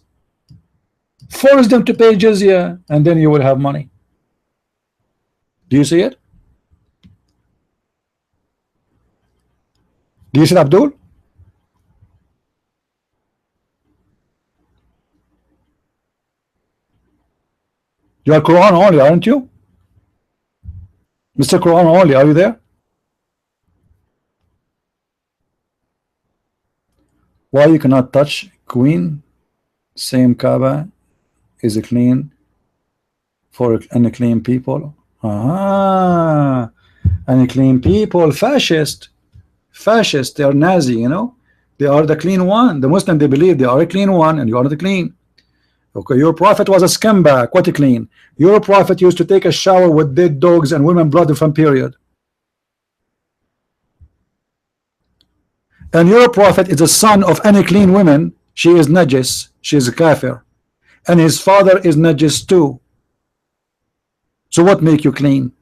force them to pay jizya, and then you will have money. Do you see it? Do you see it, Abdul? You are Quran only, aren't you? Mr. Quran only, are you there? Why you cannot touch Queen? Same Kaaba is clean for unclean people. Unclean people, fascist. Fascist, they are Nazi, you know. They are the clean one. The Muslim, they believe they are a clean one and you are the clean. Okay, your prophet was a scumbag. What a clean. Your prophet used to take a shower with dead dogs and women blood from period. And your prophet is the son of any clean women. She is najis. She is a kafir. And his father is najis too. So what make you clean?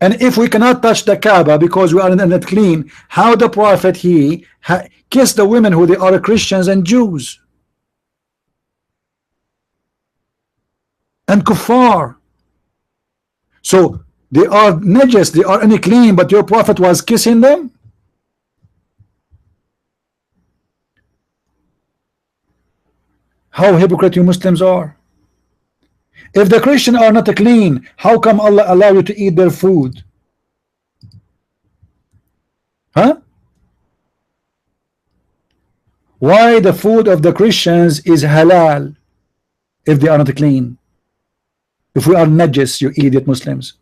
And if we cannot touch the Kaaba because we are not clean, how the prophet he kissed the women who they are Christians and Jews and kuffar? So they are najis, they are unclean, but your prophet was kissing them. How hypocrite you Muslims are. If the Christians are not clean, how come Allah allow you to eat their food? Huh? Why the food of the Christians is halal if they are not clean? If we are najis, you idiot Muslims.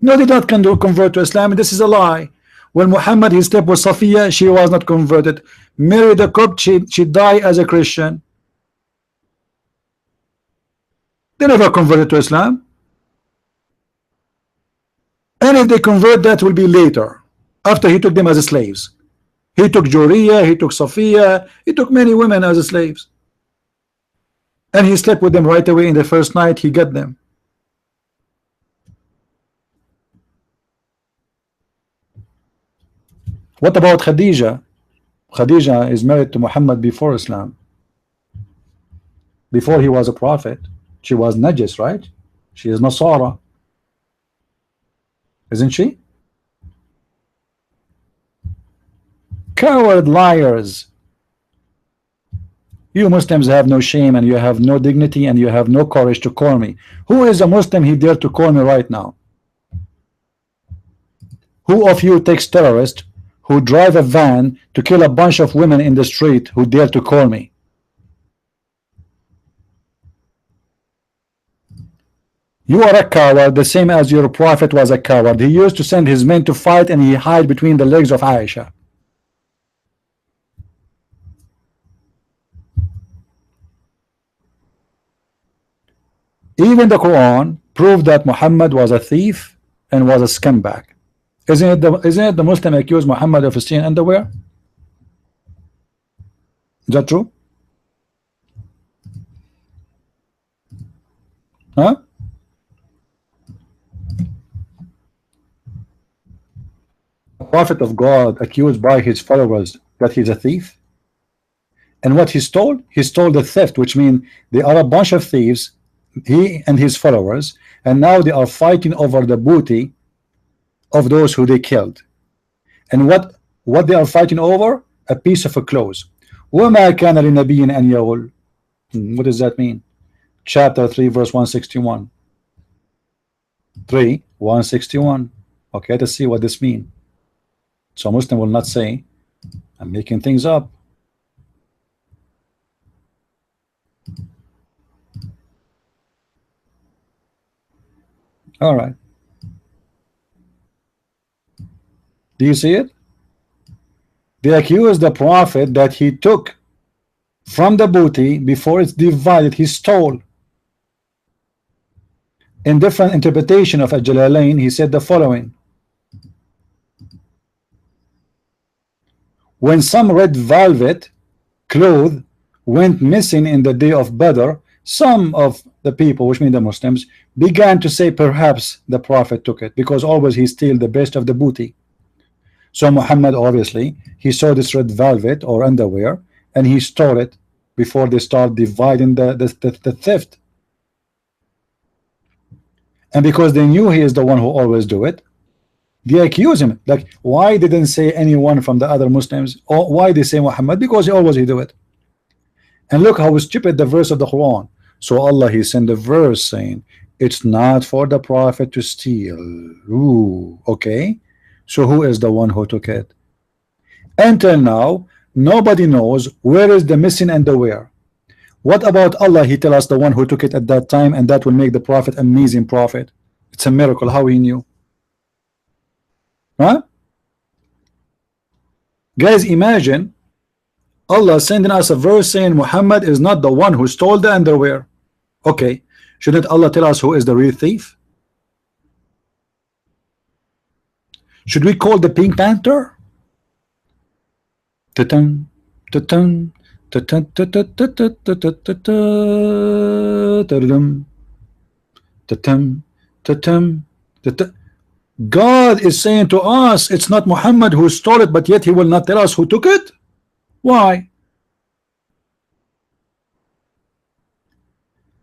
No, they don't convert to Islam. This is a lie. When Muhammad his step was Safiya, she was not converted. Mary the Copt, she died as a Christian. They never converted to Islam. And if they convert, that will be later, after he took them as slaves. He took Juriya, he took Safiya, he took many women as slaves. And he slept with them right away in the first night he got them. What about Khadija? Khadija is married to Muhammad before Islam. Before he was a prophet. She was Najis, right? She is Nasara. Isn't she? Coward liars. You Muslims have no shame and you have no dignity and you have no courage to call me. Who is a Muslim he dare to call me right now? Who of you takes terrorists who drive a van to kill a bunch of women in the street who dare to call me? You are a coward, the same as your prophet was a coward. He used to send his men to fight and he hide between the legs of Aisha. Even the Quran proved that Muhammad was a thief and was a scumbag. Isn't it the Muslim accused Muhammad of stealing underwear? Is that true? Huh? A prophet of God accused by his followers that he's a thief. And what he stole? He stole the theft, which means they are a bunch of thieves, he and his followers, and now they are fighting over the booty of those who they killed. And what they are fighting over? A piece of a clothes. وَمَا كَانَ لِنَبِيٍّ أَنْ يَغُلَّ. What does that mean? Chapter 3 verse 161. 3:161. Okay, let's see what this means. So a Muslim will not say I'm making things up. All right. Do you see it? They accuse the prophet that he took from the booty before it's divided. He stole. In different interpretation of Al-Jalalain, he said the following: when some red velvet cloth went missing in the day of Badr, some of the people, which mean the Muslims, began to say perhaps the prophet took it, because always he steal the best of the booty. So Muhammad, obviously, he saw this red velvet or underwear and he stole it before they start dividing the theft. And because they knew he is the one who always do it, they accuse him. Like, why didn't say anyone from the other Muslims? Or why they say Muhammad? Because he always do it. And look how stupid the verse of the Quran. So Allah, he sent a verse saying it's not for the prophet to steal. Ooh, okay. So who is the one who took it? Until now, nobody knows where is the missing underwear. What about Allah? He tell us the one who took it at that time, and that will make the prophet amazing prophet. It's a miracle how he knew. Huh? Guys, imagine Allah sending us a verse saying Muhammad is not the one who stole the underwear. Okay, shouldn't Allah tell us who is the real thief? Should we call the Pink Panther? Ta-tan, ta-tan, ta-tan, ta-tan, ta-tan, ta-tan, ta-tan, ta-tan, ta-tan. God is saying to us it's not Muhammad who stole it, but yet he will not tell us who took it. Why?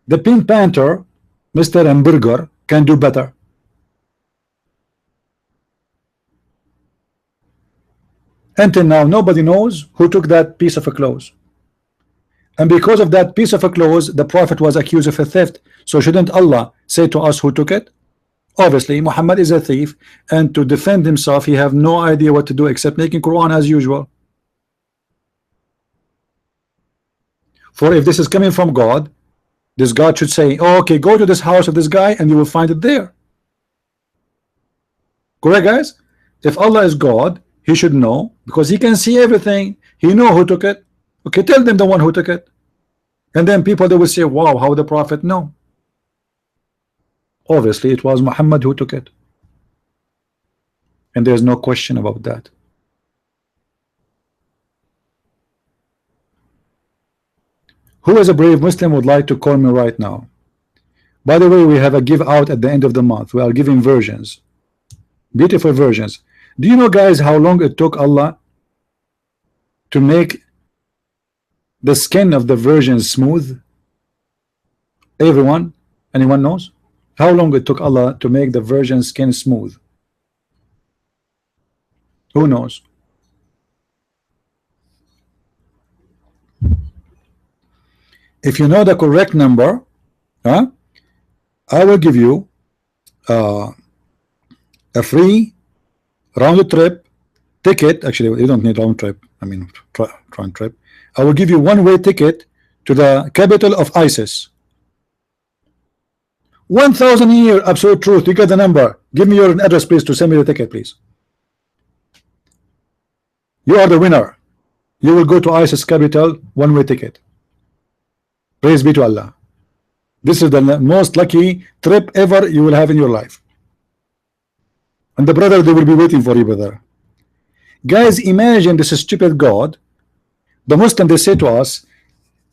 The Pink Panther, Mr. Hamburger, can do better. Until now, nobody knows who took that piece of a clothes. And because of that piece of a clothes, the prophet was accused of a theft. So shouldn't Allah say to us who took it? Obviously, Muhammad is a thief, and to defend himself, he have no idea what to do except making Quran as usual. For if this is coming from God, this God should say, oh, okay, go to this house of this guy and you will find it there. Correct, guys? If Allah is God, he should know, because he can see everything. He know who took it. Okay, tell them the one who took it. And then people, they will say, wow, how the prophet know? Obviously, it was Muhammad who took it. And there's no question about that. Who is a brave Muslim would like to call me right now? By the way, we have a give out at the end of the month. We are giving versions, beautiful versions. Do you know, guys, how long it took Allah to make the skin of the virgin smooth? Everyone? Anyone knows? How long it took Allah to make the virgin skin smooth? Who knows? If you know the correct number, I will give you a free round trip ticket. Actually, you don't need round trip. I mean, round trip. I will give you one-way ticket to the capital of ISIS. 1,000 year absolute truth. You get the number. Give me your address, please, to send me the ticket, please. You are the winner. You will go to ISIS capital, one-way ticket. Praise be to Allah. This is the most lucky trip ever you will have in your life. And the brother, they will be waiting for you, brother. Guys, imagine this stupid God. The Muslim, they say to us,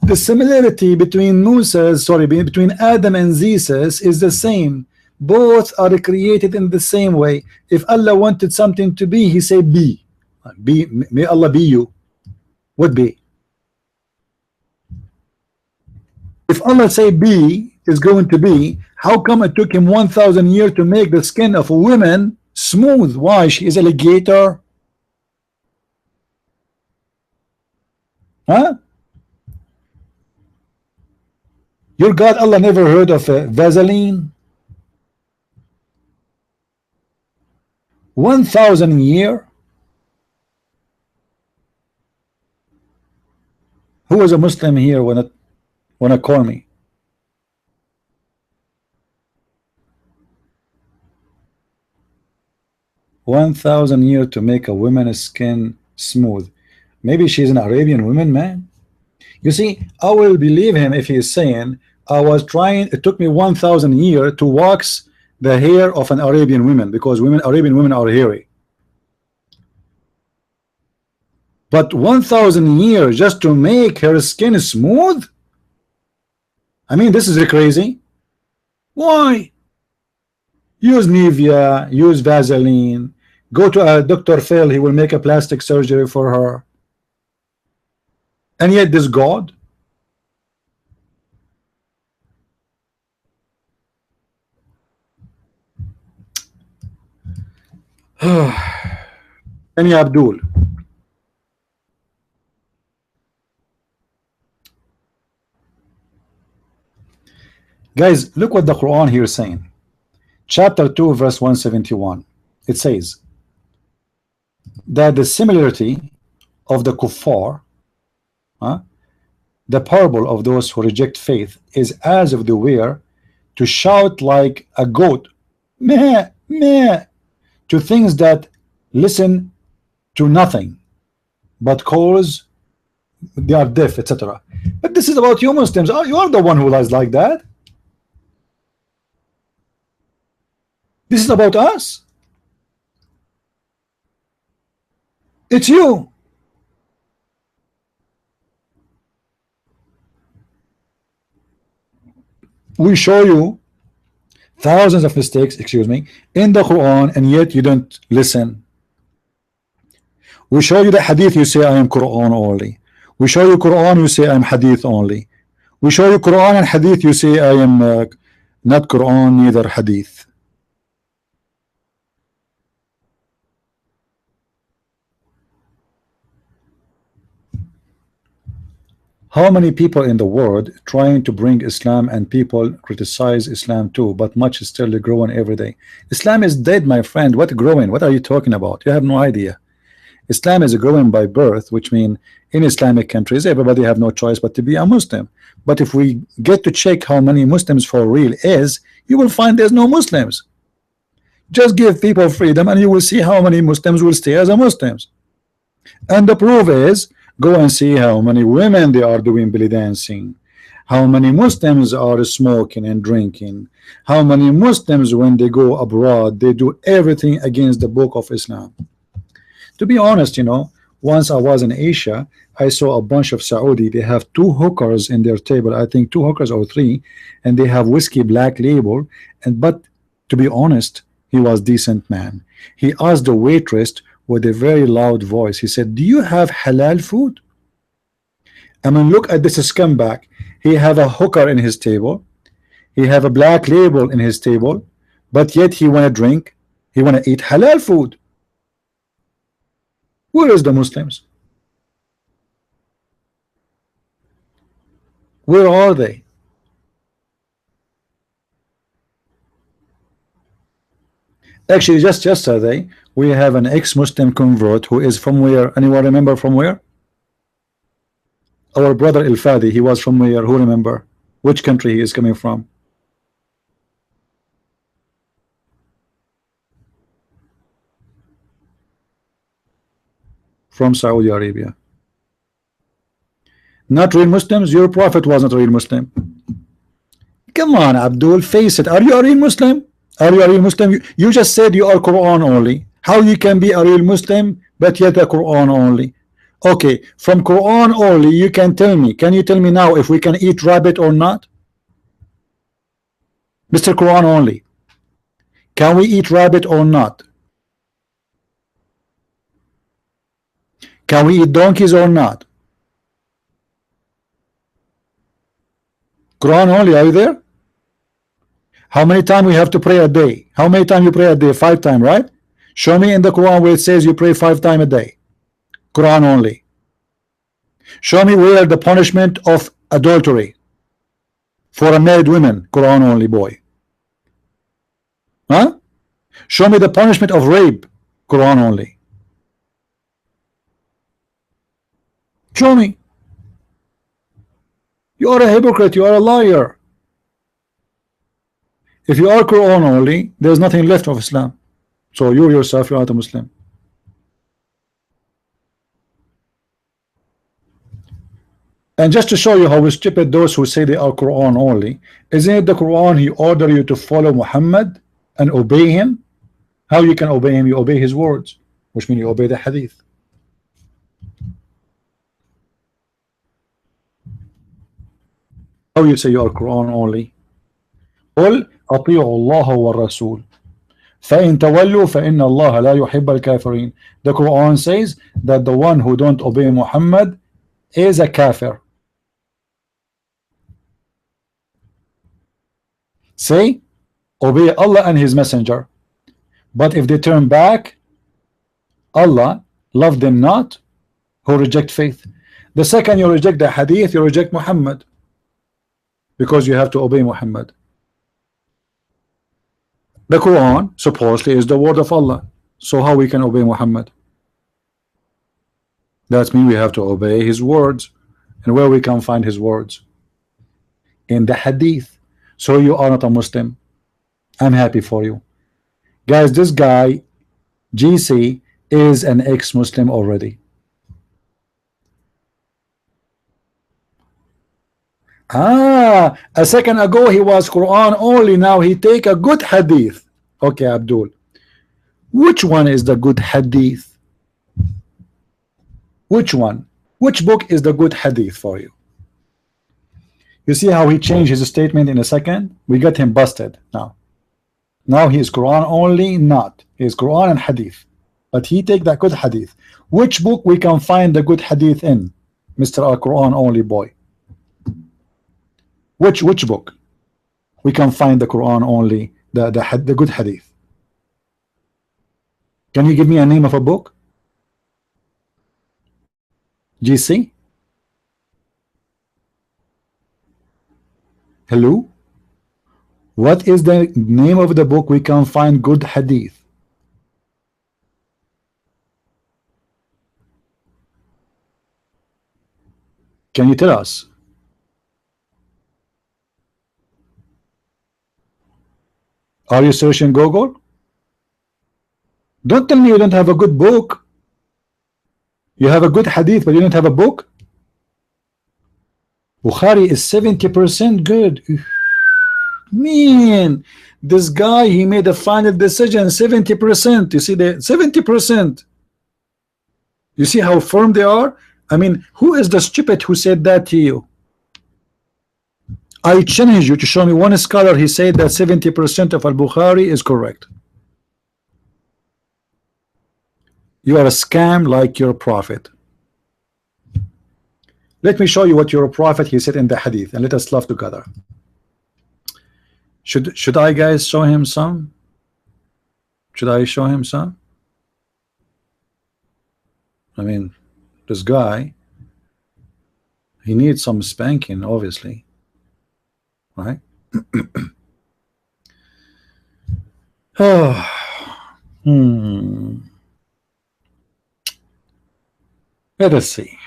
the similarity between between Adam and Jesus is the same. Both are created in the same way. If Allah wanted something to be, he said be. May Allah be you. What be? If Allah say be is going to be, how come it took him 1,000 years to make the skin of a woman smooth? Why? She is a alligator? Huh? Your God Allah never heard of Vaseline? 1,000 years? Who is a Muslim here wanna call me? $1,000 years to make a woman's skin smooth. Maybe she's an Arabian woman, man. You see, I will believe him if he is saying it took me 1,000 years to wax the hair of an Arabian woman, because Arabian women are hairy. But 1,000 years just to make her skin smooth? I mean, this is crazy. Why? Use Nivea, use Vaseline, go to a Dr. Phil, he will make a plastic surgery for her. And yet this God, Any Abdul. Guys, look what the Quran here is saying. Chapter 2, verse 171. It says that the similarity of the kuffar, the parable of those who reject faith, is as if they were to shout like a goat, meh, meh, to things that listen to nothing, but cause they are deaf, etc. But this is about you Muslims. You are the one who lies like that. This is about us. It's you. We show you thousands of mistakes, excuse me, in the Quran, and yet you don't listen. We show you the hadith, you say I am Quran only. We show you Quran, you say I am hadith only. We show you Quran and hadith, you say I am not Quran, neither hadith. How many people in the world trying to bring Islam, and people criticize Islam too, but much is still growing every day. Islam is dead, my friend. What growing? What are you talking about? You have no idea. Islam is growing by birth, which means in Islamic countries everybody have no choice but to be a Muslim. But if we get to check how many Muslims for real is, you will find there's no Muslims. Just give people freedom and you will see how many Muslims will stay as a Muslims. And the proof is, go and see how many women they are doing belly dancing, how many Muslims are smoking and drinking, how many Muslims when they go abroad they do everything against the book of Islam. To be honest, you know, once I was in Asia, I saw a bunch of Saudi, they have 2 hookers in their table, I think 2 hookers or 3, and they have whiskey Black Label. And but to be honest, he was decent man. He asked the waitress with a very loud voice, he said, do you have halal food? I mean, look at this scumbag. He have a hooker in his table, he have a Black Label in his table, but yet he want to drink, he want to eat halal food. Where is the Muslims? Where are they? Actually, just yesterday we have an ex-Muslim convert who is from where? Anyone remember from where? Our brother El Fadi, he was from where? Who remember? Which country he is coming from? From Saudi Arabia. Not real Muslims. Your prophet wasn't a real Muslim. Come on, Abdul, face it. Are you a real Muslim? Are you a real Muslim? You just said you are Quran only. How you can be a real Muslim but yet a Quran only? Okay, from Quran only you can tell me. Can you tell me now if we can eat rabbit or not? Mr. Quran only. Can we eat rabbit or not? Can we eat donkeys or not? Quran only, are you there? How many times we have to pray a day? How many times you pray a day? 5 times, right? Show me in the Quran where it says you pray 5 times a day. Quran only. Show me where the punishment of adultery for a married woman. Quran only, boy. Huh? Show me the punishment of rape. Quran only. Show me. You are a hypocrite. You are a liar. If you are Quran only, there's nothing left of Islam. So you yourself, you are not a Muslim. And just to show you how stupid those who say they are Quran only, isn't it the Quran he ordered you to follow Muhammad and obey him? How you can obey him? You obey his words, which means you obey the hadith. How you say you are Quran only? قل أطيعوا الله والرسول فإن تولوا فإن الله لا يحب الكافرين. The Quran says that the one who don't obey Muhammad is a kafir. Say, obey Allah and his messenger, but if they turn back, Allah love them not who reject faith. The second you reject the hadith, you reject Muhammad, because you have to obey Muhammad. The Quran supposedly is the word of Allah, so how we can obey Muhammad? That means we have to obey his words. And where we can find his words? In the hadith. So you are not a Muslim. I'm happy for you guys. This guy GC is an ex-Muslim already. A second ago he was Quran only, now he take a good hadith. Okay, Abdul, which one is the good hadith? Which one? Which book is the good hadith for you? You see how he changed his statement in a second? We got him busted now. Now he is Quran only, not. He is Quran and hadith, but he take that good hadith. Which book we can find the good hadith in, Mr. Quran only boy? Which book we can find the Quran only, the good hadith? Can you give me a name of a book? GC? Hello? What is the name of the book we can find good hadith? Can you tell us? Are you searching Google? Don't tell me you don't have a good book. You have a good hadith, but you don't have a book. Bukhari is 70% good. Man, this guy, he made a final decision. 70%. You see the 70%. You see how firm they are, I mean, who is the stupid who said that to you? I challenge you to show me one scholar he said that 70% of Al-Bukhari is correct. You are a scam like your prophet. Let me show you what your prophet he said in the hadith, and let us laugh together. Should I guys show him some? Should I show him some? I mean, this guy, he needs some spanking, obviously, right? Oh, let us see.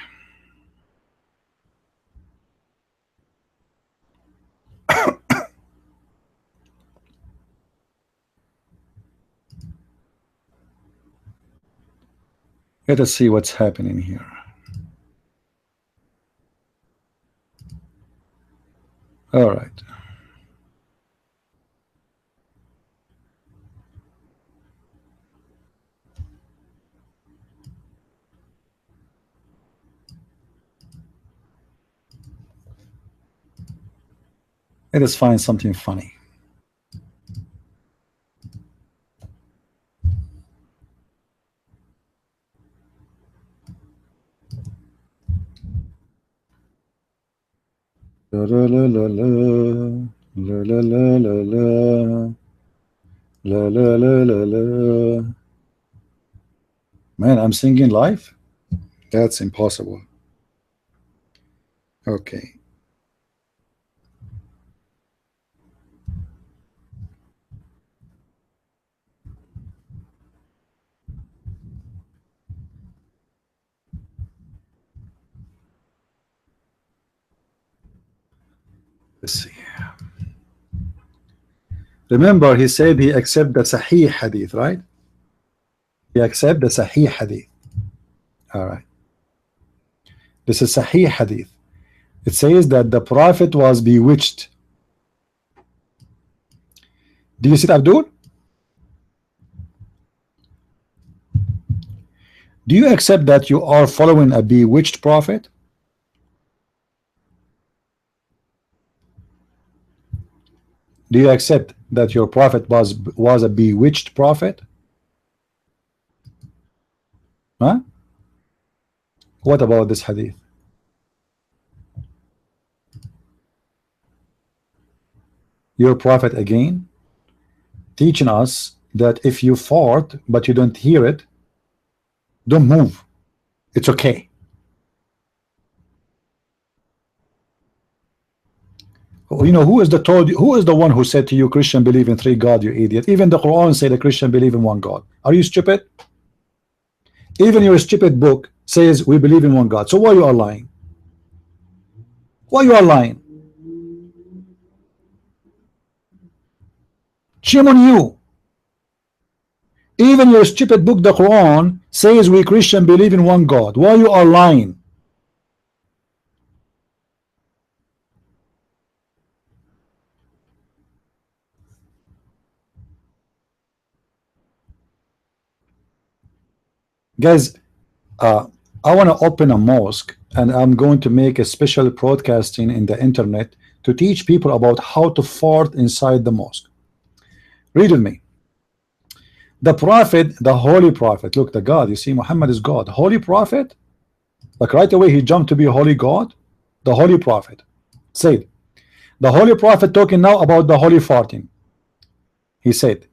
Let us see what's happening here. All right. Let us find something funny. La la la la la la la la la la la la la la. Man, I'm singing live? That's impossible. Okay. Let's see. Remember, he said he accept the Sahih hadith, right? He accept the Sahih hadith. All right. This is Sahih hadith. It says that the Prophet was bewitched. Do you see it, Abdul? Do you accept that you are following a bewitched prophet? Do you accept that your prophet was a bewitched prophet? Huh? What about this hadith? Your prophet again teaching us that if you fart but you don't hear it, don't move. It's okay. You know, who is the one who said to you, Christian believe in 3 God, you idiot? Even the Quran said a Christian believe in 1 God. Are you stupid? Even your stupid book says we believe in 1 God. So why you are lying? Why you are lying? Shame on you. Even your stupid book, the Quran, says we Christian believe in 1 God. Why you are lying? Guys, I want to open a mosque, and I'm going to make a special broadcasting in the internet to teach people about how to fart inside the mosque. Read with me. The prophet, the holy prophet, look, the God, you see, Muhammad is God. Holy prophet, like right away he jumped to be holy God. The holy prophet said, the holy prophet talking now about the holy farting. He said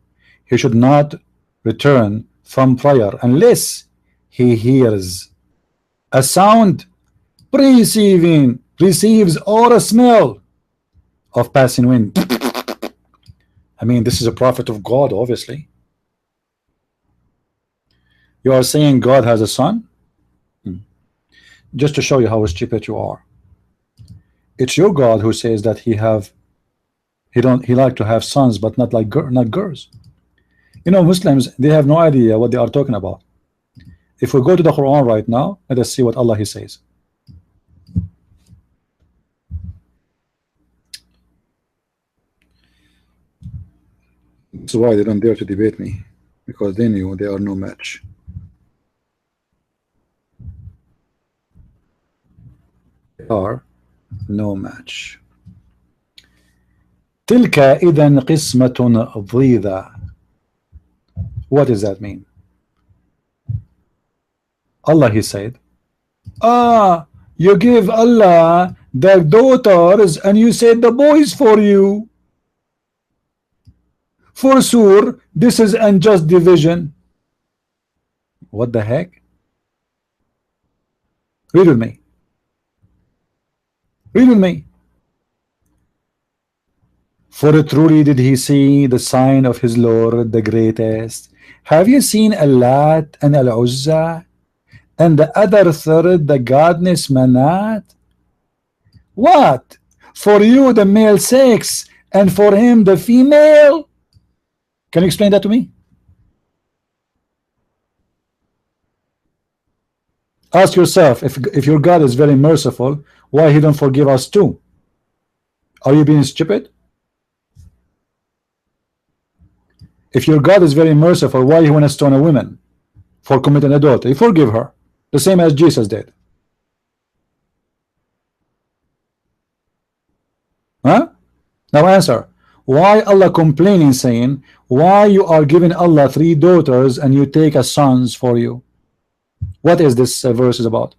he should not return from prayer unless he hears a sound receives or a smell of passing wind. I mean, this is a prophet of God, obviously. You are saying God has a son? Just to show you how stupid you are. It's your God who says that he like to have sons, but not like not girls. You know, Muslims, they have no idea what they are talking about. If we go to the Quran right now, let us see what Allah he says. That's why they don't dare to debate me, because they knew they are no match. are no match. تلك إذا قسمة ضيزى. What does that mean? Allah, he said, you give Allah their daughters and you said the boys for you. For sure, this is unjust division. What the heck? Read with me. Read with me. For truly did he see the sign of his Lord, the greatest. Have you seen Allat and Al-Uzza? And the other third, the goddess Manat? What? For you the male sex, and for him the female? Can you explain that to me? Ask yourself, if your God is very merciful, why he don't forgive us too? Are you being stupid? If your God is very merciful, why he want to stone a woman for committing adultery? Forgive her, the same as Jesus did. Huh? Now answer. Why Allah complaining, saying, why you are giving Allah 3 daughters and you take as sons for you? What is this verse is about?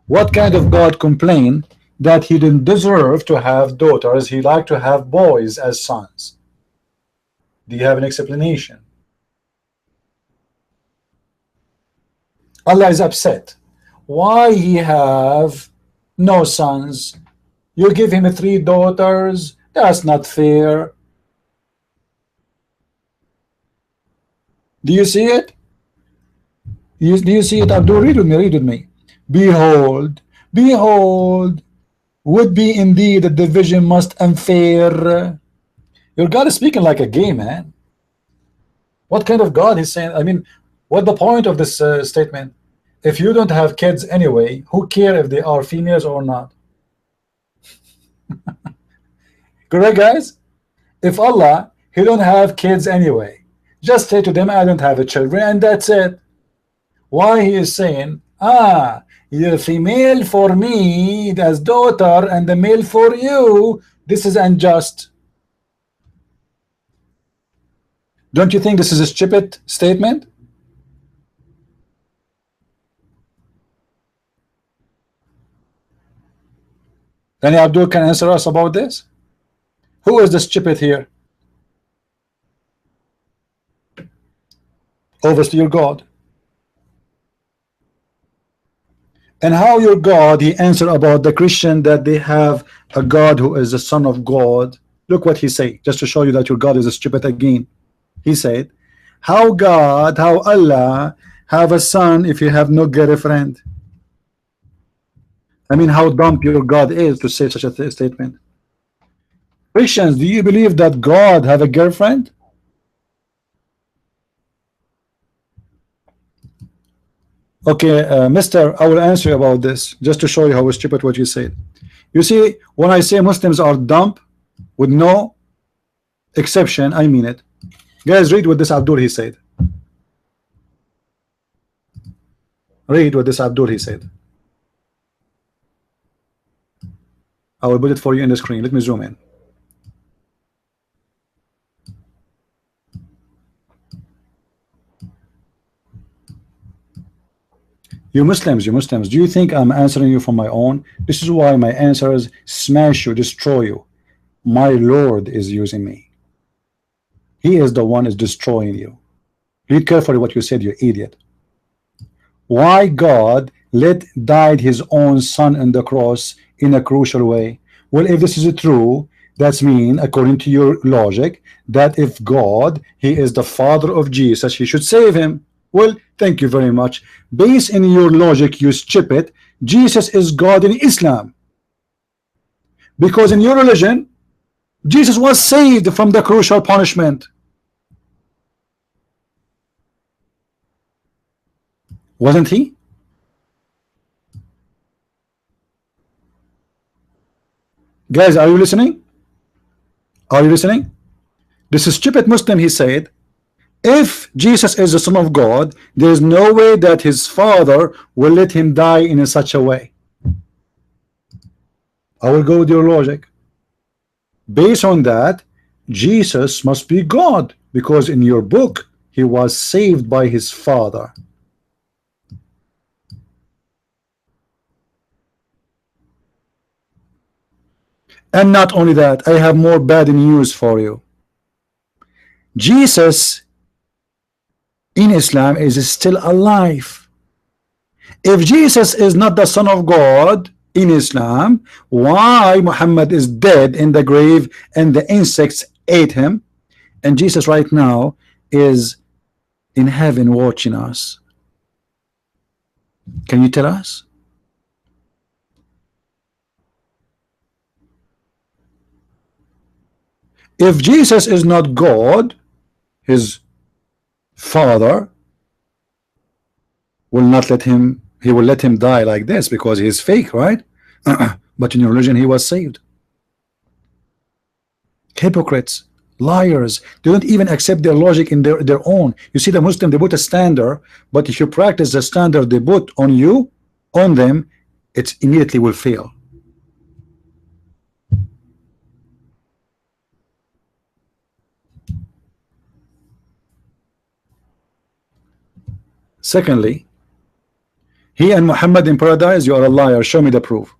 What kind of God complain that he didn't deserve to have daughters, he liked to have boys as sons? Do you have an explanation? Allah is upset. Why he have no sons? You give him 3 daughters. That's not fair. Do you see it? Do you see it? Abdul, read with me, read with me. Behold, behold, would be indeed a division most unfair. Your God is speaking like a gay man. What kind of God he's saying? I mean, what the point of this statement? If you don't have kids anyway, who care if they are females or not? Correct, guys? If Allah, he don't have kids anyway, just say to them, I don't have a children, and that's it. Why he is saying, you're female for me as daughter and the male for you, this is unjust. Don't you think this is a stupid statement? Any Abdul can answer us about this? Who is the stupid here? Obviously your God. And how your God, he answered about the Christian that they have a God who is the son of God. Look what he said, just to show you that your God is a stupid again. He said, how God, how Allah have a son if you have no girlfriend? I mean, how dumb your God is to say such a statement. Christians, do you believe that God have a girlfriend? Okay, mister, I will answer you about this just to show you how stupid what you said. You see, when I say Muslims are dumb with no exception, I mean it. Guys, read what this Abdul he said. Read what this Abdul he said. I will put it for you in the screen. Let me zoom in. You Muslims, do you think I'm answering you from my own? This is why my answers smash you, destroy you. My Lord is using me. He is the one is destroying you. Read carefully what you said, you idiot. Why God died his own son on the cross in a crucial way? Well, if this is true, that's mean, according to your logic, that if God, he is the father of Jesus, he should save him. Well, thank you very much. Based in your logic, you stupid, Jesus is God in Islam. Because in your religion, Jesus was saved from the crucial punishment. Wasn't he? Guys, are you listening? Are you listening? This is stupid Muslim, he said, if Jesus is the Son of God, there is no way that his father will let him die in such a way. I will go with your logic. Based on that, Jesus must be God, because in your book he was saved by his father. And not only that, I have more bad news for you. Jesus in Islam is still alive. If Jesus is not the Son of God in Islam, why Muhammad is dead in the grave and the insects ate him, and Jesus right now is in heaven watching us? Can you tell us? If Jesus is not God, his father will not let him, he will let him die like this because he is fake, right? But in your religion he was saved. Hypocrites, liars, they don't even accept their logic in their own. You see, the Muslim, they put a standard, but if you practice the standard they put on you, on them, it immediately will fail. Secondly, he and Muhammad in paradise, you are a liar. Show me the proof.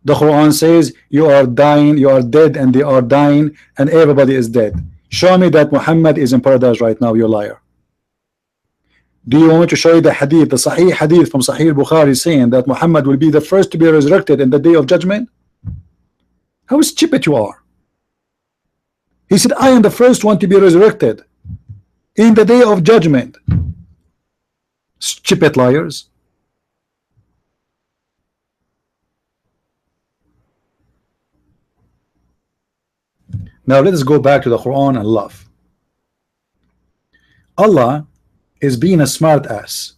The Quran says you are dying, you are dead, and they are dying, and everybody is dead. Show me that Muhammad is in paradise right now, you liar. Do you want me to show you the hadith, the Sahih hadith from Sahih Bukhari saying that Muhammad will be the first to be resurrected in the day of judgment? How stupid you are. He said, I am the first one to be resurrected in the day of judgment. Stupid liars. Now let us go back to the Quran and love. Allah is being a smart ass,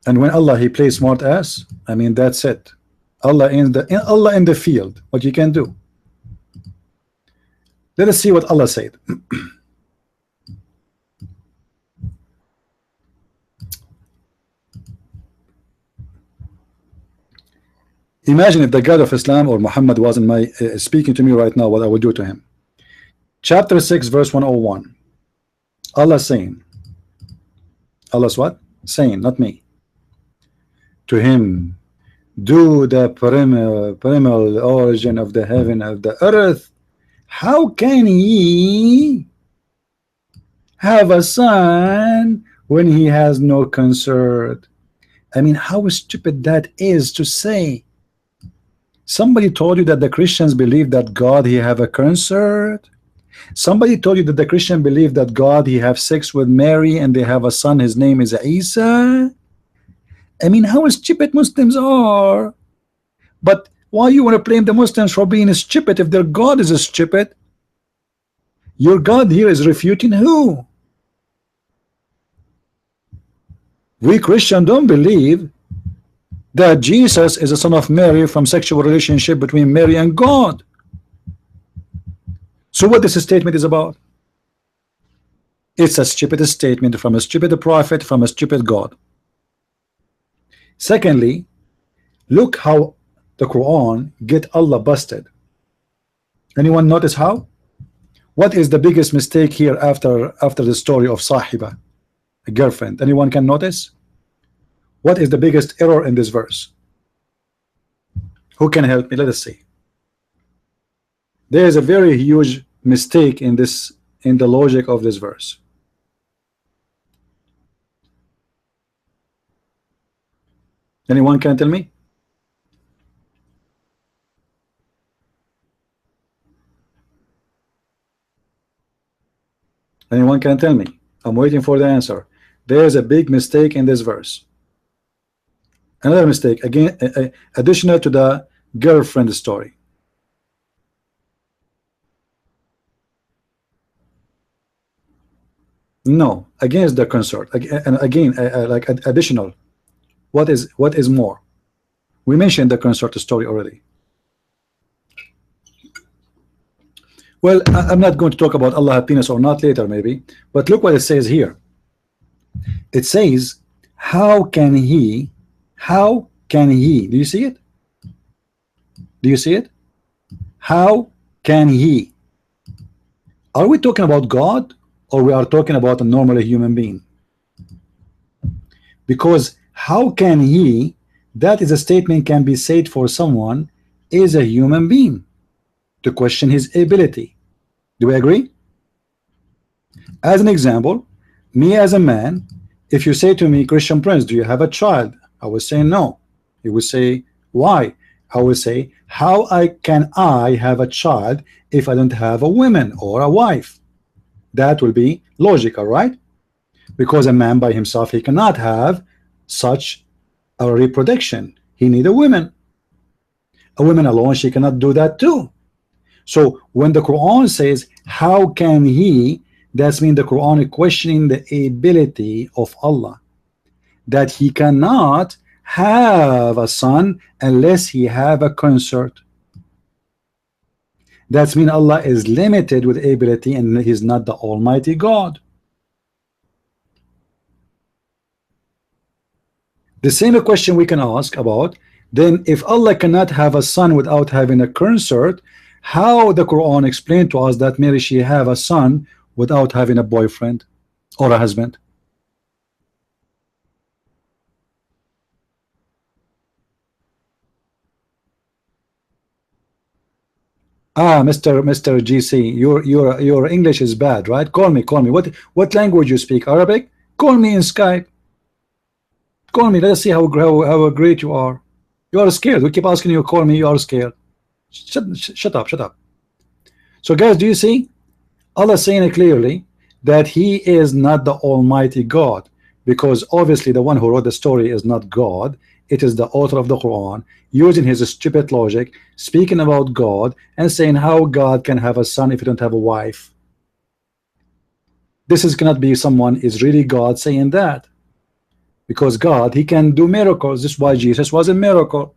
and when Allah he plays smart ass, I mean that's it. Allah in the field, what you can do. Let us see what Allah said. Imagine if the God of Islam or Muhammad wasn't my speaking to me right now, what I would do to him. Chapter 6 verse 101. Allah saying, Allah's what? Saying, not me. To him, do the primal origin of the heaven of the earth. How can he have a son when he has no consort? I mean, how stupid that is to say. Somebody told you that the Christians believe that God he have a consort. Somebody told you that the Christian believe that God he have sex with Mary and they have a son, his name is Isa. I mean, how stupid Muslims are. But why you want to blame the Muslims for being stupid if their God is stupid? Your God here is refuting who? We Christians don't believe that Jesus is a son of Mary from sexual relationship between Mary and God. So what this statement is about? It's a stupid statement from a stupid prophet from a stupid God. Secondly, look how the Quran get Allah busted. Anyone notice how? What is the biggest mistake here after the story of Sahiba, a girlfriend? Anyone can notice? What is the biggest error in this verse? Who can help me? Let us see. There is a very huge mistake in the logic of this verse. Anyone can tell me? Anyone can tell me? I'm waiting for the answer. There is a big mistake in this verse. Another mistake, again, additional to the girlfriend story. No, against the consort. And again, like additional. What is more? We mentioned the consort story already. Well, I'm not going to talk about Allah have penis or not later, maybe. But look what it says here. It says, how can can he? Do you see it? Do you see it? How can he? Are we talking about God, or we are talking about a normal human being? Because how can he, that is a statement can be said for someone is a human being, to question his ability. Do we agree? As an example, me as a man, if you say to me, Christian Prince, do you have a child? I would say no. You would say, why? I would say, how can I have a child if I don't have a woman or a wife? That will be logical, right? Because a man by himself, he cannot have such a reproduction. He need a woman. A woman alone, she cannot do that too. So when the Quran says, how can he, that's mean the Quran is questioning the ability of Allah, that he cannot have a son unless he have a consort. That's mean Allah is limited with ability and he's not the Almighty God. The same question we can ask about, then if Allah cannot have a son without having a consort, how the Quran explained to us that maybe she have a son without having a boyfriend or a husband? Mr. GC, your English is bad, right? Call me. What language you speak? Arabic? Call me in Skype. Call me. Let's see how great you are. You are scared. We keep asking you, call me. You are scared. Shut up. So guys, do you see? Allah saying it clearly that he is not the Almighty God, because obviously the one who wrote the story is not God. It is the author of the Quran using his stupid logic, speaking about God and saying how God can have a son if you don't have a wife. This cannot be someone is really God saying that, because God, he can do miracles. This is why Jesus was a miracle.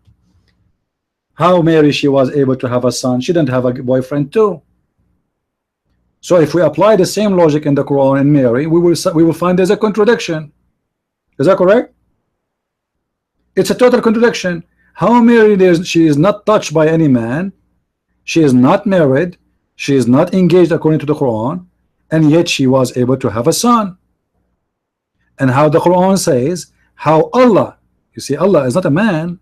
How Mary, she was able to have a son, she didn't have a boyfriend too. So if we apply the same logic in the Quran and Mary, we will find there's a contradiction. Is that correct? It's a total contradiction. How Mary, she is not touched by any man, she is not married, she is not engaged according to the Quran, and yet she was able to have a son. And how the Quran says, how Allah, you see, Allah is not a man.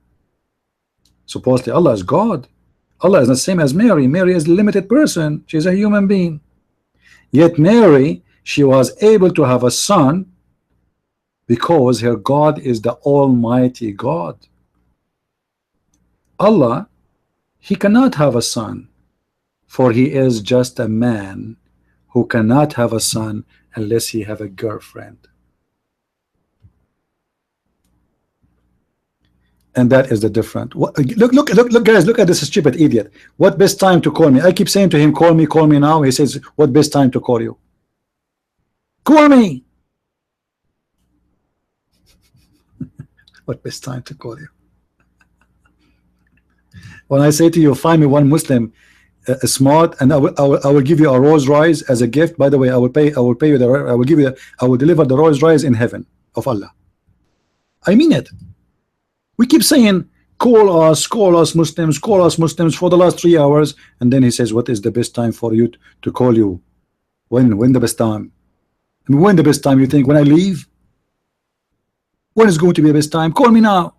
Supposedly Allah is God. Allah is the same as Mary. Mary is a limited person. She's a human being. Yet Mary, she was able to have a son because her God is the Almighty God. Allah, he cannot have a son, for he is just a man who cannot have a son unless he have a girlfriend. And that is the difference. Look, guys, look at this stupid idiot. What best time to call me? I keep saying to him, call me now. He says, what best time to call you? Call me. What best time to call you? When I say to you, find me one Muslim smart, and I will give you a Rolls Royce as a gift. By the way, I will pay you I will deliver the Rolls Royce in heaven of Allah. I mean it. We keep saying, call us Muslims for the last 3 hours, and then he says, what is the best time for you to call you? When the best time? I mean, when the best time? You think when I leave? When is going to be the best time? Call me now.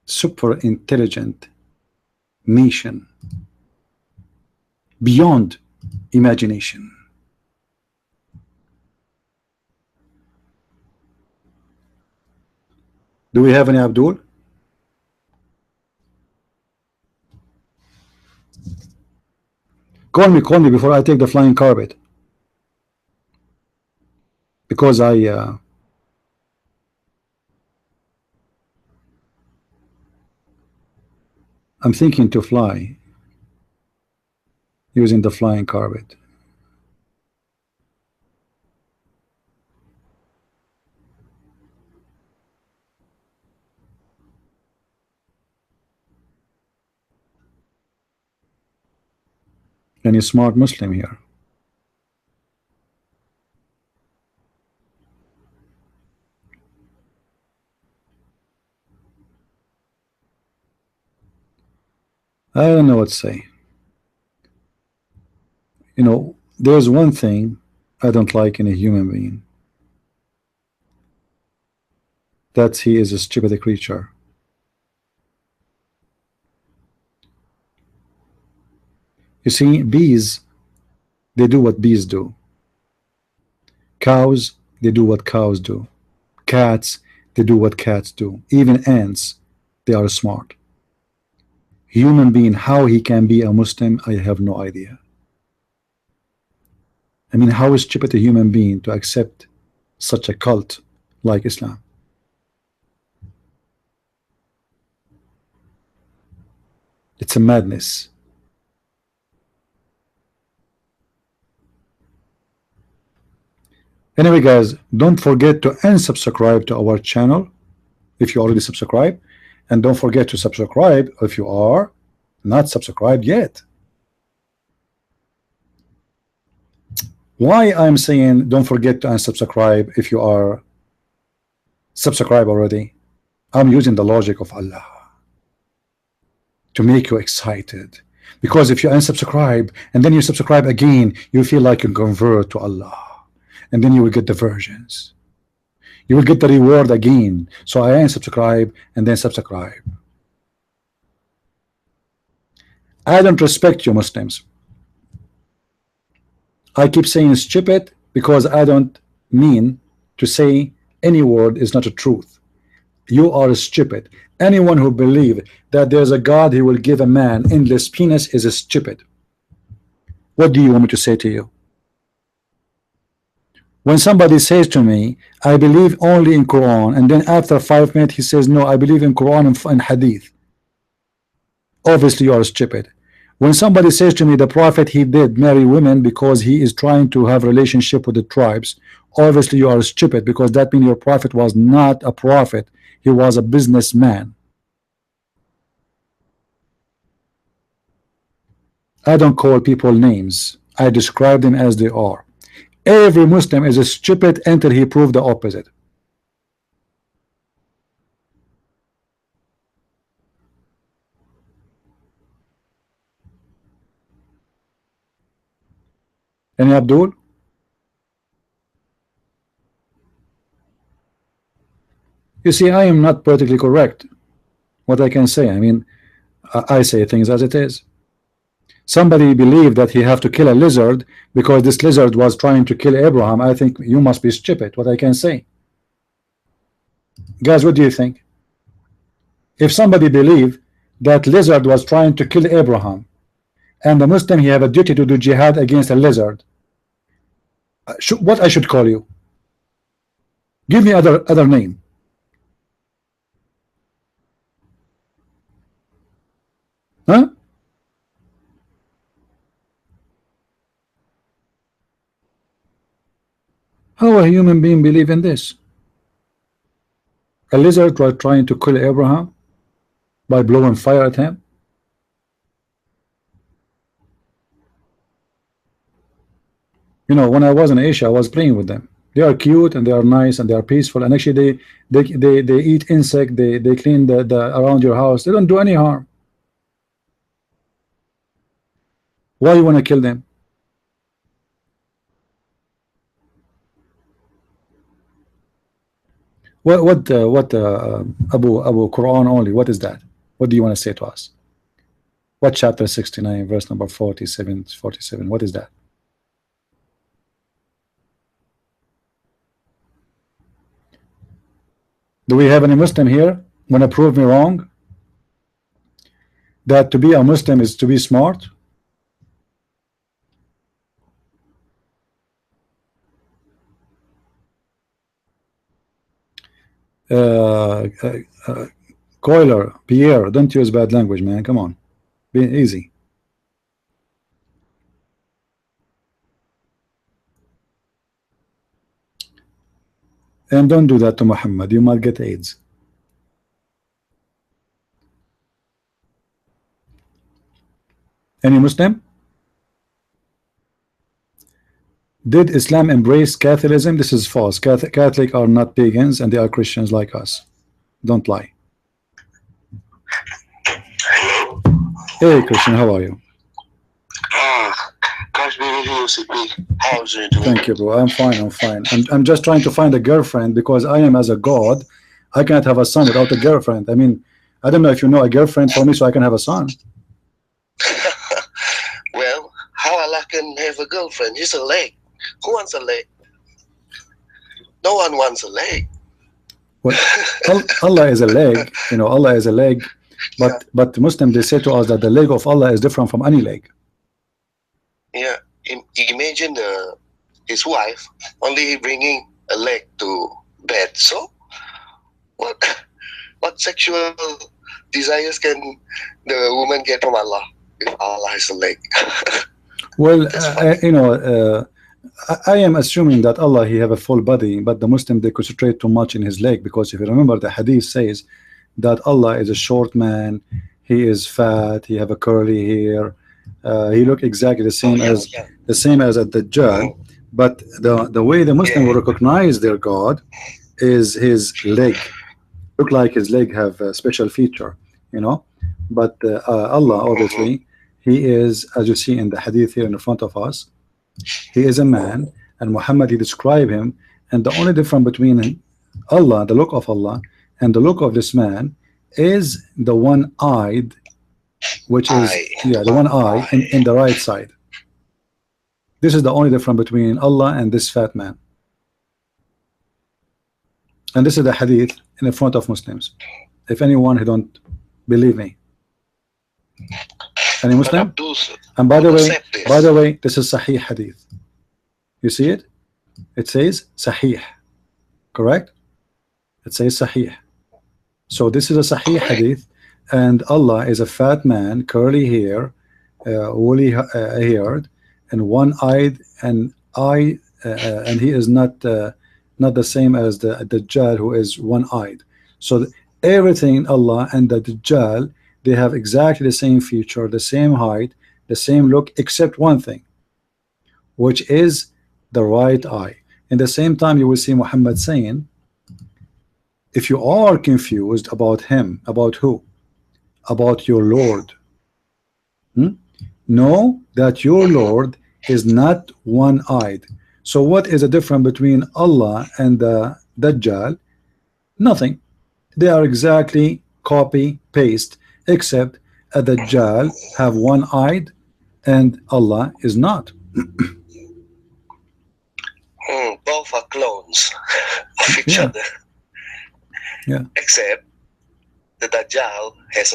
Super intelligent nation beyond imagination. Do we have any Abdul? Call me before I take the flying carpet, because I'm thinking to fly using the flying carpet. Any smart Muslim here? I don't know what to say. You know, there's one thing I don't like in a human being. That he is a stupid creature. You see, bees, they do what bees do. Cows, they do what cows do. Cats, they do what cats do. Even ants, they are smart. Human being, how he can be a Muslim, I have no idea. I mean, how is stupid a human being to accept such a cult like Islam? It's a madness. Anyway, guys, don't forget to unsubscribe to our channel if you already subscribed, and don't forget to subscribe if you are not subscribed yet. Why I'm saying don't forget to unsubscribe if you are subscribed already? I'm using the logic of Allah to make you excited, because if you unsubscribe and then you subscribe again, you feel like you convert to Allah, and then you will get the versions, you will get the reward again. So I unsubscribe and then subscribe. I don't respect you Muslims. I keep saying stupid because I don't mean to say any word is not a truth. You are stupid. Anyone who believes that there's a God who will give a man endless penis is a stupid. What do you want me to say to you? When somebody says to me, I believe only in Quran, and then after 5 minutes he says, no, I believe in Quran and Hadith, obviously you are stupid. When somebody says to me the Prophet, he did marry women because he is trying to have relationship with the tribes, obviously you are stupid, because that means your Prophet was not a prophet, he was a businessman. I don't call people names, I describe them as they are. Every Muslim is a stupid until he proved the opposite. Any Abdul? You see, I am not politically correct. What I can say, I mean, I say things as it is. Somebody believed that he have to kill a lizard because this lizard was trying to kill Abraham. I think you must be stupid. What I can say, guys, what do you think? If somebody believed that lizard was trying to kill Abraham, and the Muslim, he have a duty to do jihad against a lizard, what I should call you? Give me other name. Huh? How a human being believe in this? A lizard was trying to kill Abraham by blowing fire at him. You know, when I was in Asia, I was playing with them. They are cute and they are nice and they are peaceful, and actually they eat insect, they clean the around your house. They don't do any harm. Why you want to kill them? What Abu Quran only? What is that? What do you want to say to us? What chapter 69 verse number 47? What is that? Do we have any Muslim here want to prove me wrong? That to be a Muslim is to be smart? Coiler, Pierre, don't use bad language, man. Come on, be easy. And don't do that to Muhammad. You might get AIDS. Any Muslim? Did Islam embrace Catholicism? This is false. Catholic are not pagans and they are Christians like us. Don't lie.
Hello?
Hey Christian, how are you?
God's be with you, CP. How's you doing?
Thank you, bro. I'm fine. I'm fine. I'm just trying to find a girlfriend because I am as a god. I cannot have a son without a girlfriend. I mean, I don't know if you know a girlfriend for me so I can have a son.
Well, how Allah can have a girlfriend? He's a leg. Who wants a leg? No one wants a leg.
Well, Allah is a leg. You know, Allah is a leg. But Muslims, they say to us that the leg of Allah is different from any leg.
Yeah. Imagine his wife only bringing a leg to bed. So, what sexual desires can the woman get from Allah if Allah is a leg?
Well, you know, I am assuming that Allah, he have a full body, but the Muslim, they concentrate too much in his leg, because if you remember, the hadith says that Allah is a short man, he is fat, he have a curly hair, he look exactly the same as at Dajjal. But the way the Muslim will recognize their God is his leg. Look like his leg have a special feature, you know. But Allah, obviously, he is, as you see in the hadith here in front of us, he is a man, and Muhammad, he described him, and the only difference between Allah, the look of Allah, and the look of this man is the one-eyed, which is the one eye in the right side. This is the only difference between Allah and this fat man. And this is the hadith in the front of Muslims. If anyone who don't believe me, any Muslim? And by the way, this is Sahih hadith. You see it? It says Sahih, correct? It says Sahih. So this is a Sahih hadith, and Allah is a fat man, curly hair, woolly haired, and one-eyed, and and he is not the same as the Dajjal, who is one-eyed. So everything in Allah and the Dajjal, they have exactly the same feature, the same height, the same look, except one thing, which is the right eye. In the same time, you will see Muhammad saying, if you are confused about him, about who? About your Lord, know that your Lord is not one-eyed. So what is the difference between Allah and the Dajjal? Nothing. They are exactly copy paste, except a Dajjal have one-eyed and Allah is not.
Both are clones of each other.
Yeah.
Except the Dajjal has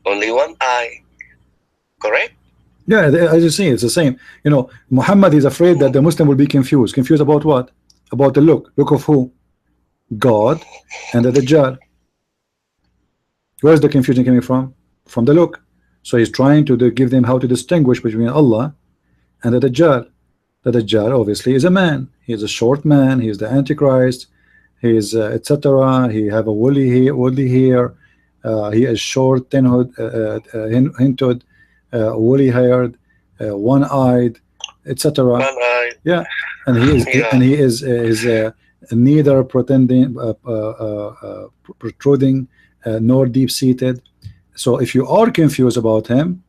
only one eye. Correct?
Yeah, as you see, it's the same. You know, Muhammad is afraid that the Muslim will be confused. Confused about what? About the look. Look of who? God and the Dajjal. Where is the confusion coming from? From the look. So he's trying to give them how to distinguish between Allah and the Dajjal. The Dajjal obviously is a man. He is a short man. He is the Antichrist. He is etc. He have a woolly hair. He is short, hinted, woolly haired, one-eyed, etc.
One-eyed.
Yeah, and he is neither protruding nor deep-seated. So if you are confused about him,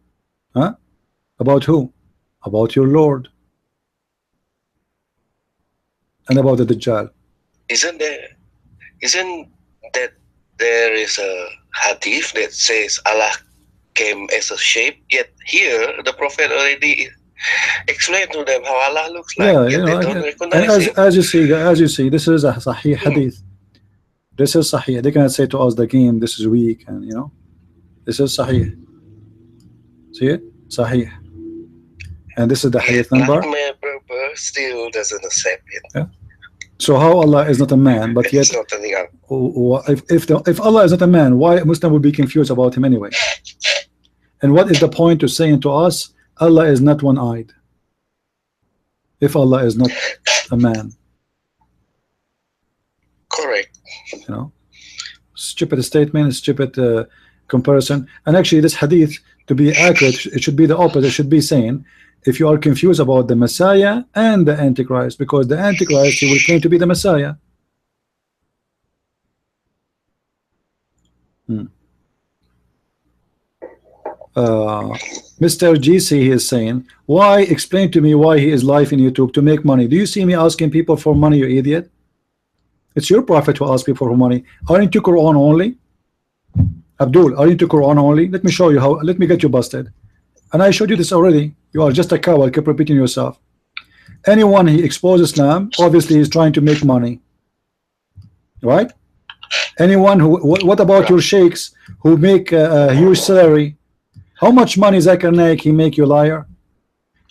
about who? About your Lord and about the Dajjal.
Isn't that there is a hadith that says Allah came as a shape? Yet here the Prophet already explained to them how Allah looks like.
Yeah,
yet
you know,
they don't recognize him.
as you see, this is a Sahih hadith. This is Sahih. They cannot say to us the game, this is weak, and you know, this is Sahih. See it? Sahih. And this is the hadith number.
Berber still doesn't accept it.
Yeah. So how Allah is not a man, but yet if Allah is not a man, why Muslim would be confused about him anyway? And what is the point to saying to us Allah is not one-eyed if Allah is not a man?
Correct.
You know, stupid statement, stupid comparison. And actually this hadith, to be accurate, it should be the opposite. It should be saying, if you are confused about the Messiah and the Antichrist, because the Antichrist, he will claim to be the Messiah. Mr. GC is saying, why, explain to me why he is live in YouTube to make money. Do you see me asking people for money, you idiot? It's your prophet who asks people for money. Aren't you Quran only? Abdul, are you into Quran only? Let me show you how. Let me get you busted. And I showed you this already. You are just a coward. Keep repeating yourself. Anyone he exposes Islam, obviously he's trying to make money, right? Anyone who, what about your sheikhs who make a huge salary? How much money Zakir Naik he make, you liar?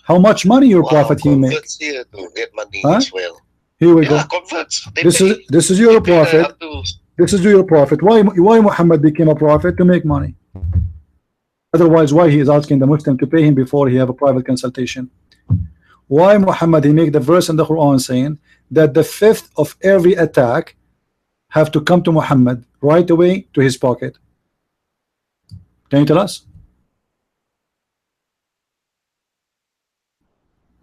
How much money your prophet he make?
Converts here to get money
Huh?
as well.
Here we
Yeah,
go.
converts. They
This
pay.
is your
They pay
prophet.
up to-
This is your prophet. Why Muhammad became a prophet? To make money. Otherwise, why he is asking the Muslim to pay him before he have a private consultation? Why Muhammad he make the verse in the Quran saying that the fifth of every attack have to come to Muhammad right away to his pocket? Can you tell us?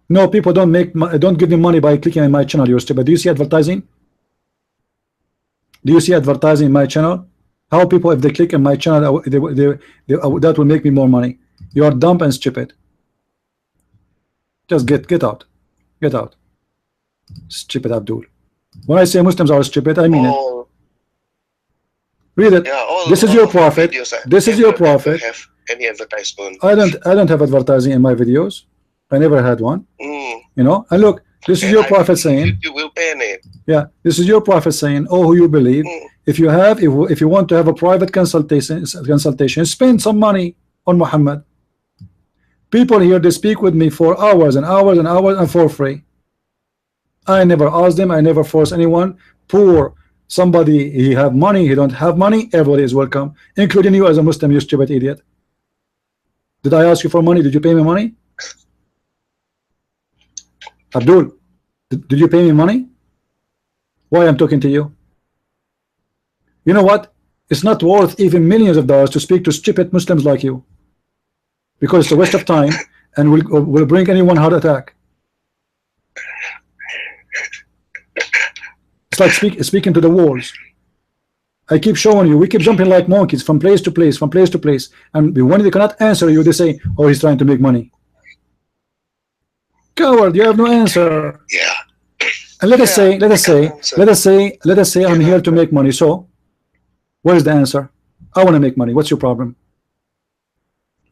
No, people don't give me money by clicking on my channel. You're stupid. Do you see advertising? Do you see advertising in my channel? How people, if they click on my channel, that will make me more money. You are dumb and stupid. Just get out. Get out. Stupid Abdul. When I say Muslims are stupid, I mean it.
all,
Read it.
yeah, all,
This is
all
your
of the
prophet.
videos I
This is your
never
prophet.
Have any advertisement?
I don't have advertising in my videos. I never had one.
Mm.
You know. And look, this is
And
your
I
prophet
think
saying.
you will ban it.
Yeah, this is your prophet saying, oh, who you believe.
Mm.
If you want to have a private consultation, spend some money on Muhammad. People here, they speak with me for hours and hours and hours and for free. I never ask them. I never force anyone. Poor somebody, he have money, he don't have money, everybody is welcome, including you as a Muslim, you stupid idiot. Did I ask you for money? Did you pay me money? Abdul, did you pay me money? Why I'm talking to you? You know what? It's not worth even millions of dollars to speak to stupid Muslims like you, because it's a waste of time and will bring anyone heart attack. It's like speaking to the walls. I keep showing you, we keep jumping like monkeys from place to place, from place to place, and when they cannot answer you, they say, oh, he's trying to make money. Coward, you have no answer.
Yeah.
And let us
Yeah,
say I'm here to make money. So what is the answer? I want to make money. What's your problem?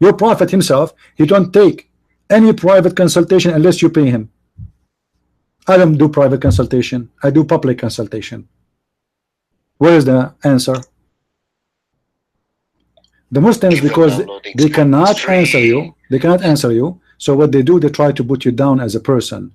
Your prophet himself, he don't take any private consultation unless you pay him. I don't do private consultation. I do public consultation. Where is the answer? The Muslims,
Even
because
downloading
they cannot
is free.
answer you, so what they do, they try to put you down as a person.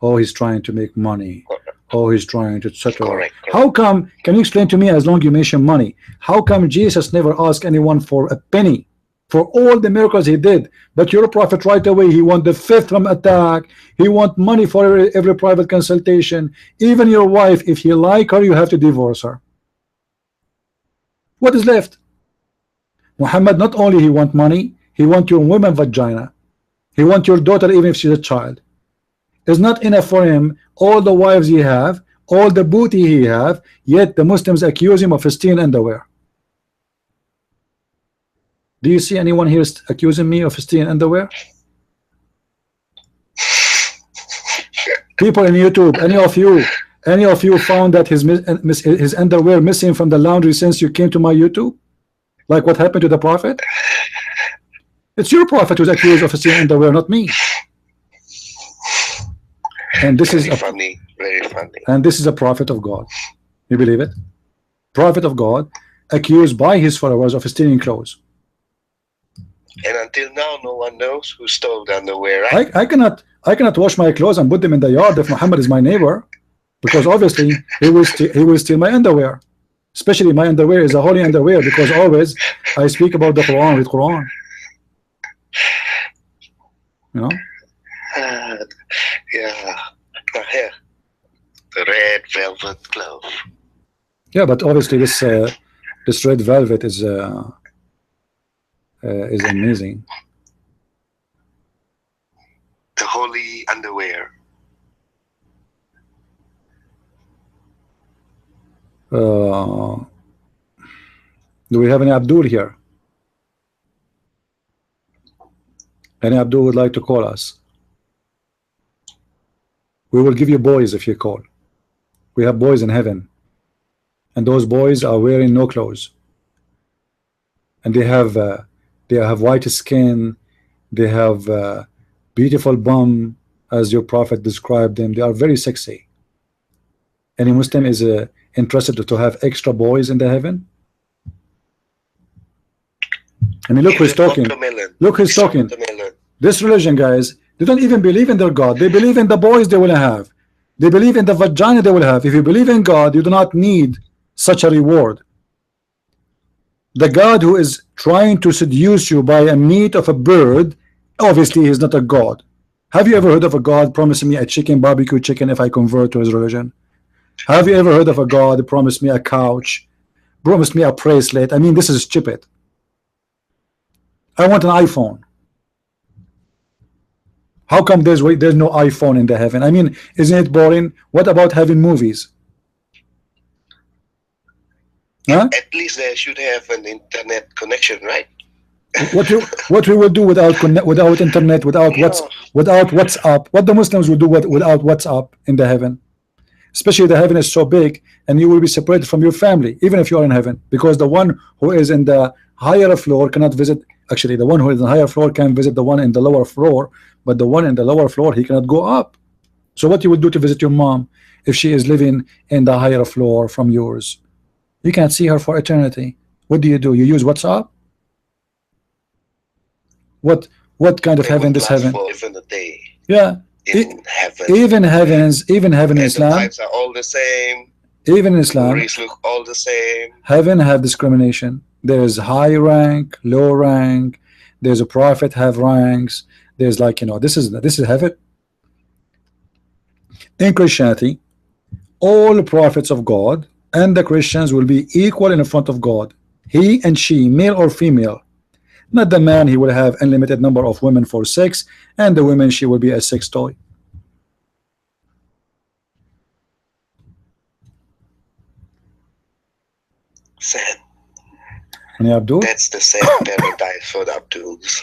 Oh, he's trying to make money. Oh, he's trying to etc.
Correct.
How come, can you explain to me, as long you mention money, how come Jesus never asked anyone for a penny for all the miracles he did, but your prophet right away, he want the fifth from attack, he want money for every private consultation, even your wife, if you like her, you have to divorce her. What is left? Muhammad, not only he want money, he want your woman vagina, he want your daughter even if she's a child. It's not enough for him, all the wives he have, all the booty he have, yet the Muslims accuse him of stealing underwear. Do you see anyone here accusing me of stealing underwear? People in YouTube, any of you found that his underwear missing from the laundry since you came to my YouTube? Like what happened to the prophet? It's your prophet who's accused of stealing underwear, not me. And this
Very
is
funny. Very funny.
and this is a prophet of God. You believe it? Prophet of God accused by his followers of stealing clothes.
And until now, no one knows who stole the underwear, right?
I cannot wash my clothes and put them in the yard if Muhammad is my neighbor, because obviously he will steal my underwear. Especially my underwear is a holy underwear, because always I speak about the Quran with Quran. You know?
Yeah. Here. The red velvet glove.
Yeah, but obviously this red velvet is amazing.
The holy underwear.
Do we have any Abdul here? And Abdul would like to call us. We will give you boys if you call. We have boys in heaven, and those boys are wearing no clothes, and they have white skin, they have beautiful bum, as your prophet described them. They are very sexy. Any Muslim is interested to have extra boys in the heaven? I mean, look who's talking. Look who's talking. This religion, guys, they don't even believe in their God. They believe in the boys they will have. They believe in the vagina they will have. If you believe in God, you do not need such a reward. The God who is trying to seduce you by a meat of a bird, obviously he is not a God. Have you ever heard of a God promising me a chicken, barbecue chicken, if I convert to his religion? Have you ever heard of a God that promised me a couch, promised me a bracelet? I mean, this is stupid. I want an iPhone. How come there's no iPhone in the heaven? I mean, isn't it boring? What about having movies? Huh?
At least they should have an internet connection, right?
What we will do without internet, without WhatsApp? What the Muslims will do without WhatsApp in the heaven? Especially the heaven is so big, and you will be separated from your family, even if you are in heaven, because the one who is in the higher floor cannot visit. Actually, the one who is in the higher floor can visit the one in the lower floor, but the one in the lower floor, he cannot go up. So what you would do to visit your mom if she is living in the higher floor from yours? You can't see her for eternity. What do? You use WhatsApp? What kind of heaven this heaven?
Even a day.
Yeah.
In heaven.
Even heaven in Islam.
The types are all the same.
Even in Islam.
Race look all the same.
Heaven have discrimination. There is high rank, low rank. There's a prophet have ranks. There's like, you know, this is heaven. In Christianity, all prophets of God and the Christians will be equal in front of God. He and she, male or female. Not the man, he will have unlimited number of women for sex, and the women, she will be a sex toy.
Sad.
And Abdul?
That's the sad paradise for the Abduls.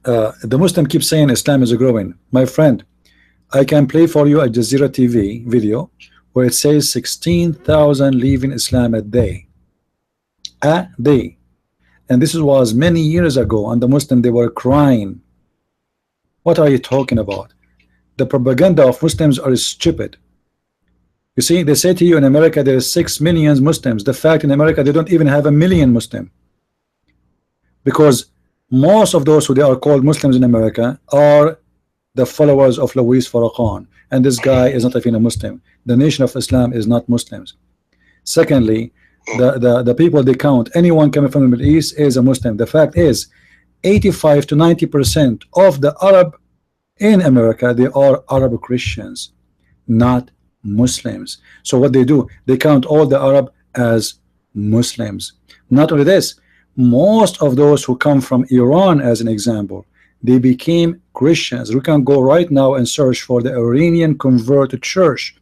The Muslim keeps saying Islam is growing. My friend, I can play for you a Jazeera TV video where it says 16,000 leaving Islam a day. A day. And this was many years ago, and the Muslim, they were crying. What are you talking about? The propaganda of Muslims are stupid. You see, they say to you in America there is 6 million Muslims. The fact in America they don't even have 1 million Muslim, because most of those who they are called Muslims in America are the followers of Louis Farrakhan, and this guy is not even a Muslim. The Nation of Islam is not Muslims. Secondly, the people they count, anyone coming from the Middle East is a Muslim. The fact is 85 to 90% of the Arab in America, they are Arab Christians, not Muslims. So what they do, they count all the Arab as Muslims. Not only this, most of those who come from Iran, as an example, they became Christians. We can go right now and search for the Iranian converted church,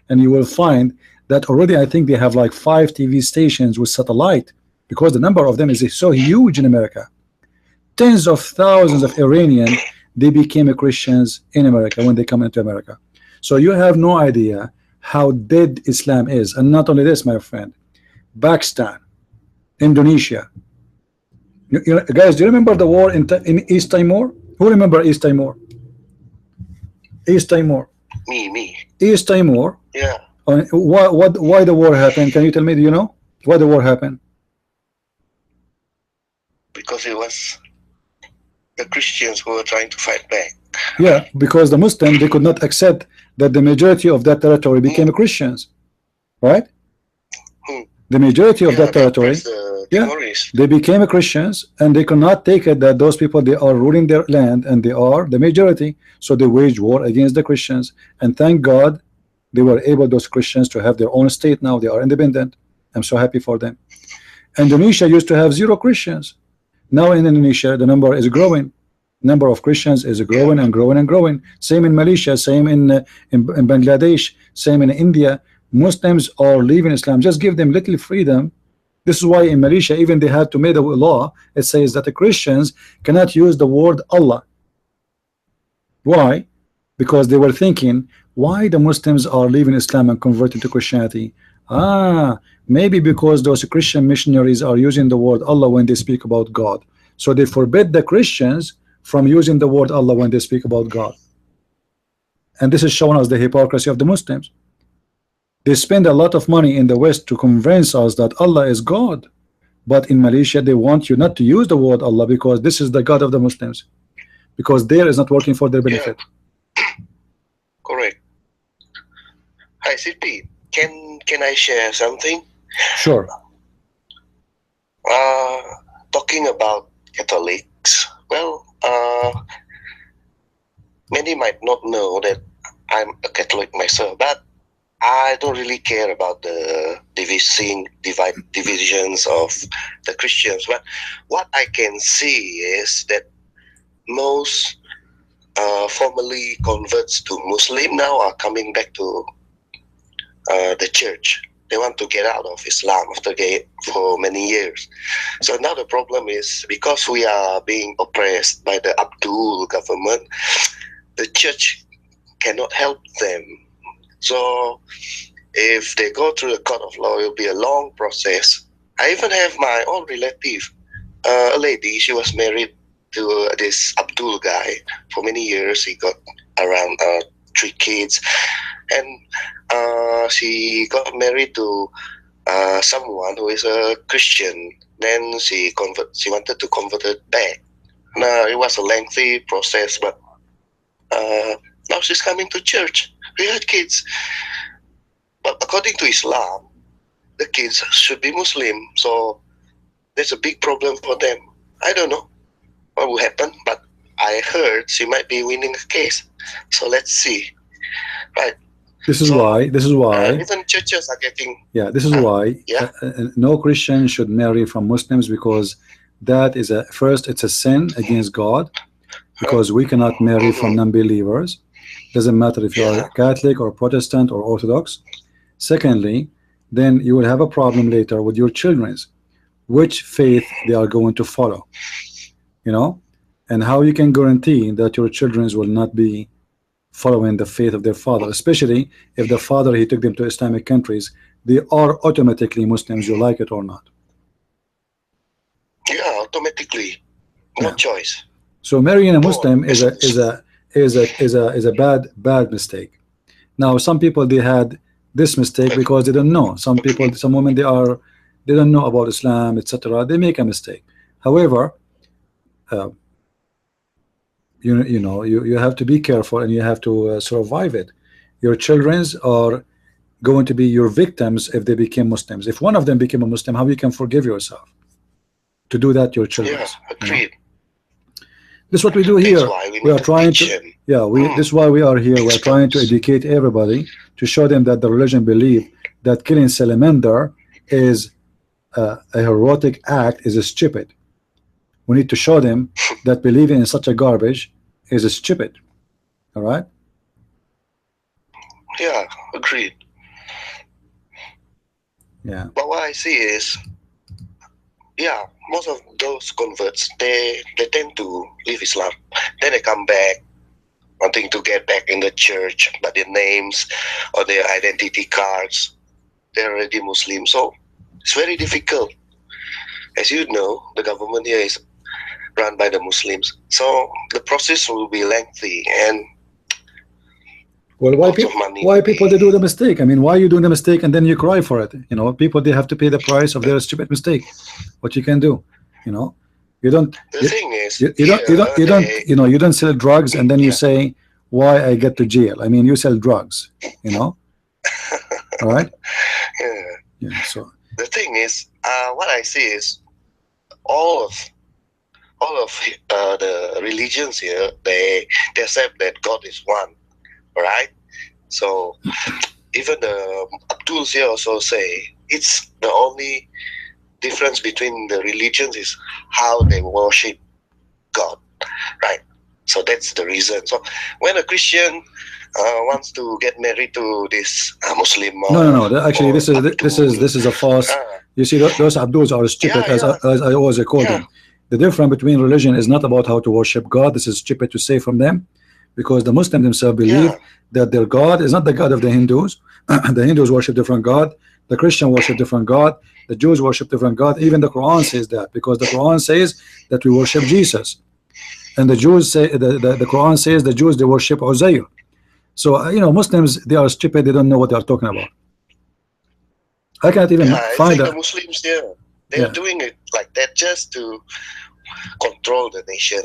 and you will find that already I think they have like 5 TV stations with satellite, because the number of them is so huge in America. Tens of thousands of Iranians, they became Christians in America when they come into America. So you have no idea how dead Islam is. And not only this, my friend, Pakistan, Indonesia. Guys, do you remember the war in East Timor? Who remember East Timor? East Timor.
Me.
East Timor.
Yeah.
Why the war happened? Can you tell me? Do you know why the war happened?
Because it was the Christians who were trying to fight back.
Yeah, because the Muslims, they could not accept that the majority of that territory became Christians, right? The majority of that territory, they became Christians, and they could not take it that those people, they are ruling their land and they are the majority, so they waged war against the Christians. And thank God they were able, those Christians, to have their own state. Now they are independent. I'm so happy for them. Indonesia used to have 0 Christians. Now in Indonesia the number is growing. Number of Christians is growing and growing and growing. Same in Malaysia, same in Bangladesh, same in India. Muslims are leaving Islam. Just give them little freedom. This is why in Malaysia even they had to make a law. It says that the Christians cannot use the word Allah. Why? Because they were thinking, why the Muslims are leaving Islam and converting to Christianity? Maybe because those Christian missionaries are using the word Allah when they speak about God. So they forbid the Christians from using the word Allah when they speak about God. And this is showing us the hypocrisy of the Muslims. They spend a lot of money in the West to convince us that Allah is God. But in Malaysia, they want you not to use the word Allah because this is the God of the Muslims. Because there is not working for their benefit.
Correct. Hi, CP. Can I share something?
Sure.
Talking about Catholics, well, many might not know that I'm a Catholic myself, but I don't really care about the divisions of the Christians. But what I can see is that most formerly converts to Muslim now are coming back to the church. They want to get out of Islam for many years. So now the problem is because we are being oppressed by the Abdul government, the church cannot help them. So if they go through the court of law, it will be a long process. I even have my own relative, a lady. She was married to this Abdul guy for many years. He got around 3 kids, and she got married to someone who is a Christian. Then she wanted to convert it back. Now it was a lengthy process, but now she's coming to church. We had kids, but according to Islam, the kids should be Muslim. So there's a big problem for them. I don't know what will happen, but I heard she might be winning the case. So let's see. Right.
This is why
even churches are getting.
Yeah, this is why no Christian should marry from Muslims, because that is it's a sin against God, because we cannot marry from non-believers. Doesn't matter if you are Catholic or Protestant or Orthodox. Secondly, then you will have a problem later with your children's, which faith they are going to follow, and how you can guarantee that your children's will not be following the faith of their father, especially if the father, he took them to Islamic countries. They are automatically Muslims, you like it or not.
Yeah, automatically, no choice.
So marrying a Muslim is a bad mistake. Now some people, they had this mistake because they don't know. Some women, they don't know about Islam, etc. They make a mistake. However, you have to be careful, and you have to survive it. Your children's are going to be your victims if they became Muslims. If one of them became a Muslim, how you can forgive yourself to do that to your children?
Yeah, agreed.
This is what we do here. We are trying to this is why we are here. We're trying to educate everybody, to show them that the religion believe that killing salamander is a heroic act, is stupid. We need to show them that believing in such a garbage is stupid. All right?
Yeah, agreed.
Yeah.
But what I see is, most of those converts, they tend to leave Islam. Then they come back, wanting to get back in the church, but their names or their identity cards, they're already Muslim. So it's very difficult. As you know, the government here is run by the Muslims. So the process will be lengthy, and
why people they do the mistake? I mean, why are you doing the mistake and then you cry for it? People, they have to pay the price of their stupid mistake. What you can do, you don't.
The thing is,
you don't sell drugs and then you say, why I get to jail? I mean, you sell drugs, All right. Yeah. So
the thing is, what I see is all of the religions here, they accept that God is one, right? So even the Abduls here also say it's the only difference between the religions is how they worship God, right? So that's the reason. So when a Christian wants to get married to this Muslim,
Actually, this is a false. You see, those Abduls are stupid, as I always call them. The difference between religion is not about how to worship God. This is stupid to say from them, because the Muslims themselves believe that their God is not the God of the Hindus. The Hindus worship different God. The Christian worship different God. The Jews worship different God. Even the Quran says that, because the Quran says that we worship Jesus, and the Jews say the Quran says the Jews, they worship Uzair. So you know, Muslims, they are stupid. They don't know what they are talking about. I can't even find
the Muslims there. They're doing it like that just to control the nation.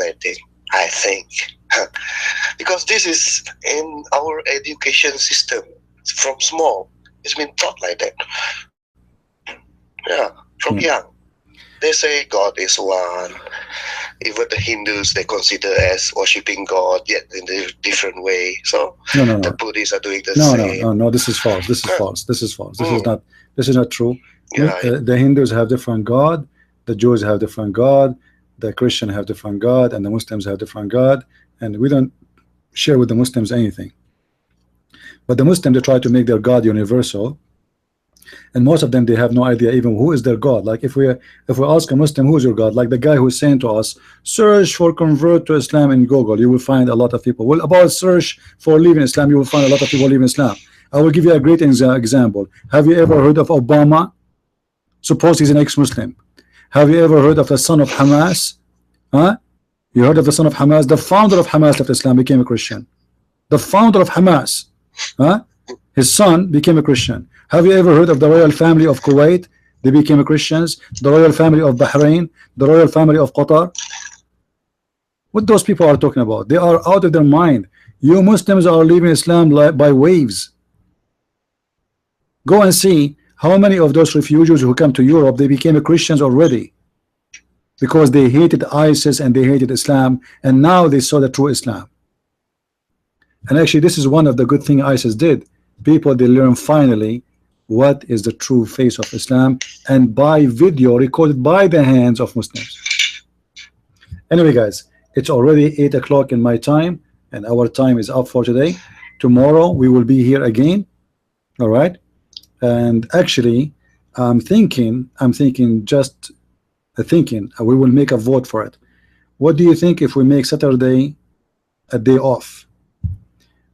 I think because this is in our education system from small. It's been taught like that. Yeah, from young. They say God is one. Even the Hindus, they consider as worshipping God, yet in a different way. So the Buddhists are doing the same.
No. This is false. This is false. This is false. This is not true. The Hindus have different God. The Jews have different God. The Christian have different God, and the Muslims have different God. And we don't share with the Muslims anything. But the Muslims, they try to make their God universal, and most of them, they have no idea even who is their God. Like if we ask a Muslim, who's your God, like the guy who's saying to us, search for convert to Islam in Google, you will find a lot of people. Well, about search for leaving Islam, you will find a lot of people leaving Islam. I will give you a great example. Have you ever heard of Obama? Suppose he's an ex-Muslim. Have you ever heard of the son of Hamas? You heard of the son of Hamas? The founder of Hamas left Islam, became a Christian. The founder of Hamas, his son became a Christian. Have you ever heard of the royal family of Kuwait? They became Christians. The royal family of Bahrain, the royal family of Qatar. What those people are talking about? They are out of their mind. You Muslims are leaving Islam by waves. Go and see how many of those refugees who come to Europe, they became Christians already, because they hated ISIS and they hated Islam, and now they saw the true Islam. And actually, this is one of the good things ISIS did. People, they learn finally what is the true face of Islam, and by video recorded by the hands of Muslims. Anyway, guys, it's already 8 o'clock in my time, and our time is up for today. Tomorrow we will be here again. All right. And actually, I'm thinking we will make a vote for it. What do you think if we make Saturday a day off?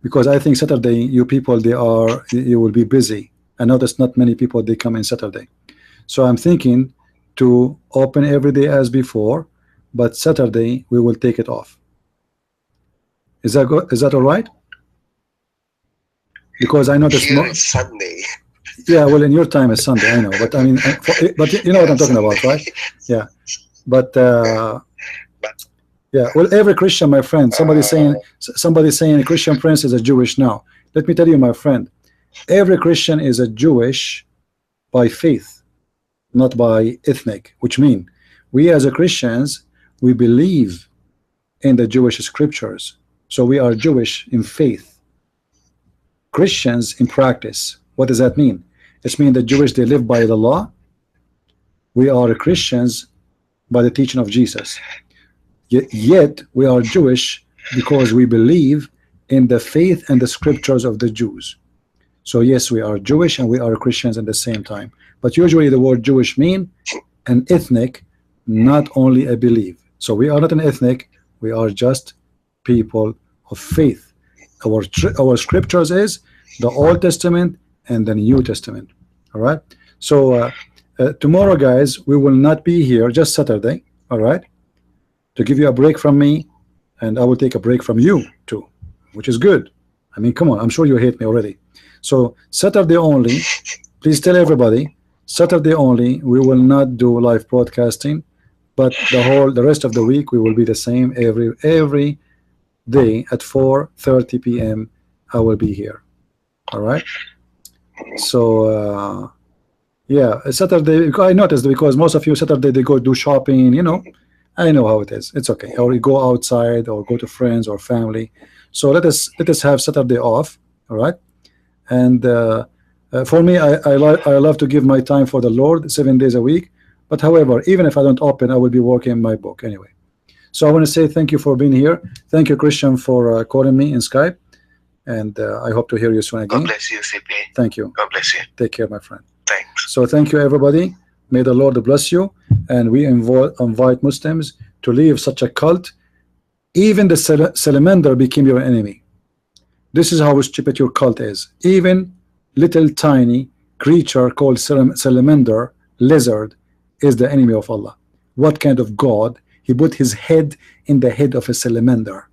Because I think Saturday, you people, you will be busy. I notice not many people, they come in Saturday. So I'm thinking to open every day as before, but Saturday we will take it off. Is that all right? Because I know it's
Sunday.
Yeah, well, in your time is Sunday, I know, but I mean, but you know what I'm talking about, right? Yeah, but yeah, well, every Christian, my friend, somebody saying a Christian prince is a Jewish now. Let me tell you, my friend, every Christian is a Jewish by faith, not by ethnic, which means we as a Christians, we believe in the Jewish scriptures. So we are Jewish in faith, Christians in practice. What does that mean? It means the Jewish, they live by the law. We are Christians by the teaching of Jesus. Yet we are Jewish because we believe in the faith and the scriptures of the Jews. So yes, we are Jewish and we are Christians at the same time. But usually the word Jewish mean an ethnic, not only a belief. So we are not an ethnic, we are just people of faith. Our scriptures is the Old Testament and the New Testament. All right. So tomorrow, guys, we will not be here, just Saturday. All right, to give you a break from me, and I will take a break from you too, which is good. I mean, come on, I'm sure you hate me already. So Saturday only, please tell everybody, Saturday only, we will not do live broadcasting, but the rest of the week we will be the same. Every day at 4:30 p.m. I will be here. All right. So yeah, Saturday, I noticed, because most of you Saturday they go do shopping, you know. I know how it is. It's okay. Or you go outside or go to friends or family. So let us have Saturday off. All right. And for me, I love to give my time for the Lord 7 days a week. But however, even if I don't open, I will be working my book anyway. So I want to say thank you for being here. Thank you, Christian, for calling me in Skype, and I hope to hear you soon again.
God bless you, CP.
Thank you.
God bless you.
Take care, my friend.
Thanks.
So thank you, everybody. May the Lord bless you, and we invite Muslims to leave such a cult. Even the salamander became your enemy. This is how stupid your cult is. Even little tiny creature called salamander, lizard, is the enemy of Allah. What kind of God? He put his head in the head of a salamander.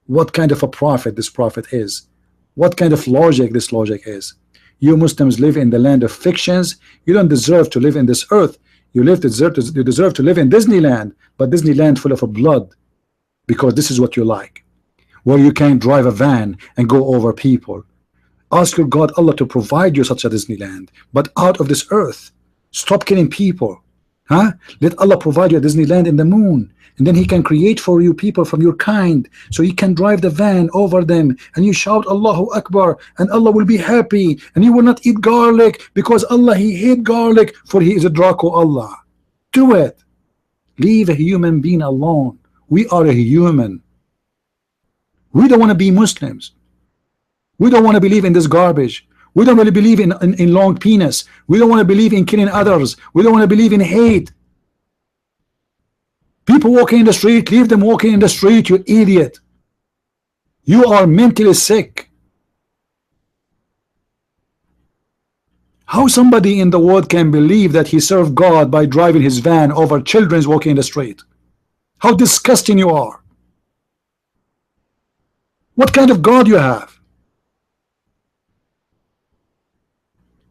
What kind of a prophet this prophet is? What kind of logic this logic is? You Muslims live in the land of fictions. You don't deserve to live in this earth. You deserve to live in Disneyland, but Disneyland full of blood, because this is what you like, where you can drive a van and go over people. Ask your God Allah to provide you such a Disneyland, but out of this earth. Stop killing people. Let Allah provide you a Disneyland in the moon, and then He can create for you people from your kind, so you can drive the van over them, and you shout Allahu Akbar, and Allah will be happy, and you will not eat garlic, because Allah, He hate garlic, for He is a Draco Allah. Do it. Leave a human being alone. We are a human. We don't want to be Muslims. We don't want to believe in this garbage. We don't really believe in long penis. We don't want to believe in killing others. We don't want to believe in hate. People walking in the street, leave them walking in the street, you idiot. You are mentally sick. How somebody in the world can believe that he served God by driving his van over children walking in the street? How disgusting you are. What kind of God you have?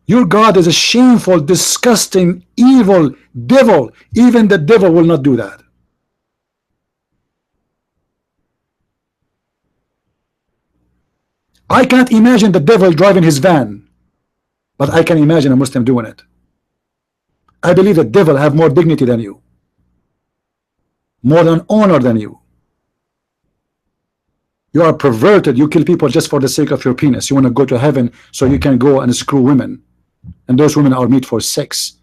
Your God is a shameful, disgusting, evil devil. Even the devil will not do that. I can't imagine the devil driving his van, but I can imagine a Muslim doing it. I believe the devil have more dignity than you, more than honor than you. You are perverted. You kill people just for the sake of your penis. You want to go to heaven so you can go and screw women, and those women are meant for sex.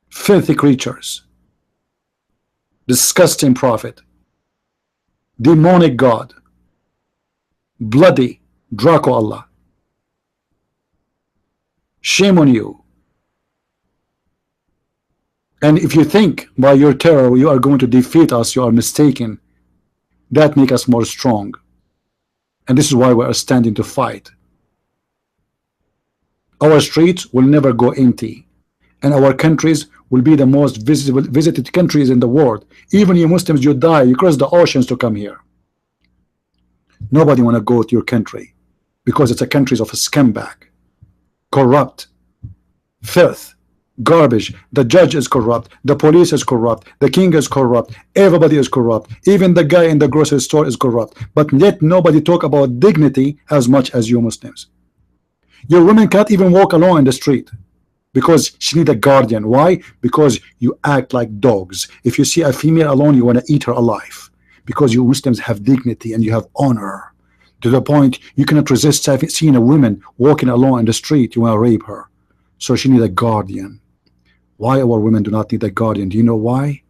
Filthy creatures. Disgusting prophet. Demonic God. Bloody Draco Allah. Shame on you. And if you think by your terror you are going to defeat us, you are mistaken. That makes us more strong, and this is why we are standing to fight. Our streets will never go empty, and our countries will be the most visited countries in the world. Even you Muslims, you die, you cross the oceans to come here. Nobody want to go to your country, because it's a country of a scumbag, corrupt, filth, garbage. The judge is corrupt, the police is corrupt, the king is corrupt, everybody is corrupt, even the guy in the grocery store is corrupt. But yet nobody talk about dignity as much as you Muslims. Your woman can't even walk alone in the street because she need a guardian. Why? Because you act like dogs. If you see a female alone, you want to eat her alive, because you Muslims have dignity and you have honor, to the point you cannot resist seeing a woman walking alone in the street. You want to rape her, so she need a guardian. Why our women do not need a guardian? Do you know why?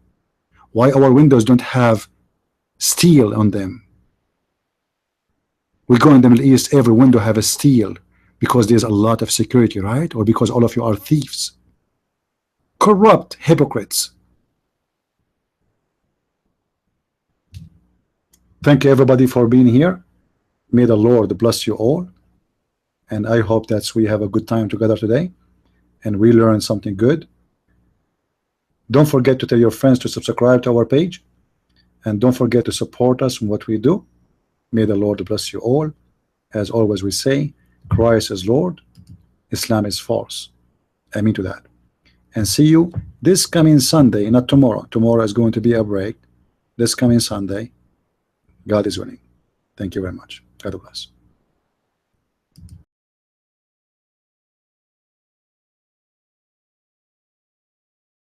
Why our windows don't have steel on them? We go in the Middle East, every window have a steel, because there's a lot of security, right? Or because all of you are thieves, corrupt hypocrites. Thank you everybody for being here. May the Lord bless you all, and I hope that we have a good time together today and we learn something good. Don't forget to tell your friends to subscribe to our page, and don't forget to support us in what we do. May the Lord bless you all. As always we say, Christ is Lord, Islam is false. Amen to that. And see you this coming Sunday, not tomorrow. Tomorrow is going to be a break. This coming Sunday, God is winning. Thank you very much. God bless.